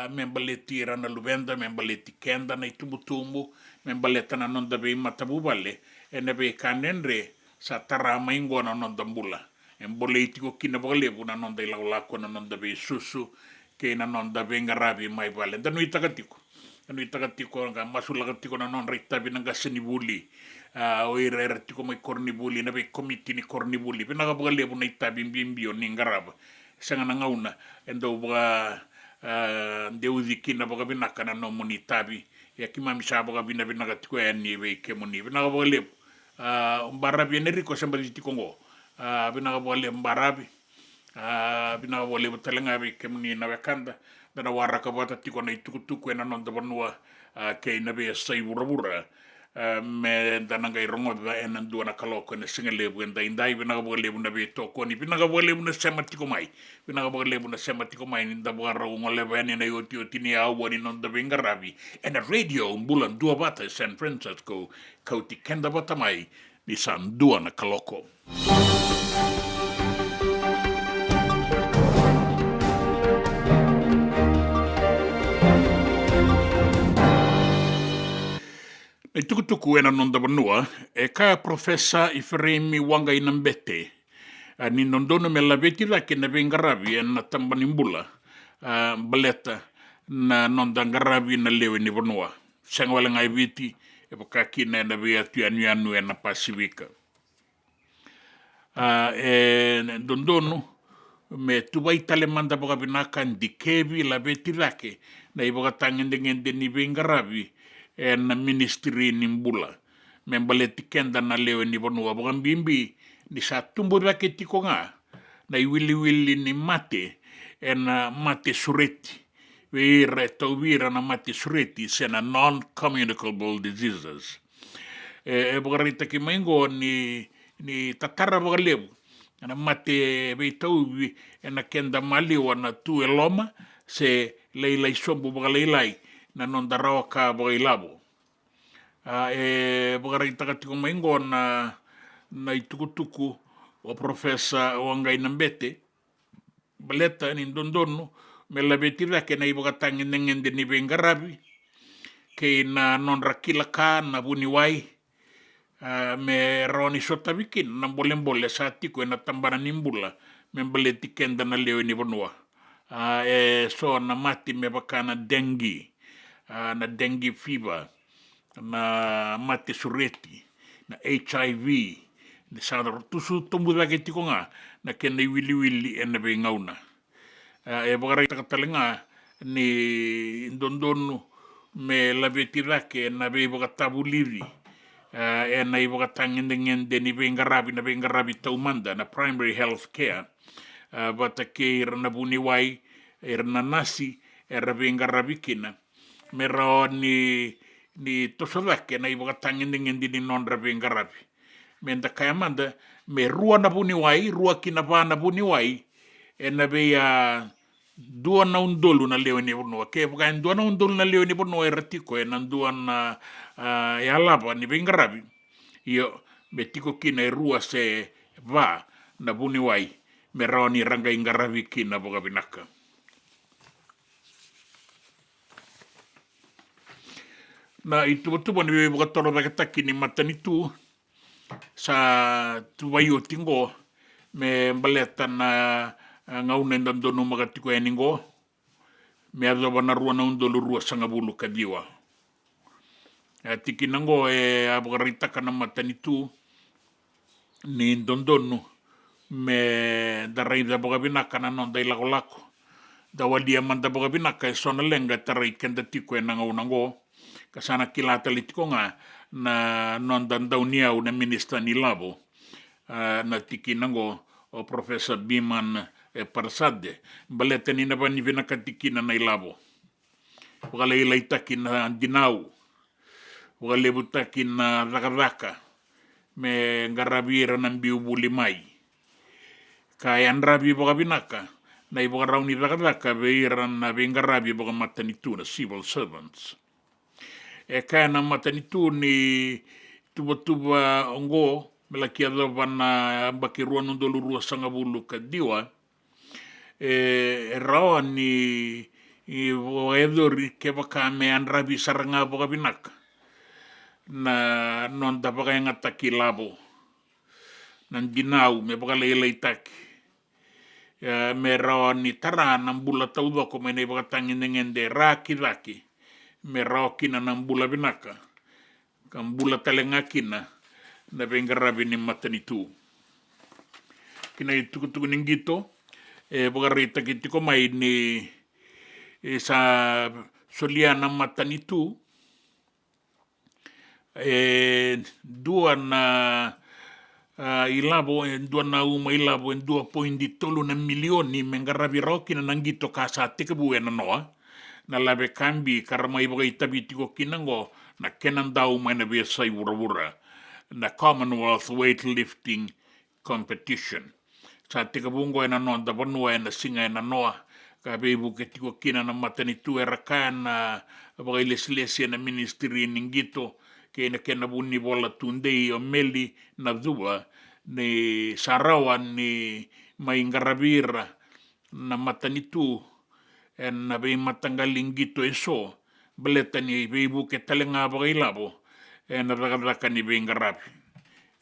membaleti rana lubenda membaleti kenda na itubutumbu membaleta na non dabe matabu bale ena be kanenre sa tara maingo na non dambula emboleti ko kina bale buna non dai lako na non dabe susu ke na non dabe ngarabi mai bale danu itakatiko nga masulakatiko na non rita binanga seni buli o ira tiko mai korni buli na be komiti ni korni buli binaga bale buna itabi bimbio ni ngaraba sanga na ngauna endo buga ndeuzi kina boga binaka na no muni tabi ya kima misa boga binaga tiko ya ni be kemuni binaga bale mbarabi ne riko samba tiko ngo binaga bale mbarabi binaga bale butalenga be kemuni na wakanda dana waraka bata tiko na itukutuku na non dabanua ke na be sai burabura me dana ngai rongo da en duana kaloko na singale bu ndai ndai binaga bole bu na be toko ni binaga bole bu na sema tiko mai binaga bole bu na sema tiko mai ni dabara ngole bani na yoti ni awani non da bengarabi en radio Bula Duavata San Francisco Kauti Keda bata mai ni san duana kaloko. E tukutuku ena non da banua, e ka profesa i fremi wanga inambete. Ni nondono me la veti la ke na vengarabi na tambani mbula. Baleta na non da ngarabi na lewe ni banua. Sanga wala ngai viti e paka kina na vea tu anu na pasifika. E dondono me tuwai tale manda boga binaka ndikebi la veti la ke na iboga tangende ni vengarabi en ministry ni mbula membaleti kenda na lewe ni bonua bogan bimbi ni sa tumbo rake tiko nga na iwili ni mate en mate sureti we vira na mate sureti sena non-communicable diseases bogarita ki maingo ni tatara bogalebu na mate be taubi en kenda mali wana tu eloma se leila isombu bogaleilai na non darawa ka boilabo bogara itakatiko maingo na itukutuku o profesa wanga inambete baleta ni dondono me la betira ke na iboga tangin ngende ni bengarabi ke na non rakila ka na buniwai me roni sotabikin na bolembole satiko na tambana nimbula me baleti kenda na lewe ni bonua so na mati me bakana dengue na dengue fever, na mate sureti, na HIV, na sana tusu tumbu lagi tiko nga, na kena wili na be ngauna. Bagara takatalenga ni dondono me labeti lake na be baga tabuliri, na ibaga tangende ni be ngarabi taumanda na primary health care, bata ke na buniwai na nasi be ngarabi kina. Mero ni tosodake na iboga tangende ni non rabi ngarabi. Menda kaya manda me rua na buniwai, rua kina ba na buniwai, na be dua na undolu na leo ni bonua. Ke buka dua na undolu na leo ni bonua ratiko na dua na laba ni be ngarabi. Iyo betiko kina rua se ba na buniwai, mero ni ranga ngarabi kina boga binaka. Na itu ni buka tolo baka taki ni matani tu sa tuwayo tingo me baleta na ngaune ndandono magatiko eningo me adoba na rua na undolo rua sanga bulu kadiwa tiki nango abagarita kana matani tu ni ndandono me darai da boga binaka na non dai lako da wadia manda boga binaka sona lenga tarai kenda tiko nango kasana kilata litiko nga na non dandaunia una ministra ni labo na tikinango o Professor Biman Parsade baleta ni na bani vina katikina na ilabo wale ilaitaki na ginau wale butaki na rakaraka me garabira ng biubuli mai kaya anrabi boka binaka na iboka rauni rakaraka beiran na bengarabi boka matanitu na civil servants kaya na matanitu ni tuba ongo melaki ada wana bakirua nundolu rua sangabulu kadiwa rawa ni waedori ke baka me anrabi saranga boka binak na non da baka yang ataki labo nan ginau me baka lelei taki me rawa ni tara nan bula taudo ko me ne baka tangin ngende raki me rawa kina nan bula binaka kan bula talenga kina na bengarabi ni matanitu kina itu ningito bagarita kiti ko mai ni sa soliana matanitu dua na ilabo dua na uma ilabo 2.3 milioni mengarabi roki na nangito kasa tikebu na noa na labe kambi karama ibaga itabiti ko kinango na kenan daw mai na biasa wura na Commonwealth weightlifting competition. Sa tikabungo na noa, dabanua na singa na noa, kabebu ketiko kina na matanitu erakan na bagaileslesi na ministry ningito, kaya na buni bola tundei o meli na dua, ni sarawan ni maingarabira na matanitu, na bay matanggaling gito eso, baleta ni bebu ketalenga bagailabo, na rakaraka ni bengarabi.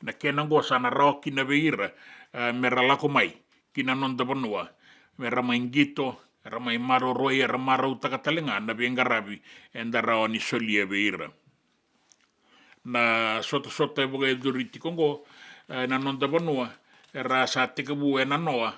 Na kenango sana roki na beira meralako mai kina non da banua meramai ngito ramai maro roi ramaro takatalenga na bengarabi enda rawa ni solia beira. Na soto e boga duriti kongo na non da banua era sa tekabu na noa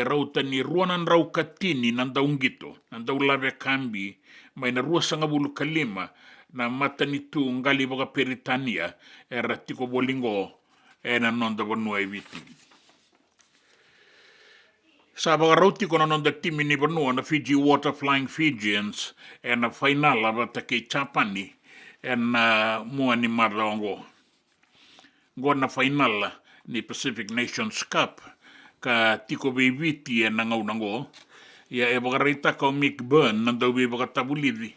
rauta ni ruanan rau katini nan daung gito nan daung labe kambi mai na rua sanga bulu kalima na matanitu ngali boka Peritania era tiko bolingo na nonda banua eviti. Sa boka rauti ko na nonda timi ni banua na Fiji Water Flying Fijians na final abata ke Chapani na mua ni marongo. Go na final ni Pacific Nations Cup ka tiko beviti na ngaunango ya boka rita ka Mick Byrne nanda boka tabulidi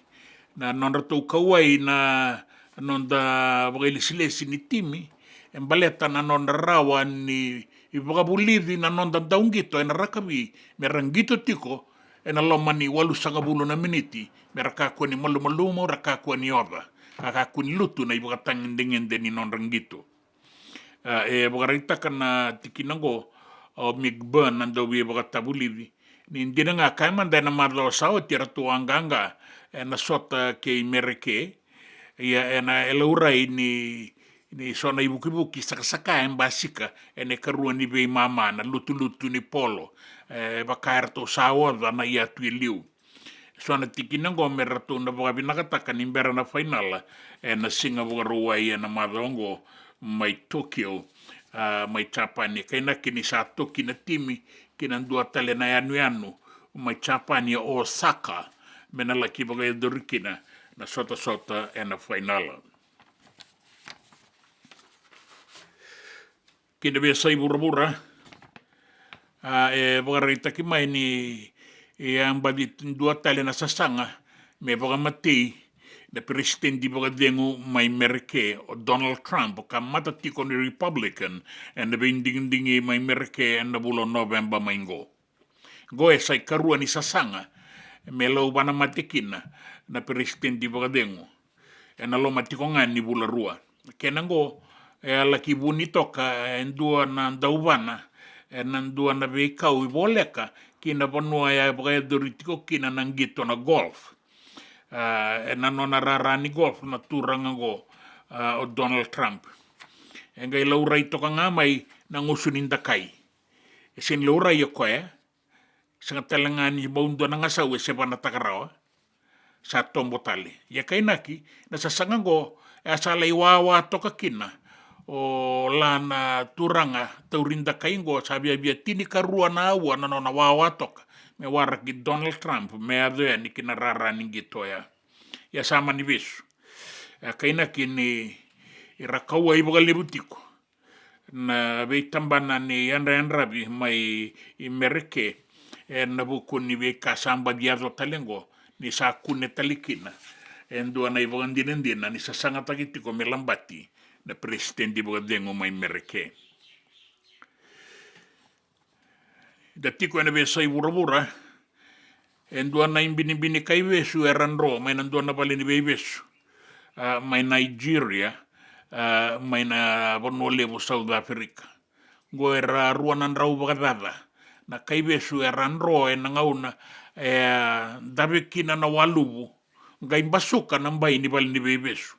na non rato kawai na non da bagailesilesi ni timi en baleta na non rawa ni ibagabulidi na non da daungito en rakabi merangito tiko en alomani walu sangabulo na miniti merakaku ni malumalumo rakaku ni oda kakaku ni lutu na ibagatangin dengan ni non rangito bagarita kana tikinango o Mick Byrne nando ibagatabulidi ni hindi na nga kaiman dahil na marlaw sao tira tuanganga na sota kay mereke ya na elaurai ni sona ibuki saka en basika ene karuan ni be mama na lutu ni polo bakar to sawa na ya tuiliu sona tikinango merato na baga binakataka ni mbera na final na singa bugaruai na madongo mai Tokyo mai Japani kaina kini sa toki na timi kinandua tale na yanu mai Japani Osaka menalaki bagai dorikina na sota na final. Kina biasa ibura-bura bagarita kimai ni yang badit dua tali na sasanga me baga mati na presidente baga dengo mai merke o Donald Trump ka matatiko ni Republican and na binding-dingi mai merke and na bulo November maingo. Goe say karua ni sasanga melo bana matikina na presidente bagadengo na lo matiko ngani bula rua kenango laki bonito ka endua na daubana nandua na bekau iboleka kina banua ya bagadoritiko kina nangito na golf na nona rarani golf na turango o Donald Trump engai laurai to ka ngamai na ngusunin dakai sin laurai yo koe sangat talangani baundo na ngasawe sepa na takarawa sa tombo tali. Ya kainaki, nasasangan ko, asala iwawa to kakina, o lana turanga taurinda kaingo sabi abia tini karua na aua na nona wawatoka me wara ki Donald Trump me adhe ni kina rara ningi toya ya sama ni visu kaina kini irakaua iboga lebutiko na veitambana ni yandrabi mai imerike na buku ni ve kasamba diazo talengo ni sa kune talikina endo na iboga ndinendina ni sasanga takitiko melambati na presidente iboga dengo mai merike da tiko ena ve sai burabura endo na imbini kai vesu erandro mai nando na balini ve vesu mai Nigeria mai na Bonolevo South Africa go era ruanan rau bagadada na kaibesu erandro e nangauna davekina na walubu ngai basuka na mbai ni bal ni bebesu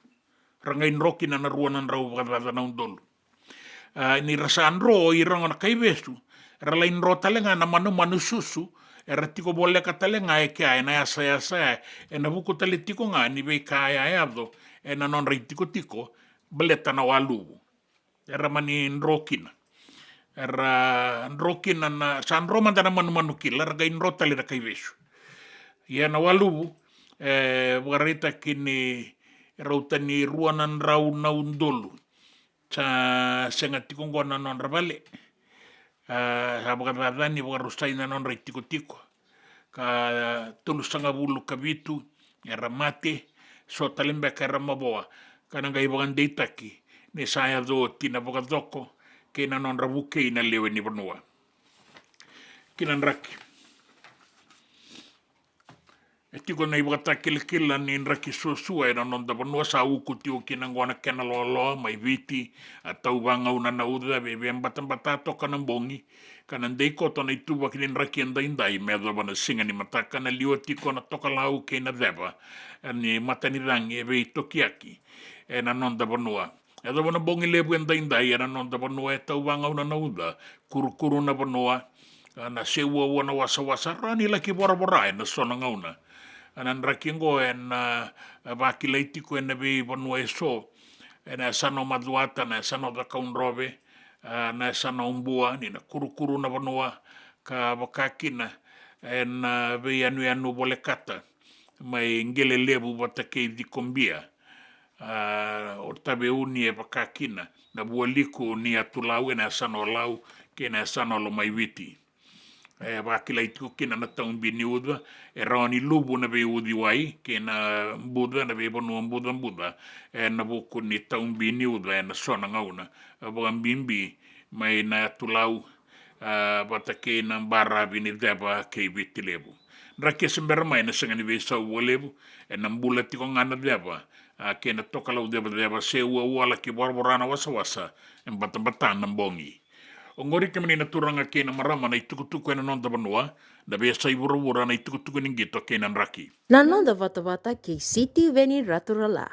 rangai rokina na ruanan rau bagadada na undolu ni rasa andro i rango na kaibesu ralain ro talenga na manu susu era tiko bole ka talenga e kia na asa e na buku talitiko nga ni be kaya ado e na non ritiko tiko beleta na walubu era mani nrokina era nrokina na san roma dana manu kila raga inrota le kai vesu ia na walubu warita kini rautani ruanan rau na undolu sa senga tiko ngona non rabale abagada ni warustai na non ritiko tiko ka tulusanga bulu kabitu era mate so talembe ka ramaboa kana ngai bagan deitaki ne saya do tina bogadoko ke na non rabuke ina lewe ni bonua kinan raki etiko nei bogata kilkila ni raki susua ina non da bonua sa uku tiu kina ngona kena lolo mai viti atau banga una na uda bebe mbata to kana bongi kana deiko to nei tuba kinin raki ndai me do bana singa ni mataka na liotiko na toka lau ke na deba ani matani rangi be tokiaki e na non da bonua e da bona bongi lebu ndai e na non da bonua e tau wanga una nauda kuru na bonua na seua wana wasa rani laki bora e na sona ngauna anan rakingo e na vakileitiko e na be bonua e so e na sano maduata na sano da kaunrobe na sano umbua ni na kuru na bonua ka wakakina e na be anu bole kata mai ngele lebu wata kei di kombia o tabe uni e pakakina na bualiku ni atulau e na sano lau ke na sano lo mai witi wakila itu kina na taun bini uda e raoni lubu na be udi wai ke na buda na be bonu buda e na buku ni taun bini uda e na sona ngauna bukan bimbi mai na atulau wata kei na bara bini deba kei witi lebu Rakia sembera mai na sanga ni vesa ualebu e na mbula tiko ngana deba ke na toka lau deba se ua ki borborana wasa en batambatan na mbongi o ngori ke menina turanga ke na marama na itukutuku e na nonda banua da vesa ibura na itukutuku ningito ke na raki na nonda Vata ke City Veni Raturala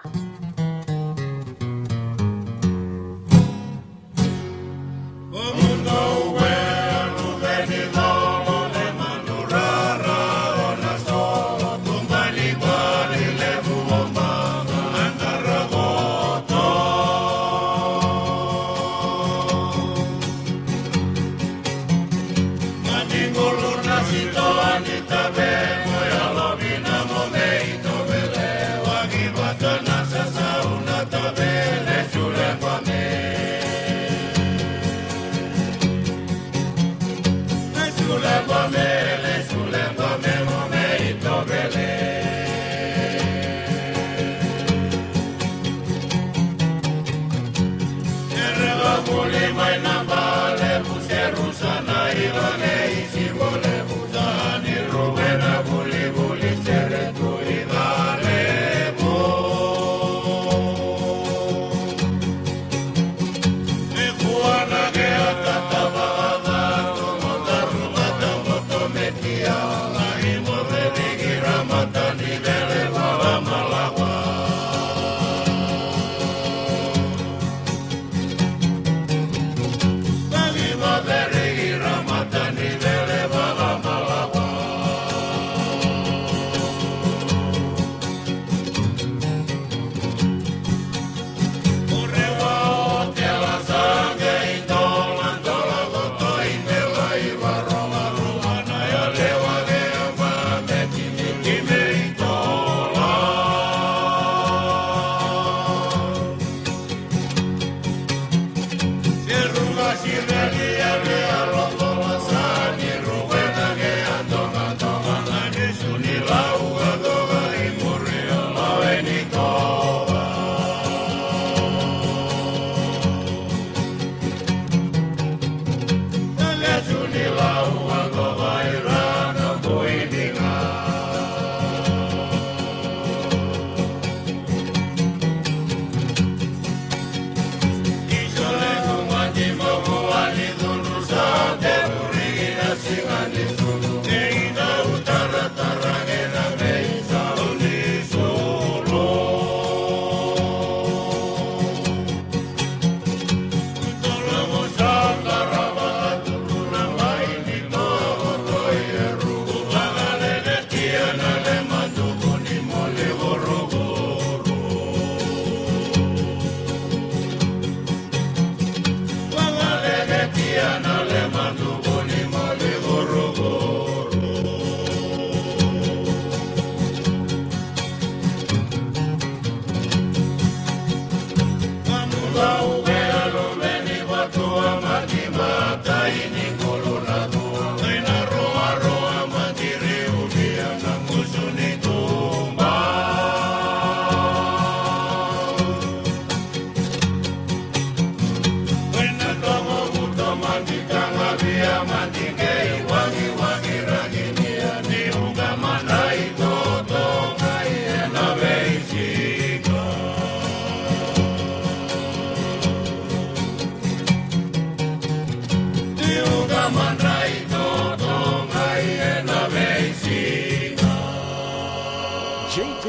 Nasa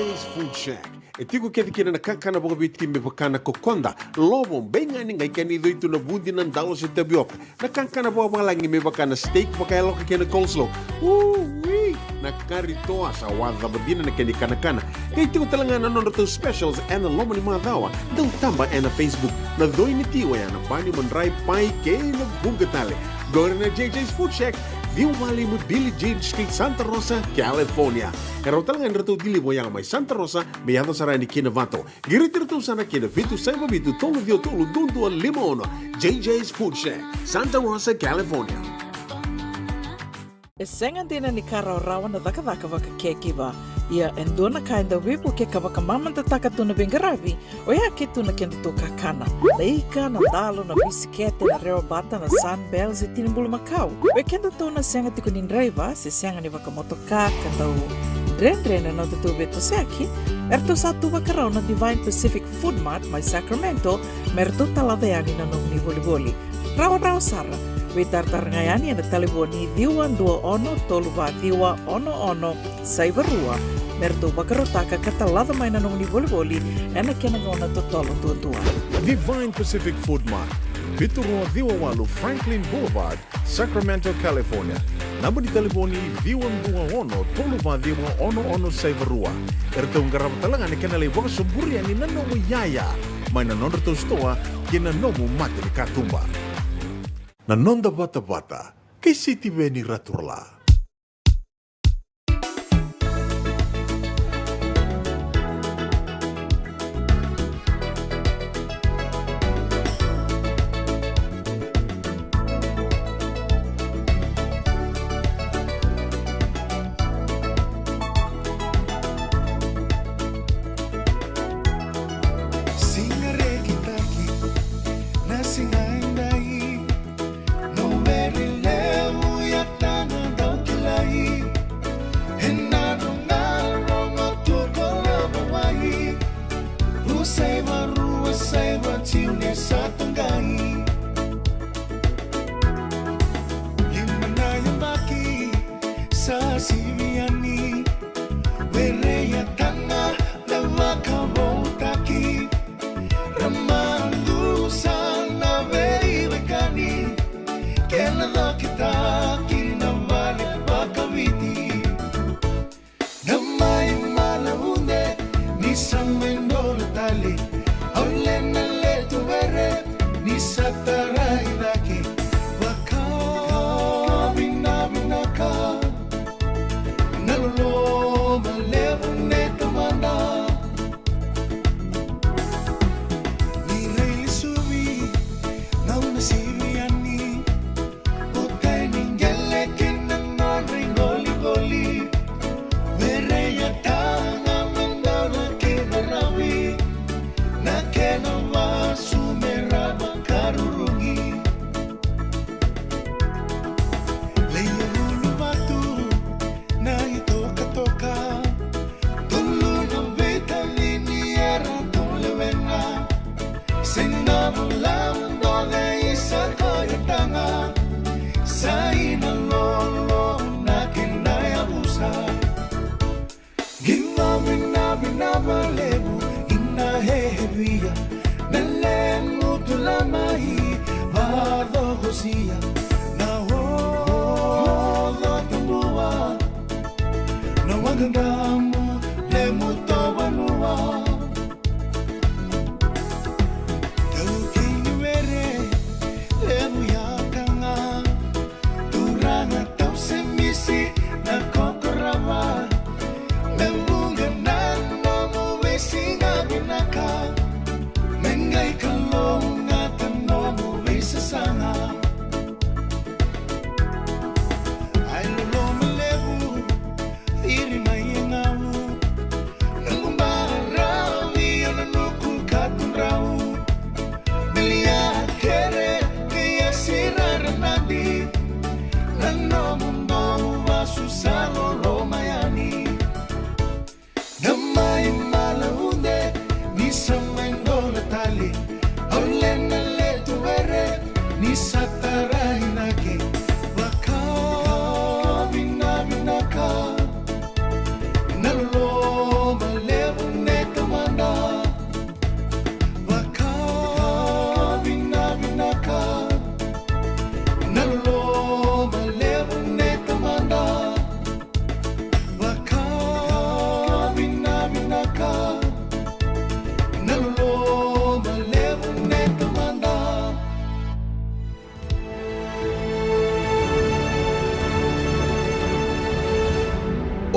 JJ's Food Shack. E tiku kia kina na kakana boka biti me bakana kokonda. Lobo benga ni ngai kani doi tu na bundi na ndalo se tapioca. Na kakana boka malangi me bakana steak baka eloka kena coleslaw. Wee! Na kari toa sa wadha badina na kani kanakana. Kaya tiku talangana non to specials and lomo ni madhawa. Dau tamba na Facebook. Na doi ni tiwa ya na bani mandrai pai kaya na bunga tale. Gore na JJ's Food Shack. Viu Valley mo Billie Jean Street, Santa Rosa, California. Kaya talangan rito dili mo yang may Santa Rosa, may yato sarani kina Vato. Giritir to sana kina Vitu Saiba Vitu Tolo Dio Tolo Dundu Limono. JJ's Food Shack, Santa Rosa, California. E senga dina ni kara rawa na daka waka kekiwa. Ia endona kainda wipu ke kawaka mamanta taka tuna bengaravi, o ia ke tuna kenda to kakana. Na ika, na dalo, na bisikete, na reo bata, na sunbells e tinimbulu makau. We kenda to na senga tiko nindraiva, se senga ni waka motoka, kanda u dren na tutu beto seki, erto satu wakarao na Divine Pacific Food Mart, mai Sacramento, merto taladayani na nung ni boli. Rawa sara. We tartar ngayani na taliboni diwa dua ono toluva diwa ono saibarua merto bakarotaka katalada mai na nung ni boli ena kena ngona totolo tua. Divine Pacific Food Mart, Viturua Diwawalu Franklin Boulevard, Sacramento, California. Namba di taliboni diwa ono toluva diwa ono saibarua. Erto ngarap talanga ni kena lewa suburi ani na nomu yaya. Mai na nono to stoa kena nomu mate ni katumba. Na nonda Vata, kay City Veni Raturla. Ay, lo malebu, iri na yengawu.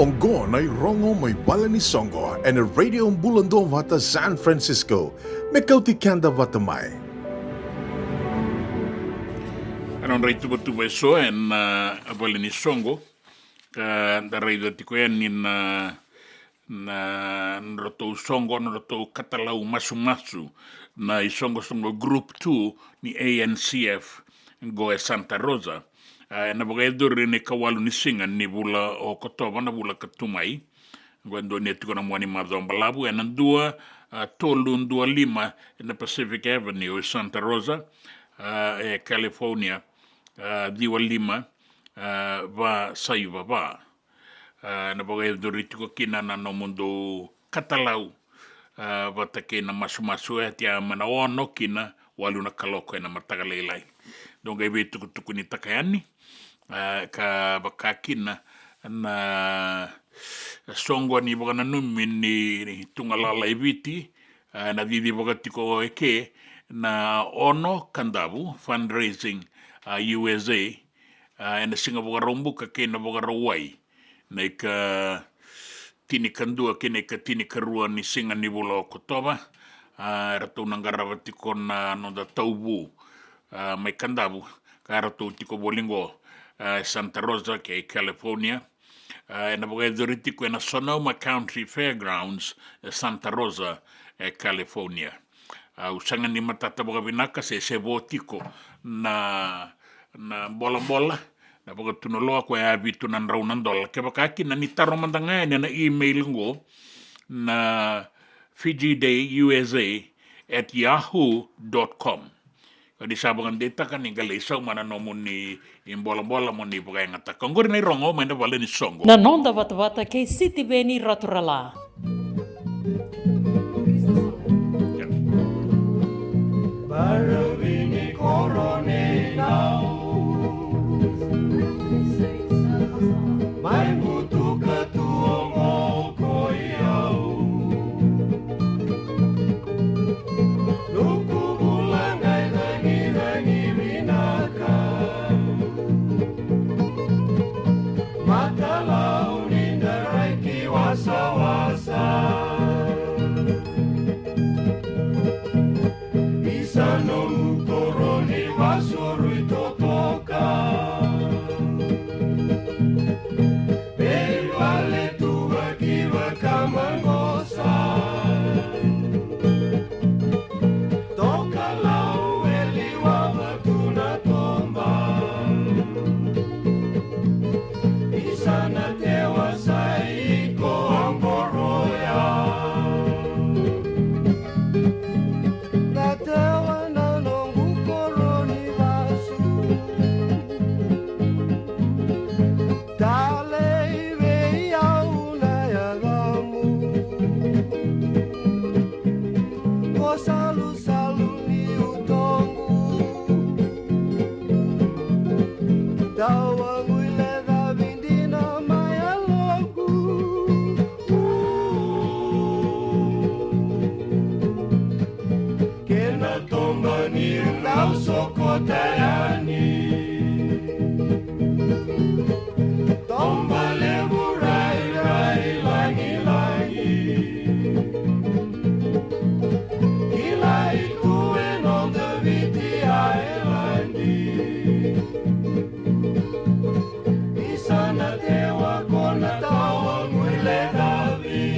Ongo na rongo may bala ni Songo and a radio Bula Duavata, San Francisco. Me Kauti Keda Vata mai. Anon rei tuba so en bala ni Songo. Da rei da tiko en na roto Songo na roto katalau masu na i Songo Group 2 ni ANCF go e Santa Rosa. Na bagai dore ne kawalu ni singa ni bula o kotoba na bula katumai. Gwendo ne tiko na mwani madhomba labu. Na dua tolu ndua lima na Pacific Avenue Santa Rosa e California. Diwa lima va saiva va. Na bagai dore tiko kina na no mundo katalau. Vata ke na masu e tia mana ono kina walu na kaloko e na matagaleilai. Donga ibe tuku ni takayani. Ka bakakina na Songo ni boga na numi ni tungalala ibiti na didi boga tiko eke na ono kandabu fundraising USA na singa boga rombuka ke na boga rawai na ika tini kandua kene ka tini karua ni singa ni bula o kotoba rato nangarawa tiko na nonda taubu mai kandabu ka rato tiko bolingo Santa Rosa ke California na boga tiko na Sonoma County Fairgrounds Santa Rosa California usanga ni matata boga binaka se tiko na bola na boga tunoloa ko ya bitu na raunandola ke bakaki na ni taro mandanga na email ngo na fijidayusa@yahoo.com. Di sabangan data kan ingale isang mana nomon ni imbola-bola mo ni bukai ngata. Kongori na irongo may nabala ni Songo. Na nonda Vata kay City Veni Raturala. Barawini korone nau Mai butu katuong o koyau Luku bulan ay rangi minaka Matalau nindaray kiwasa-wasa Isanong toroni masurui totoka Vale tua kiva kamangosa Toka lau eliwa batuna tomba Isana tewa saiko amboroya Natewa na nongu koroni vasu Dale salu ni utongu Dawa nguile da vindina maya logu Kena tomba ni lau sokotayani Tomba lebu rai langi Isana tewa kona tawa mwile davi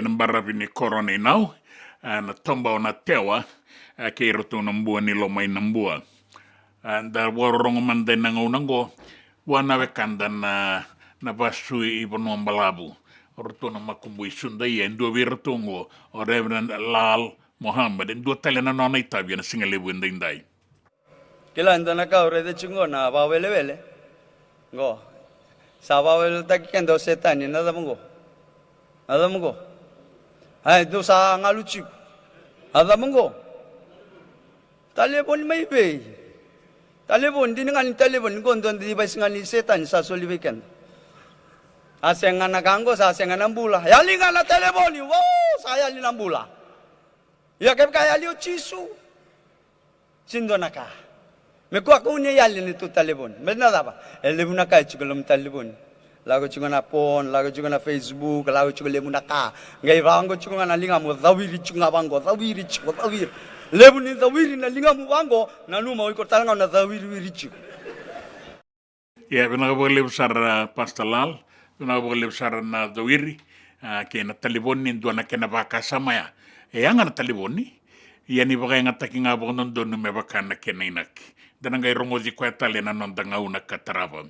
kena baravi ni korona inau, na tomba o na tewa, ke iroto na mbua ni lomai na mbua. Da warorongo mande na ngaunango, wana wekanda na vasui i vanua mbalabu. Roto na makumbu i sundai, en dua viratongo, o Reverend Lal Muhammad, en dua tale na nona itabia na singalebu indai. Kila ndo na kaure de chungo na wawele. Go. Sa wawele takikendo setani na damungo. Adamungo. Hai do sa ngaluchi. Adamungo. Telepon mai be. Telepon di ngani telepon kondo di basingani setan sa solibekan. Asenga na gango sa asenga na bula. Yalinga na telepon. Wow, saya lina bula. Ya kaya liu chisu. Sindo naka. Mekua kunya yali ni tu telepon. Benar apa? Telepon naka cikulum telepon. Lagu cungana pon, lagu cungana Facebook, lagu cungana lemun naka. Ngai bango cungana linga mu zawiri cunga bango, zawiri. Lemun ni zawiri na linga mu bango, nanu mau ikut talanga na zawiri cuk. Ya, benar boleh besar pastelal, benar boleh besar na zawiri, kena telepon ni dua na kena baka sama ya. Yang ana telepon ni, ya ni bagai ngata kinga bonon donu me baka na kena inak. Dan ngai rongozi kwa tale na nonda ngau na katarabam.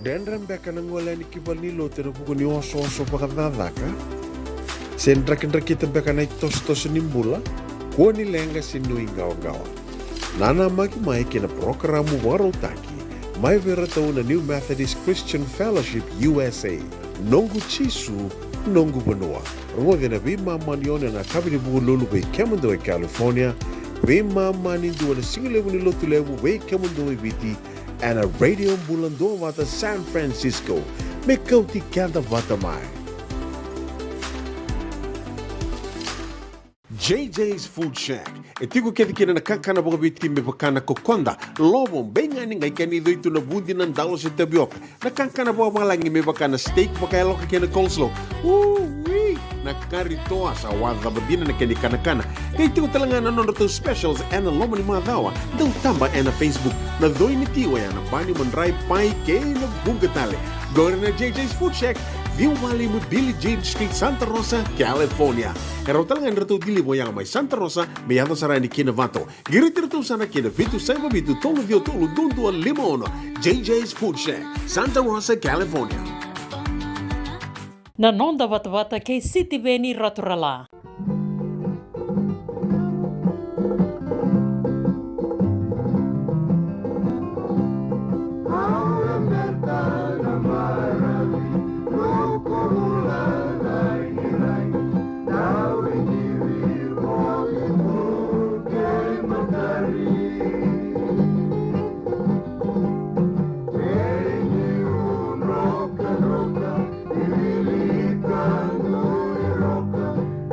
Dendram beka nangwala ni kibali lo tero puku ni oso pakadadaka. Sen drakin beka na tos nimbula. Kuo ni lenga sinu ingawa. Nana maki mai kina programu warotaki. Mai vera tau na New Methodist Christian Fellowship USA. Nongu chisu, nongu banua. Rongo na bima manione na kabini buku lulu be kemundo e California. Bima mani duwa na singulevu ni lotu levu be kemundo e biti. And a radio Bula Duavata San Francisco. Me Kauti Keda Vata mai. JJ's Food Shack. E tiku kevi kena na kakana boka biti me bakana kokonda. Lobo benga ninga ikani do itu na bundi na ndalo se tapioca. Na kakana boka malangi me bakana steak baka eloka kena coleslaw. Wee! Na karitoa sa wadha babina na keni kana. Kaya tiku talangana no to specials and lomo ni madawa. Dau tamba na Facebook. Na doi ni tiwa ya na bani manrai pai ke na bunga tale. Gore na JJ's Food Shack. Viu Valley mo Billy Jean Street, Santa Rosa, California. Pero talagang rito dili mo yang may Santa Rosa, may ato sarani kina Vato. Girit-rito sana kina Vitu Saiba Vitu Tolo Vio Tolo Dundu Limono. JJ's Food Shack, Santa Rosa, California. Na nonda Vata kei City Veni Raturala.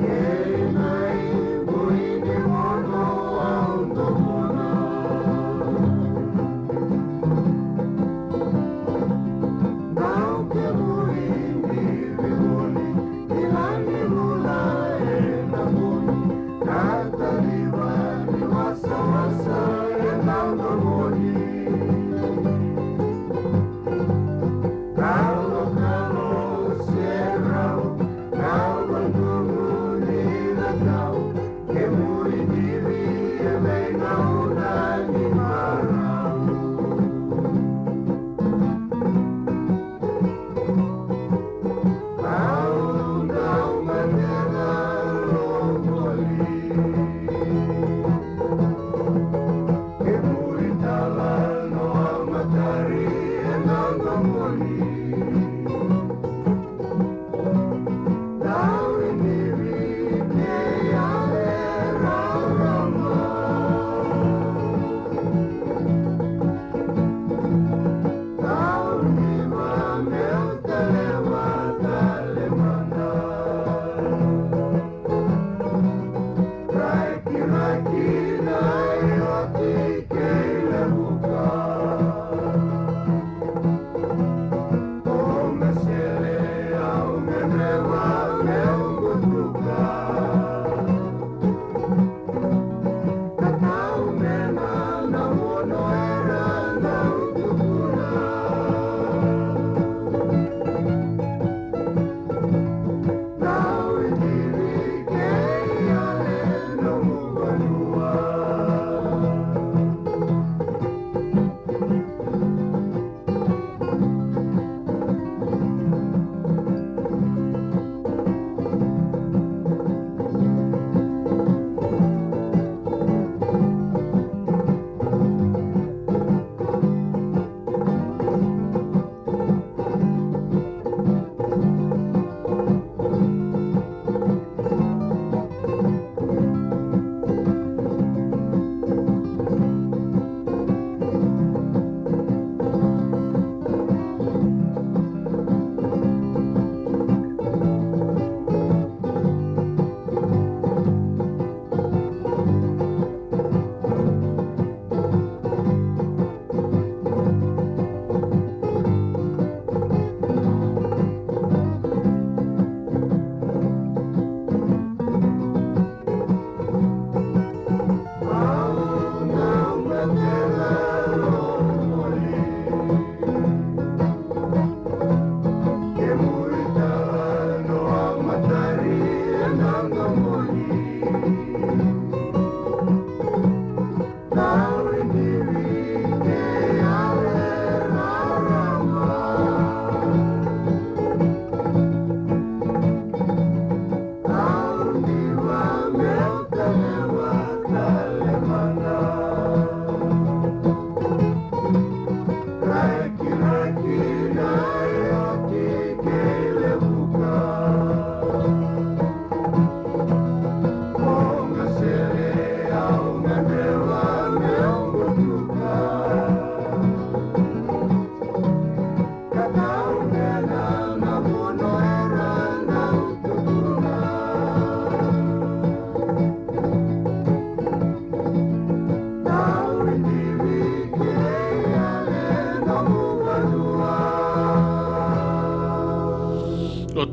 Yeah.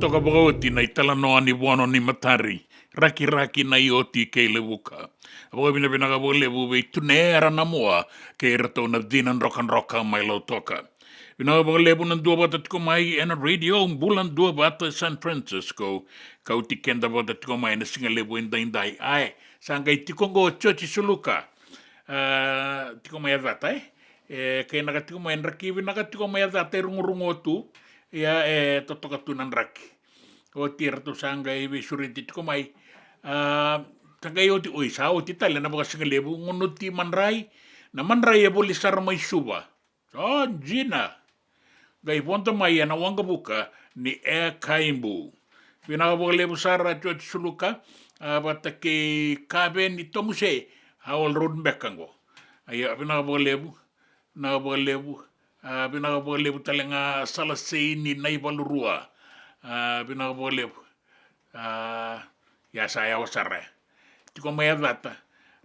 toka Kauti na itala noa ni wono ni matari. Raki na ioti ke lewuka. Apo bina bina ka lewu be tunera na moa ke rato na dinan roka mai lo toka. Bina ka lewu na Duavata tiko mai ena radio Bula Duavata San Francisco. Kauti Keda Vata tiko mai na singa lewu indai. Ai, sangai tiko ngo chochi suluka. Tiko mai Vata kaya nakatiko mai raki nakatiko mai Vata rungo tu. Ya totoka tunan raki. O tira tu sanga ibe suriti tiko mai tanga yo ti oisa o ti tala na baka singalebu ngono ti manrai na manrai e boli sar mai suba so jina gai ponto mai na wanga buka ni kaimbu pina baka lebu sara chot suluka bata ke kabe ni tomuse hawal road bekango aya pina baka lebu pina baka lebu talenga salasei ni naibalurua bina boleh ya saya wasara tiko mai Vata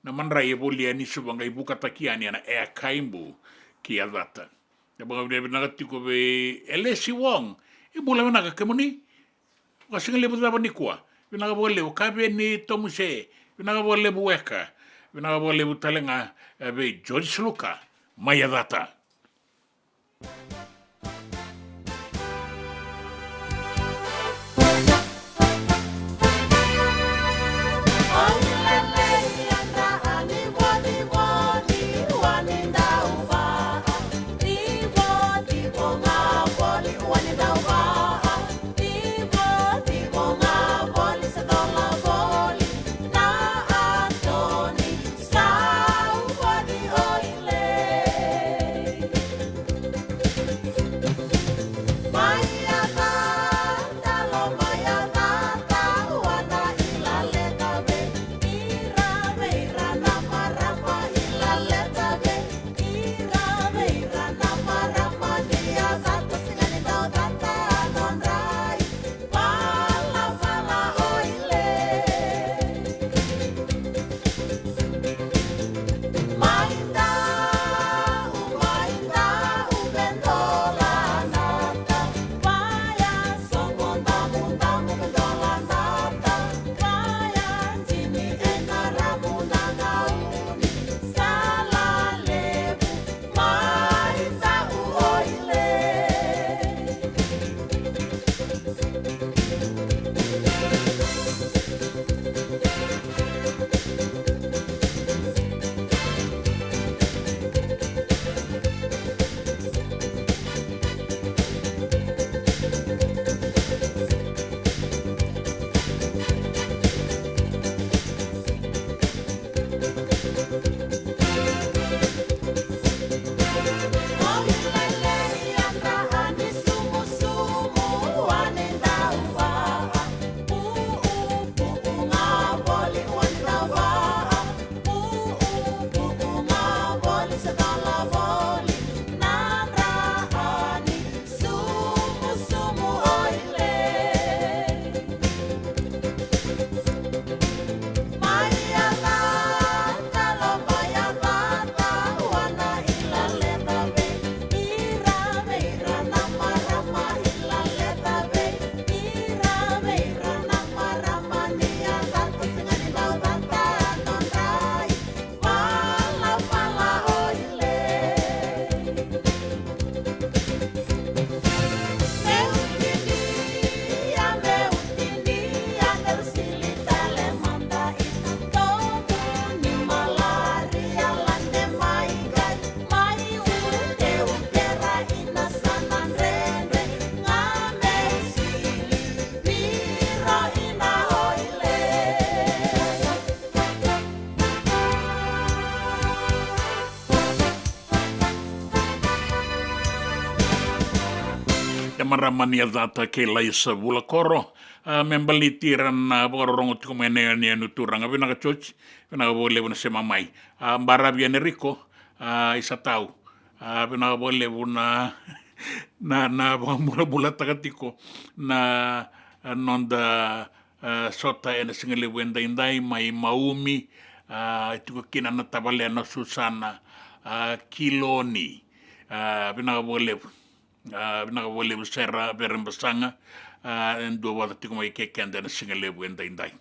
na manra ye bolia ni subanga ibu katakiani na kaimbu ki Vata ya banga bina tiko be elesi wong ibu la na kemuni wasinga lebu da ni kwa bina boleh kabe ni tomuse bina boleh bueka bina boleh talenga be George Luka mai Vata. Maramani Vata ke laisa Bula Koro membalitiran borong tiko mene ni nuturang abina ka church bina boleh buna sema mai mbarabi Enrico isa tau bina boleh buna na bula takatiko na nonda sota ena singale wenda indai mai maumi tiko kina na tabale na Susana Kiloni bina boleh nakawale sera berembasanga and Duavata tiko mai ke kanda na singalebu and daindai.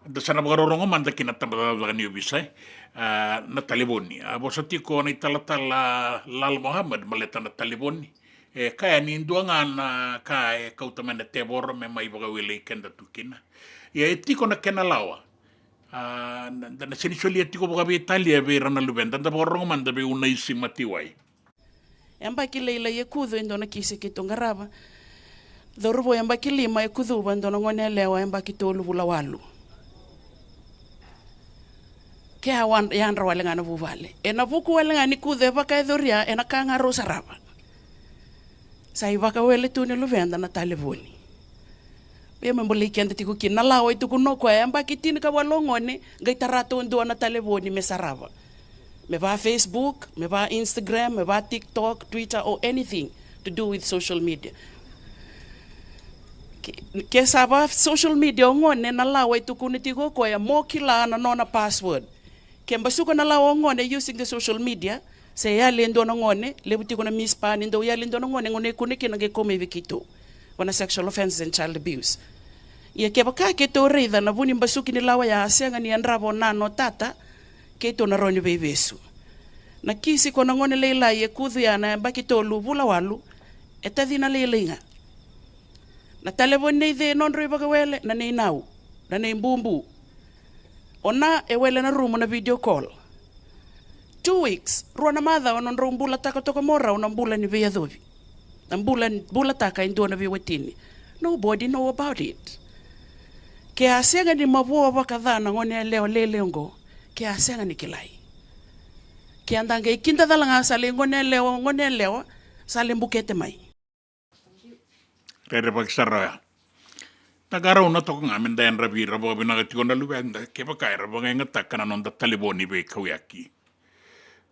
Da sana bagarorongo manda kina tambada ni bisai na taliboni. Bosati ko ni talatala Lal Muhammad maleta na taliboni. Kaya ni nduangan kaya kautamana tebor me mai bagawile kenda tukina. Ya etiko na kena lawa. Da na sinisoli etiko bagabi Italia be rana lubenda da bagarorongo manda be unaisi matiwai. Yamba kileila ye kudu indona kisi kitongaraba. Dorobo yamba kilima ye kudu bandona ngone lewa yamba kitolu bula walu. Ke hawan yandra wale ngana buvale. Ena buku wale ngani kudu eba kai doria ena kanga rosa raba. Sai baka wele tuni luvenda na taliboni. Be memboli kende tiku kina lawa itu kuno kwa yamba kitini ka walongone gaitarato ndo na taliboni mesaraba. Me va Facebook, me va Instagram, me va TikTok, Twitter, or anything to do with social media. Ke saba social media ngone na lawa itu kunitigo ko ya mokila na nona password. Ke mbasuko na lawa ngone using the social media, se ya lendo na ngone, lebuti ko na mispa nindo ya lendo na ngone kuniki na gekome vikito. Wana sexual offenses and child abuse. Ye ke baka ke to reida na buni mbasuki ni lawa ya asenga ni andrabo nano tata. Keto na ronyo bebesu. Na kisi ko na ngone leila ye kudu ya na baki tolu bula walu, etadi na leilinga. Na talebon nei de non roi baka wele na nei nau, na nei mbumbu. Ona e wele na rumo na video call. 2 weeks, ruwa na madha wanon rumbula taka toka mora unambula ni vea dhobi. Nambula taka indoa na viwetini. Nobody know about it. Ke asenga ni mabua baka dhana ngone leo leleongo. Ke asenga ni kilai. Ke andanga ikinda dalanga sale ngone lewa sale mbukete mai. Rere paksaraya. Nagara una toko ngamen dayan rabi rabo binagati na lubenda ke pakai rabo ngata kana nonda taliboni be kawyaki.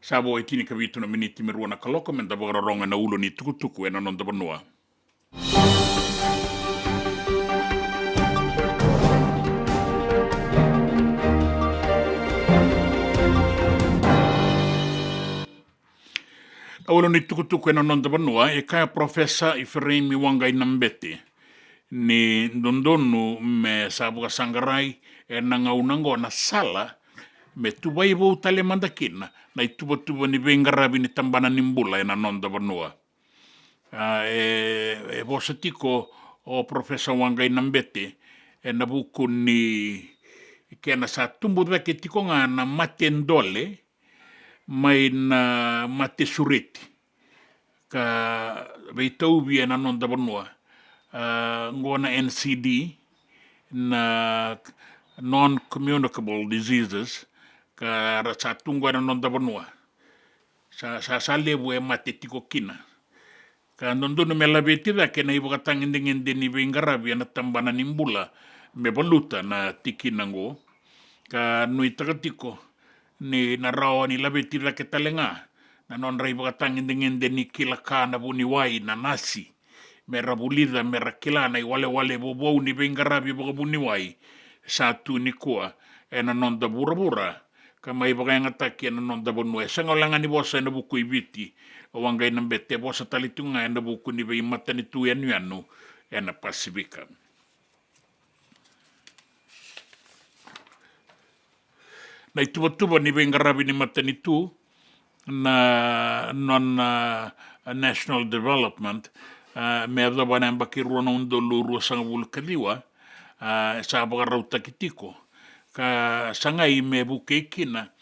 Sabo itini kabitu na miniti meruana kaloko menda bagaronga na ulo ni tukutuku ena nonda banua. Aulo ni tukutuku ena nonda banua e kaya profesa Ifremi Wangai Nambete ni ndondonu me sabuka sangarai e nangaunango na sala me tuba ibo utale mandakina na ituba ni bengarabi ni tambana nimbula ena nonda banua. E bosatiko o profesa Wangai Nambete e nabuku ni kena sa tumbu dweke tiko nga na matendole mai na mate sureti ka beitaubi na nonda banua ngona NCD na non-communicable diseases ka sa tungwa na nonda banua sa lebu e mate tiko kina ka nondo no melabeti da kena ibu katangindingin ni bengarabi na tambana nimbula me baluta na tiki nango ka nui tagatiko ni narawa ni labeti la ketalenga na non rai bakatangin dengan ni kilaka na buni wai na nasi mera bulida mera kilana i wale bobo ni bengarabi baka buni wai satu ni kuwa na non da bura kama i baka ngataki na non da bonwe sangolanga ni bosa na buku ibiti o Wangai Nambete bosa talitunga na buku ni be mata ni tu yanu na Pasifika. Na ituba ni bengarabi ni matanitu na national development me adha bana mbakiru na undoluru sang bulkaliwa sa bagarauta kitiko ka sangai me bukekina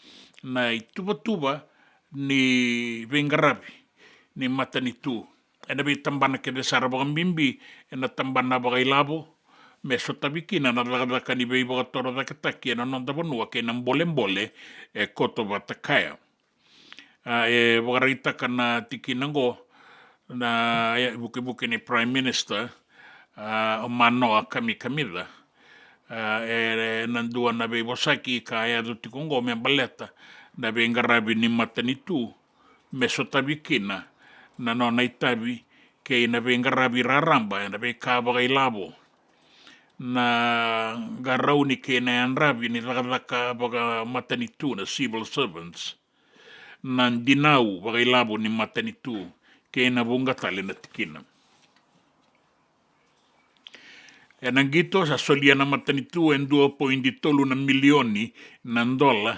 na ituba ni bengarabi ni matanitu ena be tambana ke desara bagambimbi ena tambana bagailabo me sotabikina na lagaka ni bei bagatoro da kataki na nonda banua ke na mbole e koto batakaya e bagarita kana tikinango na buke ni prime minister o manoa kamida e nandua na bei bosaki ka ya do tikongo me baleta na be ngarabi ni matanitu me sotabikina na nona itabi ke na be ngarabi raramba na be ka bagailabo na garau ni kena anrabi ni laka baga matanitu na civil servants na dinau baga labo ni matanitu ke na bunga tale na tikina. E nangito sa solia na matanitu en 2.3 na milioni na dola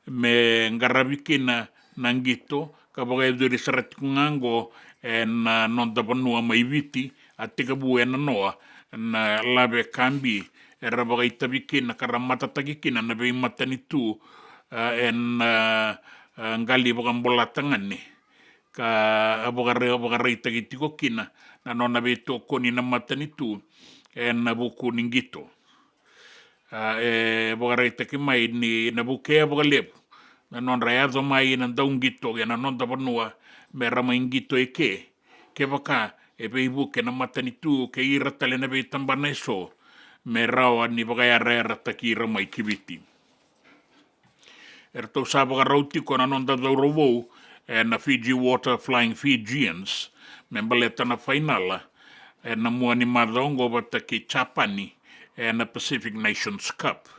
me ngaravikina nangito kabaga duri sarat kungango en non da banua mai viti atika buena noa na labe kambi era baga itabikina karamata tagikina na be matanitu en ngali baga mbola tangani ka abaga itagitiko kina na nona be to koni na matanitu en nabuku ningito bogarete ke mai ni nabuke bogalep na non raiado mai na daungito ya na non da banua me rama ingito ke baka be ibu ke na matanitu ke ira tale na be tambana so me rawa ni bagaya rera takira mai kibiti erto sa bogarauti ko na non da robo na Fiji Water Flying Fijians me baleta na finala na mua ni madongo bata ke Chapani na Pacific Nations Cup.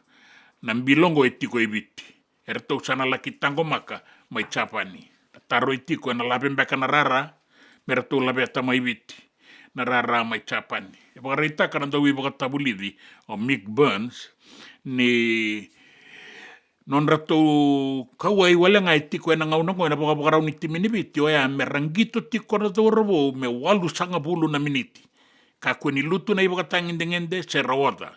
Na mbilongo etiko ibiti. Erto sana laki tango maka mai Chapani. Taro etiko na labembeka na rara, merto labeta mai ibiti. Na rara mai Chapani. E bagarita ka na dawi baga tabulidi o Mick Burns ni non rato kawai wala nga etiko na ngauna ko na bagarau ni timini biti o ya merangito tiko na dorobo me walu sanga bulu na miniti. Ka kweni lutu na iba katangin dengende se rawada.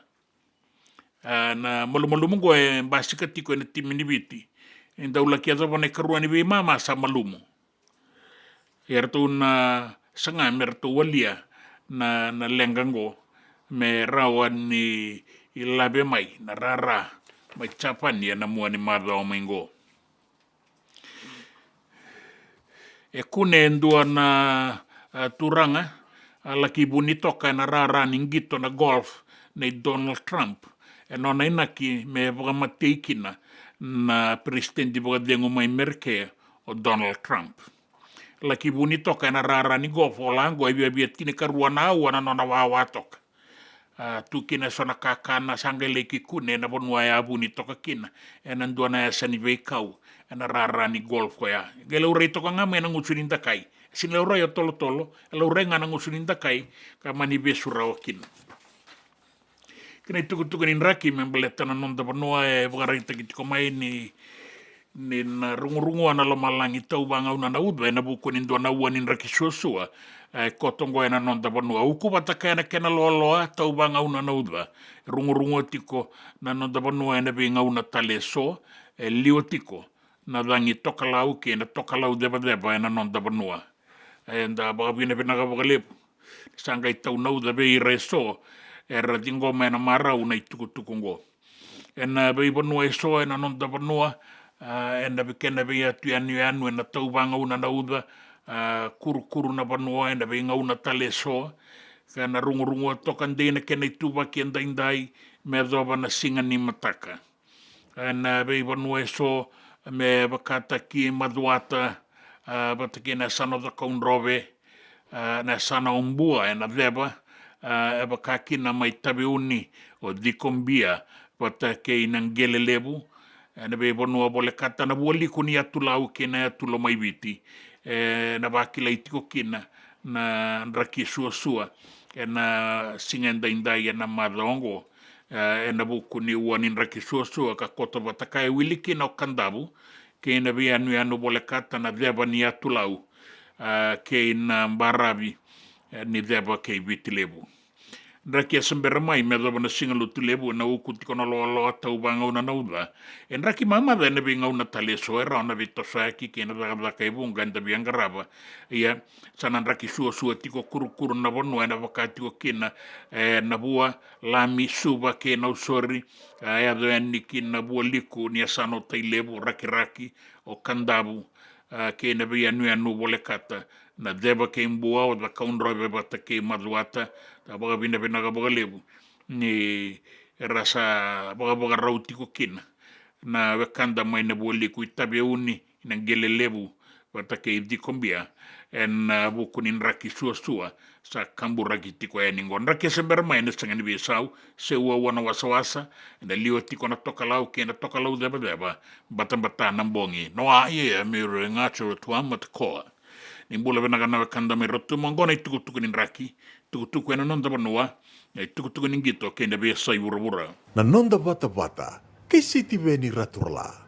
Na malumalu mungo basika tiko na timini biti. Inda ula kia zaba na karuani bi mama sa malumo. Erto na sanga merto walia na lengango me rawan ni ilabe mai na rara mai Chapani na mua ni madha o maingo. E kune endua na turanga laki bunitoka na rara ningito na golf na Donald Trump e nona inaki me vagamateikina na presidenti vagadengo mai merke o Donald Trump laki bunitoka na rara ni golf o lango e biat kine karua na awa na nona wawatoka tu kina sona kakana sangele ki kune na bonua ya bunitoka kina e nandua na sani veikau na rara ni golf ko ya gele urei toka ngame na ngusuninda kai sila ura ya tolo ura nga nang usuninda kai ka manibe surawakin kina itukutukan inraki membeleta na nonda banua e vagarita kitiko mai ni na rungu na lomalangi tau banga una na udwa na buku nindo na uan inraki suasua kotongo na nonda banua uku bataka na kena loa tau banga una na udwa rungu tiko na nonda banua na binga una tale so lio tiko na dangi tokalau ke na tokalau deba na nonda banua enda baga bina bagagalep sangai tau nau da be reso era dingo mena mara una itukutukungo ena be bonua so ena non da bonua ena be kena be atu anu ena tau banga una nauda kuru na bonua ena be ngauna tale so kana rungu tokan de na kena tuba kenda indai me doba na singa ni mataka ena be bonua so me bakata ki maduata batake na sana da kaunrobe na sana umbua na veba bakakina mai tabe uni o dikombia batake inang gelelebu na be bonua bole kata na boli kuni atulau kena atulo mai biti na bakila itiko kina na raki suasua na singenda indai na madongo na buku ni uanin raki suasua ka kota bataka wiliki na kandabu ke na be anu bole kata na deba ni atulau ke na barabi ni deba ke vitilebu Raki asambera mai me daba na singalu tulebu na ukuti kono lo tau banga una nauda en raki mama da na binga una tale soera ona vitosaki ke na daga kai bunga nda bianga raba ia sanan raki suo tiko kuru na bonu na vakati o kina na bua lami suba ke na usori ya do niki na bua liku ni asano tailebu raki o kandabu ke na bia anu bole kata na deba ke mbua o da kaunrobe bata ke maduata ta baga bina ga baga lebu ni rasa baga rauti ko kina na wekanda mai na boli ku itabe uni na gele lebu bata ke di kombia en bukunin raki suasua sa kambu raki tiko eningon raki sember mai na sangan besau se wana wasawasa na liwa tiko na tokalau ke na tokalau deba bata nambongi no ye me ngacho tuamat ko ni bula venaka na kanda me rotu mangona tukutuku ni raki tukutuku ena nonda banua tukutuku ni ngito kenda be sai burabura na nonda Vata Vata ke City Veni Raturla.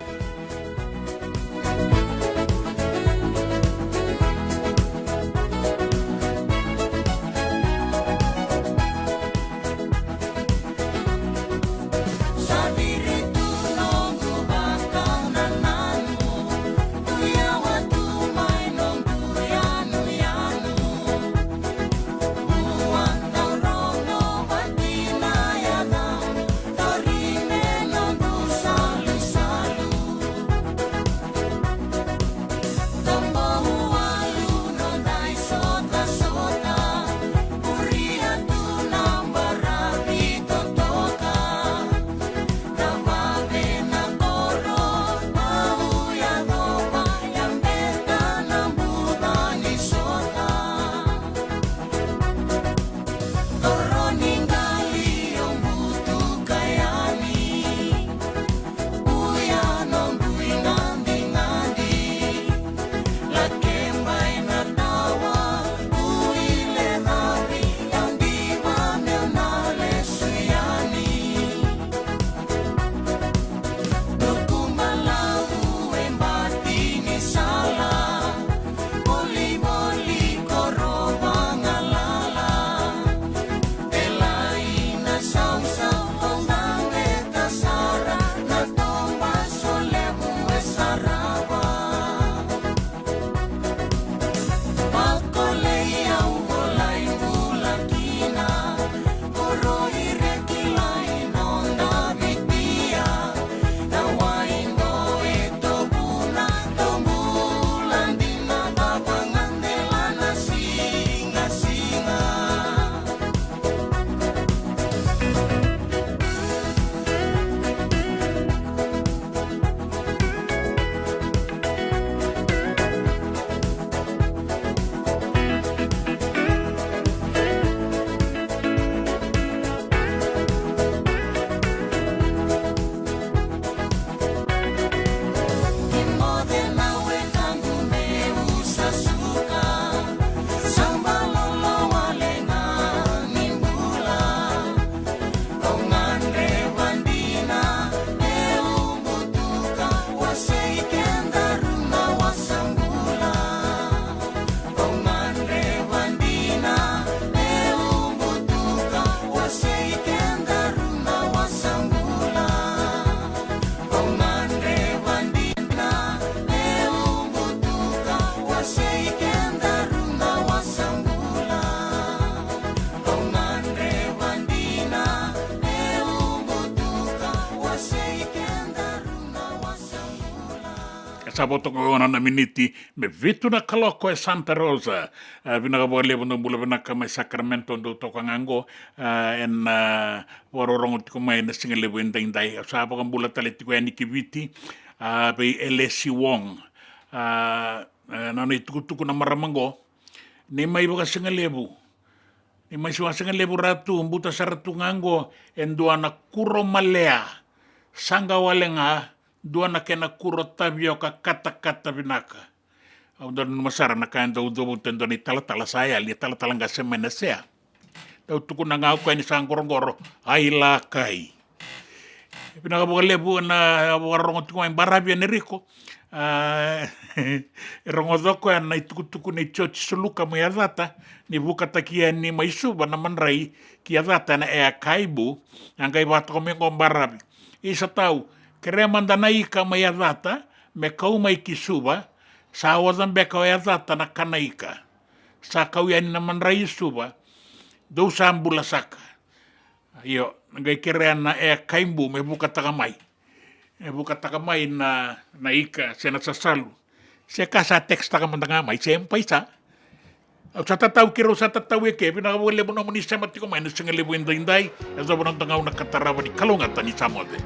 saboto ko ona na miniti me vitu na kaloko e Santa Rosa vina ka bole bono bula vina ka mai Sacramento do to kangango en wororongo tiko mai na singale bo indai sa ba bula tale tiko ani kiviti be LSC Wong na ni tuku na maramango ni mai ba singale bo ni mai suwa singale bo ratu mbuta saratu ngango en duana kuro malea sanga walenga duana kena kuro tabio ka kata vinaka. Au dan masara na kain do tendo ni tala saya li tala nga semena sea. Tau tuku na ngau kain sang gorongoro ai la kai. Pinaka bole bu na warongo tuku mai barabia ni riko. Rongo doko na tuku ni chochi suluka mo Vata ni buka takia ni maisuba na manrai ki Vata na e kaibu ngai Vata ko mengo barabi. Isa tau kere mandanai ka mai Vata me kau mai ki suba sa wazan be ka Vata na kanaika sa kau yani na manrai suba do sambula saka yo ngai kere na e kaimbu me buka takamai na ika sena sasalu se kasa teks takamandanga mai sempai sa au sa tatau kiro sa tatau eke pina wole bono moni sematiko mai na singale bo indai ezo bono tangau na katarawa di kalonga tani samode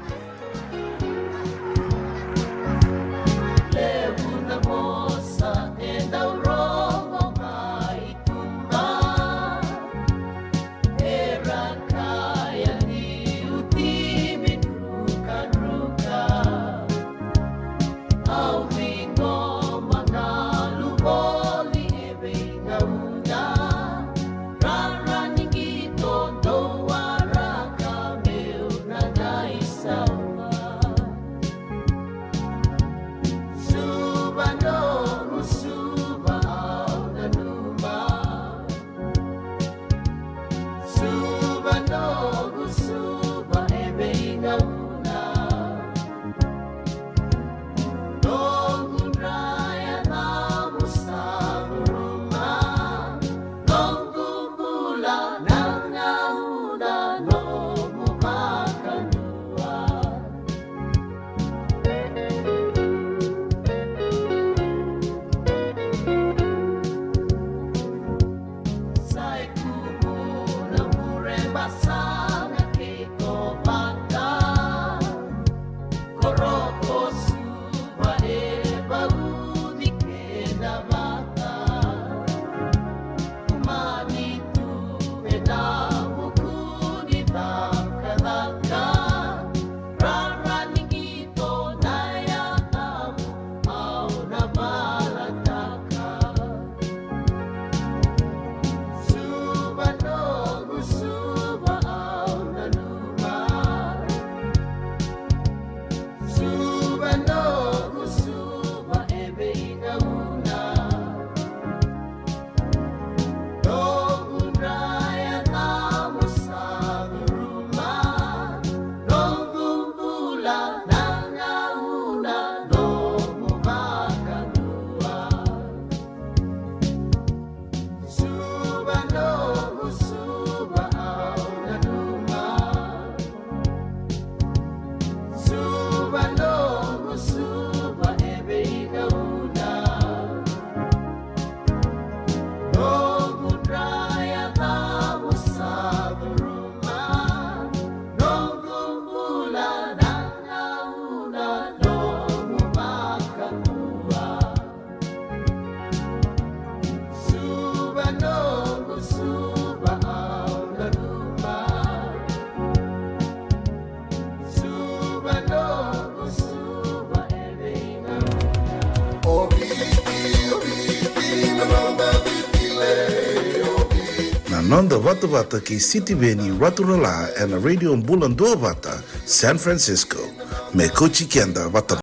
Nonda Vata ki City Veni Raturala and a radio Bula Duavata, San Francisco. Me Kochi Kenda Vata.